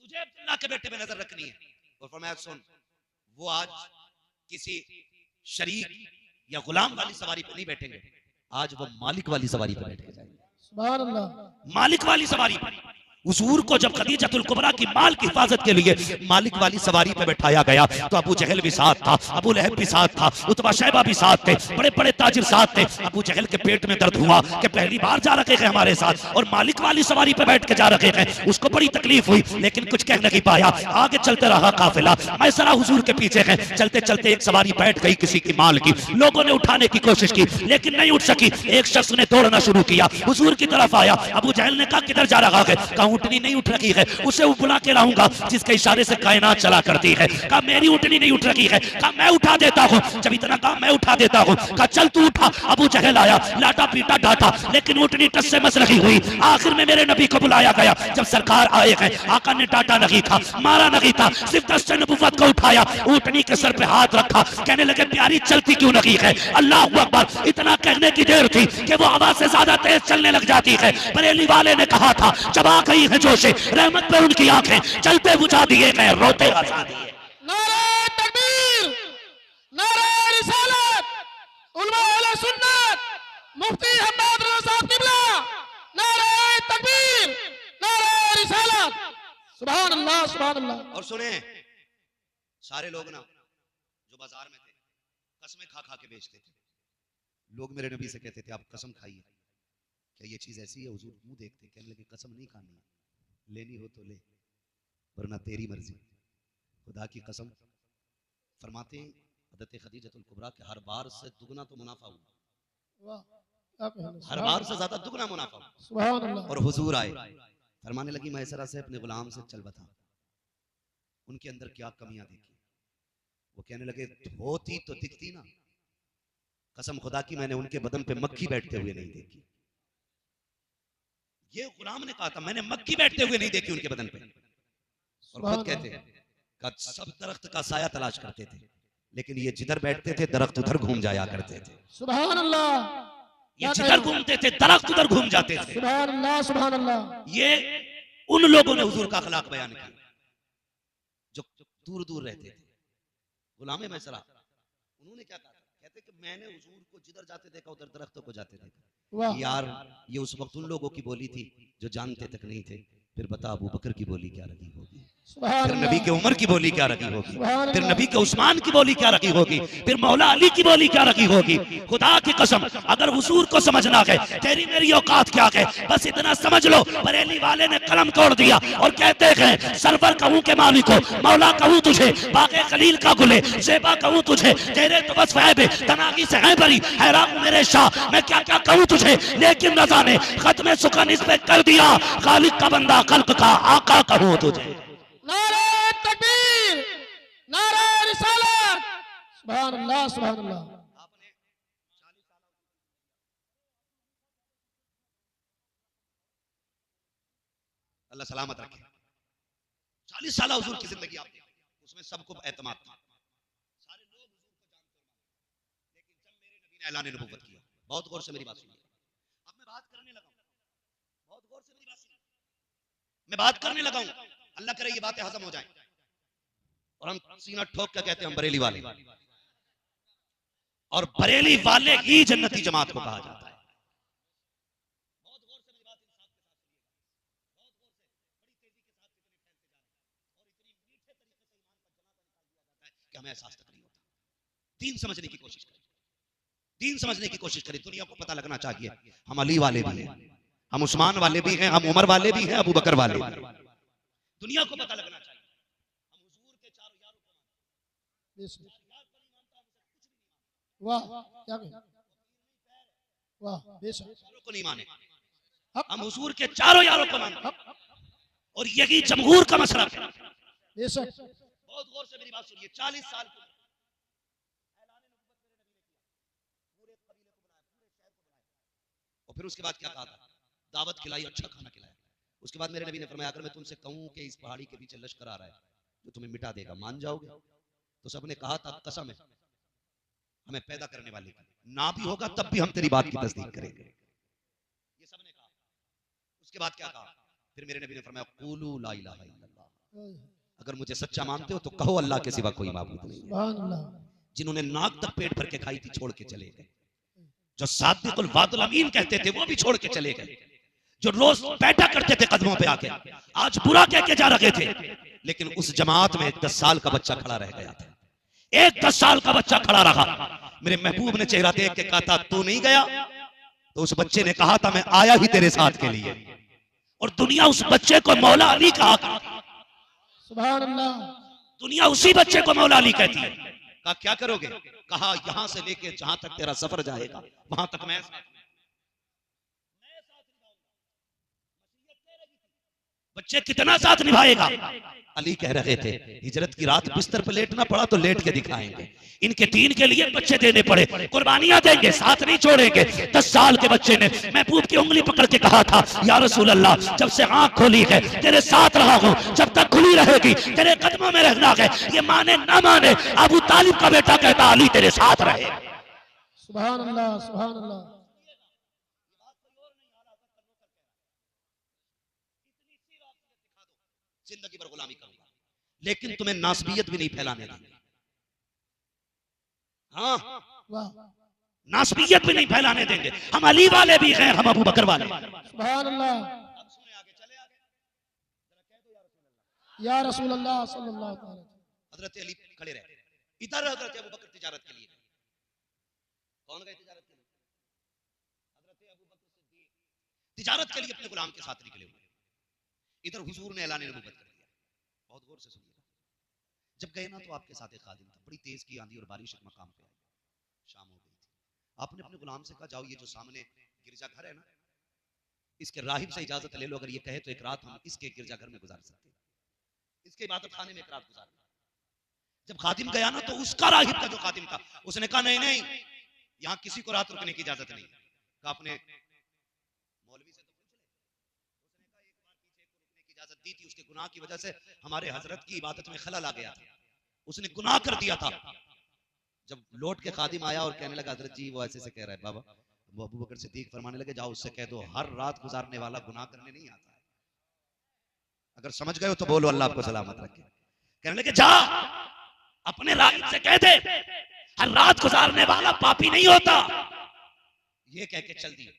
तुझे अब्दुल्ला के बेटे पे नजर रखनी है। और फरमाया सुन, वो आज किसी शरीक या गुलाम वाली सवारी पर नहीं बैठेंगे, आज वो मालिक वाली सवारी पर बैठ के जाएंगे। सुभान अल्लाह। मालिक वाली सवारी पर हुजूर को जब खदीजतुल कुबरा की माल की हिफाजत के लिए मालिक वाली सवारी पे बैठाया गया तो अबू जहल भी साथ था, अबू लहब भी साथ था, उतबा शैबा भी साथ थे, बड़े बड़े ताजिर साथ थे। अबू जहल के पेट में दर्द हुआ कि पहली बार जा रखे हैं हमारे साथ और मालिक वाली सवारी पे बैठ के जा रखे हैं। उसको बड़ी तकलीफ हुई लेकिन कुछ कह नहीं पाया, आगे चलते रहा काफिला। मैसरा हुजूर के पीछे है। चलते चलते एक सवारी बैठ गई किसी की माल की, लोगों ने उठाने की कोशिश की लेकिन नहीं उठ सकी। एक शख्स ने दौड़ना शुरू किया, हुजूर की तरफ आया। अबू जहल ने कहा किधर जा रहा है? कहा ऊँटनी नहीं उठ रही है, उसे वो बुला के लाऊंगा जिसके इशारे से कायनात चला करती है। कहा मेरी ऊँटनी नहीं उठ रही है। कहा मैं उठा देता हूँ। जब इतना कहा मैं उठा देता हूँ, कहा चल तू उठा। अबू जहल आया, लाटा पीटा डांटा लेकिन ऊँटनी टस से मस रखी हुई। आखिर में मेरे नबी को बुलाया गया। जब सरकार आए हैं, आका ने डांटा नहीं था, मारा नहीं था, सिर्फ दस्ते नबुव्वत को उठाया, ऊँटनी के सर पे हाथ रखा, कहने लगे प्यारी चलती क्यों नहीं है? अल्लाह अकबर। इतना कहने की देर थी कि वो आवाज से ज्यादा तेज चलने लग जाती है। बरेली वाले ने कहा था जब आ गई है जोशे रहमत पे उनकी आंखें चलते बुझा दिए गए, रोते हंसा दिए। नारे तकबीर, नारे रिसालत, उलमा अहले सुन्नत, मुफ्ती हम्माद रज़ा साहब किबला, नारे तकबीर, नारे रिसालत। सुभान अल्लाह, सुभान अल्लाह। और सुने सारे लोग ना जो बाजार में थे कसमें खा खा के बेचते थे। लोग मेरे नबी से कहते थे आप कसम खाइए, क्या ये चीज ऐसी है? हुजूर मुंह देखते कहने लगे कसम नहीं खानी, लेनी हो तो ले वरना तेरी मर्जी। खुदा की कसम। फरमाते हैं हज़रत खदीजतुल कुबरा के हर बार से दुगना तो मुनाफा हुआ, वाह, क्या कहना। हर बार से ज्यादा दुगना मुनाफा हुआ। सुभान अल्लाह। और हुजूर आए, फरमाने लगी मैसरा से अपने गुलाम से चल बता उनके अंदर क्या कमियां देखी। वो कहने लगे धोती तो दिखती ना, कसम खुदा की मैंने उनके बदन पे मक्खी बैठते हुए नहीं देखी। ये गुलाम ने कहा था मैंने मक्खी बैठते हुए नहीं देखी उनके बदन पे। और खुद कहते हैं कि सब दरख्त का साया तलाश करते थे लेकिन ये जिधर बैठते थे दरख्त उधर घूम जाया करते थे। सुभान अल्लाह। ये जिधर घूमते थे दरख्त उधर घूम जाते थे। सुभान अल्लाह, सुभान अल्लाह। ये उन लोगों ने हुजूर का अखलाक बयान किया जो दूर दूर रहते थे। गुलाम मैसरा उन्होंने क्या कहा? कहते कि मैंने हुजूर को जिधर जाते देखा उधर दरख्तों को जाते देखा। यार ये उस वक्त उन लोगों की बोली थी जो जानते तक नहीं थे। फिर बता अबू बकर की बोली क्या रही होगी, फिर नबी के उमर की बोली क्या रही होगी, फिर नबी के उस्मान की बोली क्या रही होगी, फिर मौला अली की बोली क्या रही होगी। खुदा की कसम अगर हुजूर को समझना है तेरी मेरी औकात क्या है, बस इतना समझ लो। बरेली वाले ने कलम तोड़ दिया और कहते हैं सरवर कहूं के मालिक हो, मौला कहूं तुझे, बागे खलील का गुले, ज़ेबा कहूं तुझे, तेरे तो बस फैब तनागी से है बरी, हैरान मेरे शाह मैं क्या क्या कहूं तुझे। लेकिन रज़ा ने खत्म सुकन इस पे कर दिया, खालिक का बंदा खल्क का आका कहूं तुझे। नारे तकबीर, नारे रिसालत। सुभान अल्लाह, सुभान अल्लाह। अल्लाह सलामत रखे। 40 साल हुजूर की जिंदगी आपने उसमें सबको एतमाद था, सारे लोग हुजूर को जानते हैं। लेकिन जब मेरे नबी ने ऐलान नबुव्वत किया, बहुत गौर से मेरी बात सुनिए। अब मैं बात करने लगा हूं, बहुत गौर से मेरी बात सुनिए। मैं बात करने लगा हूं, अल्लाह करे ये बातें हजम हो जाएं और हम सीना ठोक कर कहते हैं हम बरेली वाले, और बरेली वाले ही जन्नती जमात को कहा जाता है। बहुत गौर से मेरी बात इंसाफ के साथ सुनिएगा, बहुत गौर से, बड़ी तेजी के साथ कितने फैलते जा रहे हैं और इतनी मीठे तरीके से ईमान का जनाजा निकाल दिया जाता है कि हमें एहसास तक नहीं होता। दीन समझने की कोशिश करें, दीन समझने की कोशिश करें। दुनिया को पता लगना चाहिए हम अली वाले भी हैं, हम उस्मान वाले भी हैं, हम उमर वाले भी हैं, अबू बकर वाले भी हैं। दुनिया को पता लगना चाहिए हम हुजूर के चारों यारों को वाह, क्या कहना। वाह, बेशक को नहीं माने, हम हुजूर के चारों यारों को मानते और यही जमहूर का मसला है। बेशक। बहुत गौर से मेरी बात सुनिए। 40 साल की और फिर उसके बाद क्या कहा था? दावत खिलाई, अच्छा खाना खिलाया। उसके बाद मेरे नबी ने फरमाया अगर मैं तुमसे कहूं कि इस पहाड़ी के पीछे लश्कर आ रहा है जो तुम्हें मिटा देगा, मान जाओगे? तो सबने कहा था कसम है हमें पैदा करने वाले की, ना भी होगा तब भी हम तेरी बात की तस्दीक करेंगे। ये सबने कहा। उसके बाद क्या कहा? फिर मेरे नबी ने फरमाया क़ूलू ला इलाहा इल्लल्लाह, अगर मुझे सच्चा मानते हो तो कहो अल्लाह के सिवा कोई माबूद नहीं है। जिन्होंने नाक तक पेट भर के खाई थी छोड़ के चले गए। जो सादिकुल वादुल अमीन कहते थे वो भी छोड़ के चले गए। जो रोज बैठा करते थे कदमों पे आके, आज बुरा कह के जा रहे थे। लेकिन उस जमात में एक 10 साल का बच्चा खड़ा रह गया था। एक 10 साल का बच्चा खड़ा रहा। मेरे महबूब ने चेहरा देख के कहा था तू नहीं गया? तो उस बच्चे ने कहा था मैं आया ही तेरे साथ के लिए। और दुनिया उस बच्चे को मौला अली कहा। सुभान अल्लाह। दुनिया उसी बच्चे को मौला अली कहती है। कहा क्या करोगे? कहा यहां से लेके जहां तक तेरा सफर जाएगा वहां तक मैं साथ। बच्चे कितना साथ निभाएगा? अली कह रहे थे हिजरत की रात बिस्तर पर लेटना पड़ा तो लेट के दिखाएंगे। इनके दीन के लिए बच्चे देने पड़े, कुर्बानियां देंगे, साथ नहीं छोड़ेंगे। 10 साल के बच्चे ने महबूब की उंगली पकड़ के कहा था या रसूल अल्लाह जब से आंख खोली है तेरे साथ रहा हूं, जब तक खुली रहेगी तेरे कदमों में रहना है। ये माने ना माने अबू तालिब का बेटा कहता अली तेरे साथ रहे। सुभान अल्लाह, सुभान अल्लाह। जिंदगी भर गुलामी करूंगा लेकिन तुम्हें नासबियत भी नहीं फैलाने देंगे। हाँ, नासबियत भी नहीं फैलाने देंगे। हम अली वाले भी हैं, हम अबू बकर वाले। सुभान अल्लाह। या रसूल अल्लाह सल्लल्लाहु अलैहि वसल्लम। हजरत अली खड़े रहे। इधर हजरत अबू बकर तिजारत के लिए। कौन गए तिजारत के लिए? हजरत अबू बकर सिद्दीक तिजारत के लिए अपने गुलाम के साथ निकले हुए। इधर हुजूर ने ऐलान नबूवत कर दिया। बहुत गौर से सुनिएगा। जब गए ना तो आपके साथ एक खादिम था। बड़ी तेज की आंधी और बारिश एक मकाम पे आई। शाम हो गई थी। आपने अपने गुलाम से कहा जाओ ये जो सामने गिरजाघर है ना इसके राहिब से इजाजत ले लो। अगर ये कहे तो एक रात हम इसके गिरजाघर में गुजार सकते हैं, इसके इबादत खाने में एक रात गुजार। जब खादिम गया ना तो उसका राहिब का जो खादिम था उसने कहा नहीं नहीं यहाँ किसी को रात रुकने की इजाजत नहीं। कहा आपने मौलवी से तो पूछ ले। उसने कहा एक बार पीछे को रुकने की इजाजत दी थी, उसके गुनाह की वजह से हमारे हजरत की इबादत में खलल आ गया था, उसने गुनाह कर दिया था। जब लौट के खादिम आया और कहने लगा हजरत जी वो ऐसे से कह रहा है बाबा, वो अबू बकर सिद्दीक फरमाने लगे जाओ उससे कह दो हर रात गुजारने वाला गुनाह करने नहीं आता है। अगर समझ गए हो तो बोलो अल्लाह आपको सलामत रखे। कहने लगे जा अपने राहिब से कह दे हर रात गुजारने वाला पापी नहीं होता। ये कह के चल दिए।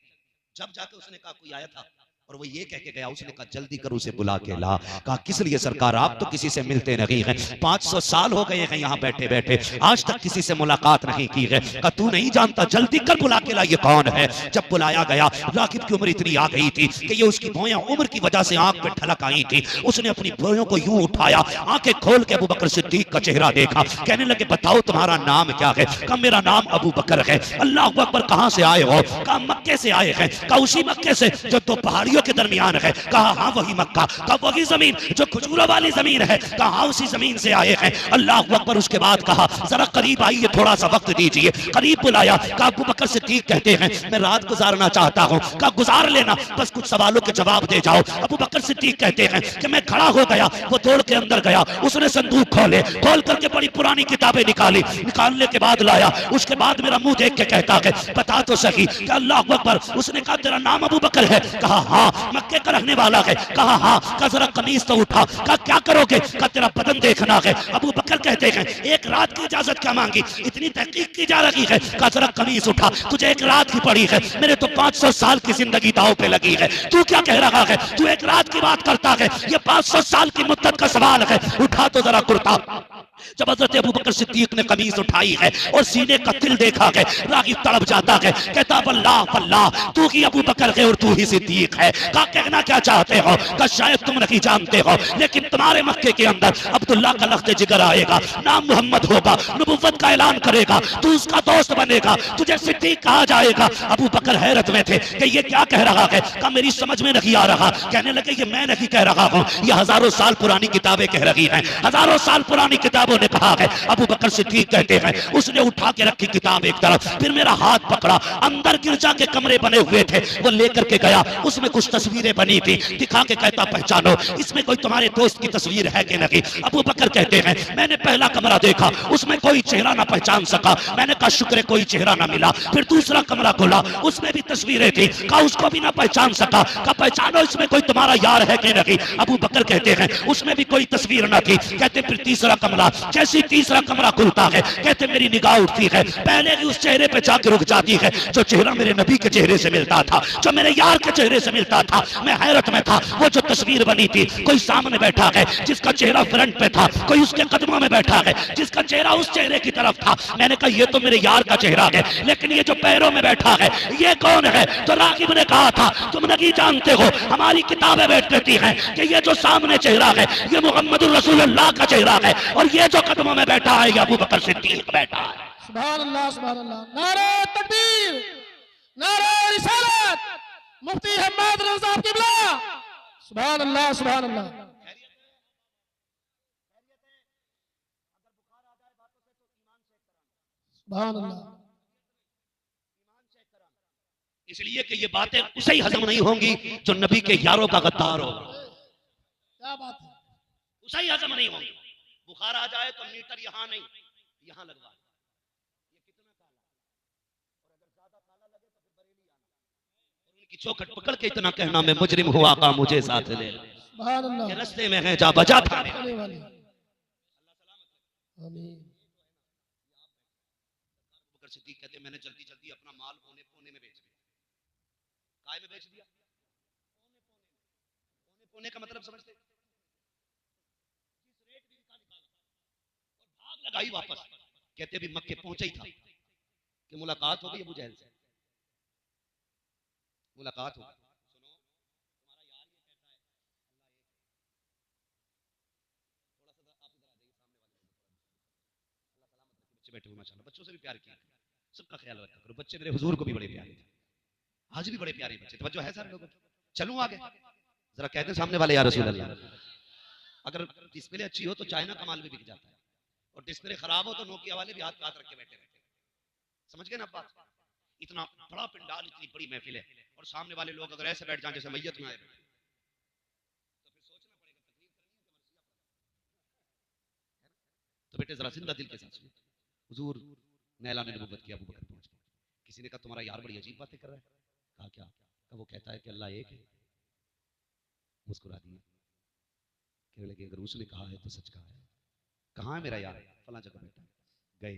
जब जाके उसने कहा कोई आया था और वो ये कह के गया, उसने कहा जल्दी कर उसे बुला के ला। कहा किस लिए सरकार, आप तो किसी से मिलते नहीं हैं, 500 साल हो गए हैं यहाँ बैठे बैठे, आज तक किसी से मुलाकात नहीं की है। कहा तू नहीं जानता, जल्दी कर बुला के ला, ये कौन है। जब बुलाया गया राकिब की उम्र इतनी आ गई थी कि ये उसकी भौंया उम्र की वजह से आंख पे ठलक आई थी। उसने अपनी भौंयों को यूं उठाया, आंखें खोल के अबू बकर सिद्दीक का चेहरा देखा। कहने लगे बताओ तुम्हारा नाम क्या है। कहा मेरा नाम अबू बकर है। अल्लाह अकबर, कहां से आए हो। कहा मक्के से आए हैं। कहा उसी मक्के से जो दो पहाड़ियों के दरमियान है। कहा हाँ वही मक्का। कहा वही जमीन जो खजूरों वाली जमीन है। कहा हाँ उसी जमीन से आए हैं। अल्लाह अकबर। उसके बाद कहा जरा करीब आइए, थोड़ा सा वक्त दीजिए। करीब बुलाया। कहा अबू बकर सिद्दीक कहते हैं मैं रात गुजारना चाहता हूँ। कहा गुजार लेना, बस कुछ सवालों के जवाब दे जाओ। अबू बकर सिद्दीक कहते हैं कि मैं खड़ा हो गया, वो दौड़ के अंदर गया, उसने संदूक खोले, खोल करके बड़ी पुरानी किताबें निकाली, निकालने के बाद लाया। उसके बाद मेरा मुंह देख के कहता है बता तो सही। कहा अल्लाह अकबर। उसने कहा तेरा नाम अबू बकर है। कहा हाँ। मक्के का रहने वाला है। कहा हाँ। कहा जरा कमीज तो उठा। कहा क्या करोगे। कहा तेरा बदन देखना है। अबू बकर कहते हैं एक रात की इजाजत क्या मांगी, इतनी तहकीक की जा रही है। कहा जरा कमीज उठा, तुझे एक रात की पड़ी है, मेरे तो 500 साल की जिंदगी दांव पे लगी है। तू क्या कह रहा है, तू एक रात की बात करता है, ये 500 साल की मुद्दत का सवाल है। उठा तो जरा कुर्ता। जब हजरत अबू बकर सिद्दीक ने कमीज उठाई है और सीने का तिल देखा है, रागी तड़प जाता है, कहता अल्लाह अल्लाह तू ही अबू बकर है और तू ही सिद्दीक है। कहा कहना क्या चाहते हो। कहा शायद तुम नहीं जानते हो लेकिन तुम्हारे मक्के के अंदर अब्दुल्ला का लख्त जिगर आएगा, नाम मोहम्मद होगा, नबुव्वत का ऐलान करेगा, तू उसका दोस्त बनेगा, तुझे सिद्दीक कहा जाएगा। अबू बकर हैरत में थे कि ये क्या कह रहा है। कहा मेरी समझ में नहीं आ रहा। कहने लगे ये मैं नहीं कह रहा हूँ, ये हजारों साल पुरानी किताबें कह रही हैं, हजारों साल पुरानी किताबों ने कहा है। अबू बकर सिद्दीक कहते हैं उसने उठा के रखी किताब एक तरफ, फिर मेरा हाथ पकड़ा, अंदर गिरजा के कमरे बने हुए थे वो लेकर के गया, उसमें कुछ तस्वीरें बनी थी, दिखा के कहता पहचानो इसमें कोई तुम्हारे दोस्त की तस्वीर है कि नहीं। अबू बकर कहते हैं मैंने पहला कमरा देखा, उसमें कोई चेहरा ना पहचान सका, मैंने कहा शुक्र है कोई चेहरा ना मिला। फिर दूसरा कमरा खोला, उसमें भी तस्वीरें थी, कहा उसको भी ना पहचान सका, कहा पहचानो इसमें कोई तुम्हारा यार है कि नहीं। अबू बकर कहते हैं उसमें भी कोई तस्वीर ना थी। कहते फिर तीसरा कमरा, जैसे तीसरा कमरा खुलता है कहते मेरी निगाह उठती है, पहले ही उस चेहरे पे जाकर रुक जाती है जो चेहरा मेरे नबी के चेहरे से मिलता था, जो मेरे यार के चेहरे से मिलता था। मैं हैरत में था, वो जो तस्वीर बनी थी, कोई सामने बैठा है जिसका चेहरा फ्रंट पे था, कोई उसके कदमों में बैठा है जिसका चेहरा उस चेहरे की तरफ था। मैंने कहा ये तो मेरे यार का चेहरा है, लेकिन ये जो पैरों में बैठा है ये कौन है? तो रागिब ने कहा था तुम नहीं जानते हो, हमारी किताबें बैठ कहती हैं कि ये जो सामने चेहरा है ये मोहम्मद रसूलुल्लाह का चेहरा है, और ये जो कदमों में बैठा है ये अबू बकर सिद्दीक बैठा है। सुभान अल्लाह सुभान अल्लाह। नारे तकबीर, नारे रिसालत, मुफ्ती हम्माद रज़ा क़िबला। सुभान अल्लाह सुभान अल्लाह। सुभान अल्लाह। इसलिए कि ये बातें उसे ही हजम नहीं होंगी जो नबी के यारों का गद्दार हो। क्या बात है, उसे ही हजम नहीं होंगी। बुखार आ जाए तो मीटर यहाँ नहीं, यहाँ लगवा। ये कितना काला, और अगर ज्यादा काला लगे तो फिर बरेली आना, और उनकी चौखट पकड़ के इतना कहना मैं मुजरिम हुआ का मुझे साथ ले। सुभान अल्लाह। ये रास्ते में है जा बजा था। आमीन। सिद्दीक कहते मैंने जल्दी जल्दी अपना माल पौने पौने में बेच दिया। काय में बेच दिया? पौने पौने का मतलब समझते? जिस रेट भी निकाला और भाग लगाई वापस। कहते भी मक्के पहुंचे ही था कि मुलाकात हो गई अबू जहल से। मुलाकात हो गई। सुनो तुम्हारा यार ये कहता है अल्लाह एक, थोड़ा सा आप इधर आ जाइए सामने वाले, अल्लाह सलामत रखे। बच्चे बैठे हुए माशाल्लाह, बच्चों से भी प्यार किया, सबका ख्याल रखा करो। बच्चे मेरे हुजूर को भी बड़े प्यारे थे, आज भी बड़े प्यारे बच्चे। तवज्जो है सारे लोगों की? चलूं आगे जरा कहते हैं सामने वाले या रसूल अल्लाह। अगर डिस्प्ले अच्छी हो तो चाइना का माल भी बिक जाता है, और डिस्प्ले खराब हो तो नोकिया वाले भी हाथ पे हाथ रख के बैठे रहते हैं। समझ गए ना बात? इतना बड़ा पंडाल, इतनी बड़ी महफिल है, और सामने वाले लोग अगर ऐसे बैठ जाए जैसे मैयत में आए तो फिर सोचना पड़ेगा, तकलीफ करनी है। तो बेटे जरा जिंदा दिल के साथ सुनो। हुजूर ने ऐलान नबुव्वत किया, अबू बकर पहुंच गए। किसी ने कहा तुम्हारा यार बड़ी अजीब बातें कर रहा है। कहा क्या? कहा वो कहता है कि अल्लाह एक है। मुस्कुरा दिया, कहने लगे अगर उसने कहा है तो सच कहा है। कहाँ है मेरा यार? फला जगह बैठा। गए,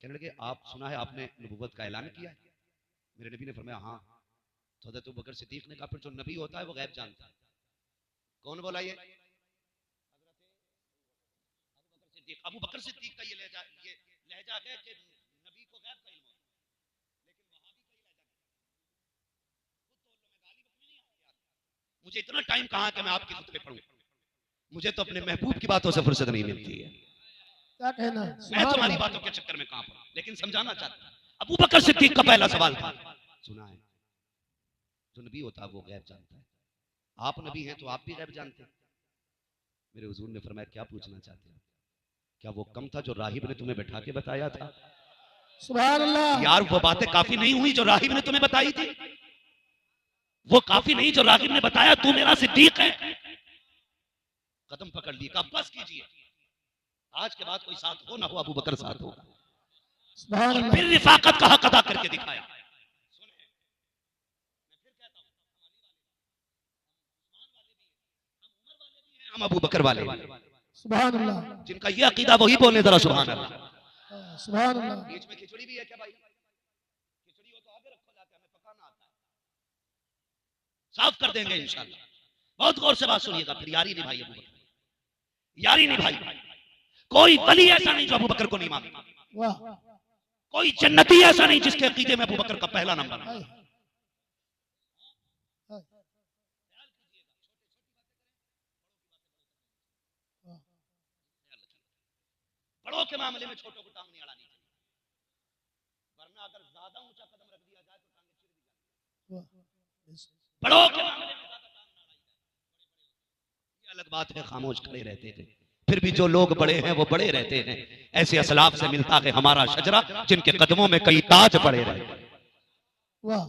कहने लगे आप सुना है आपने नबुव्वत का ऐलान किया है? मेरे नबी ने फरमाया हाँ। तो हज़रत अबू बकर सिद्दीक ने कहा फिर जो नबी होता है वो गैब जानता है। कौन बोला ये? अबू बकर सिद्दीक का ये लहजा है कि नबी को गैब का इल्म है, लेकिन वहां भी कई लहजा नहीं। मुझे इतना टाइम कहां कि मैं आपकी खुतबे पढ़ूं? मुझे तो अपने महबूब की बातों से फुर्सत नहीं मिलती है। क्या कहना? मैं तुम्हारी बातों के चक्कर में कहां पड़ा, लेकिन समझाना चाहता हूं। अबू बकर सिद्दीक का पहला सवाल था, सुना है जो नबी होता है वो गैब जानता है। आप नबी हैं तो आप भी गैब जानते हैं। मेरे हुजूर ने फरमाया क्या पूछना चाहते हैं? क्या वो कम था जो राहिब ने तुम्हें बैठा के बताया था? सुभान अल्लाह। यार वो बातें काफी नहीं हुई जो राहिब ने तुम्हें बताई थी? वो काफी नहीं जो राहिब ने बताया तू मेरा सिद्दीक है? कदम पकड़ ली, कहा बस कीजिए, आज के बाद कोई साथ हो ना हो अबू बकर साथ होगा। सुभान अल्लाह। फिर रिफाकत का हक अदा करके दिखाया। सुने, मैं फिर कहता हूं, हम अबू बकर वाले भी हैं। सुभान अल्लाह। जिनका ये अकीदा वही बोले जरा सुभान अल्लाह। सुभान अल्लाह। बीच में खिचड़ी भी है क्या भाई? खिचड़ी हो तो आगे रखो जाके, हमें पकाना आता है। साफ कर देंगे इंशाल्लाह। बहुत गौर से बात सुनिएगा, फिर यारी निभाई अबू बकर, यारी निभाई। कोई वली ऐसा नहीं जो अबू बकर को नहीं मानता, वाह। कोई जन्नती ऐसा नहीं जिसके अकीदे में अबू बकर का पहला नंबर है। बड़ों के मामले में छोटों को टांग नहीं अड़ानी चाहिए, वरना अगर ज्यादा ऊंचा कदम रख दिया जाए तो टांगे चिर भी जाएंगी। बड़ों के मामले में ज्यादा टांग ना अड़ाई जाए। ये अलग बात है, खामोश खड़े रहते थे, फिर भी जो लोग बड़े हैं वो बड़े रहते हैं। ऐसे असलाफ से मिलता है हमारा शजरा जिनके कदमों में कई ताज पड़े रहे। वाह।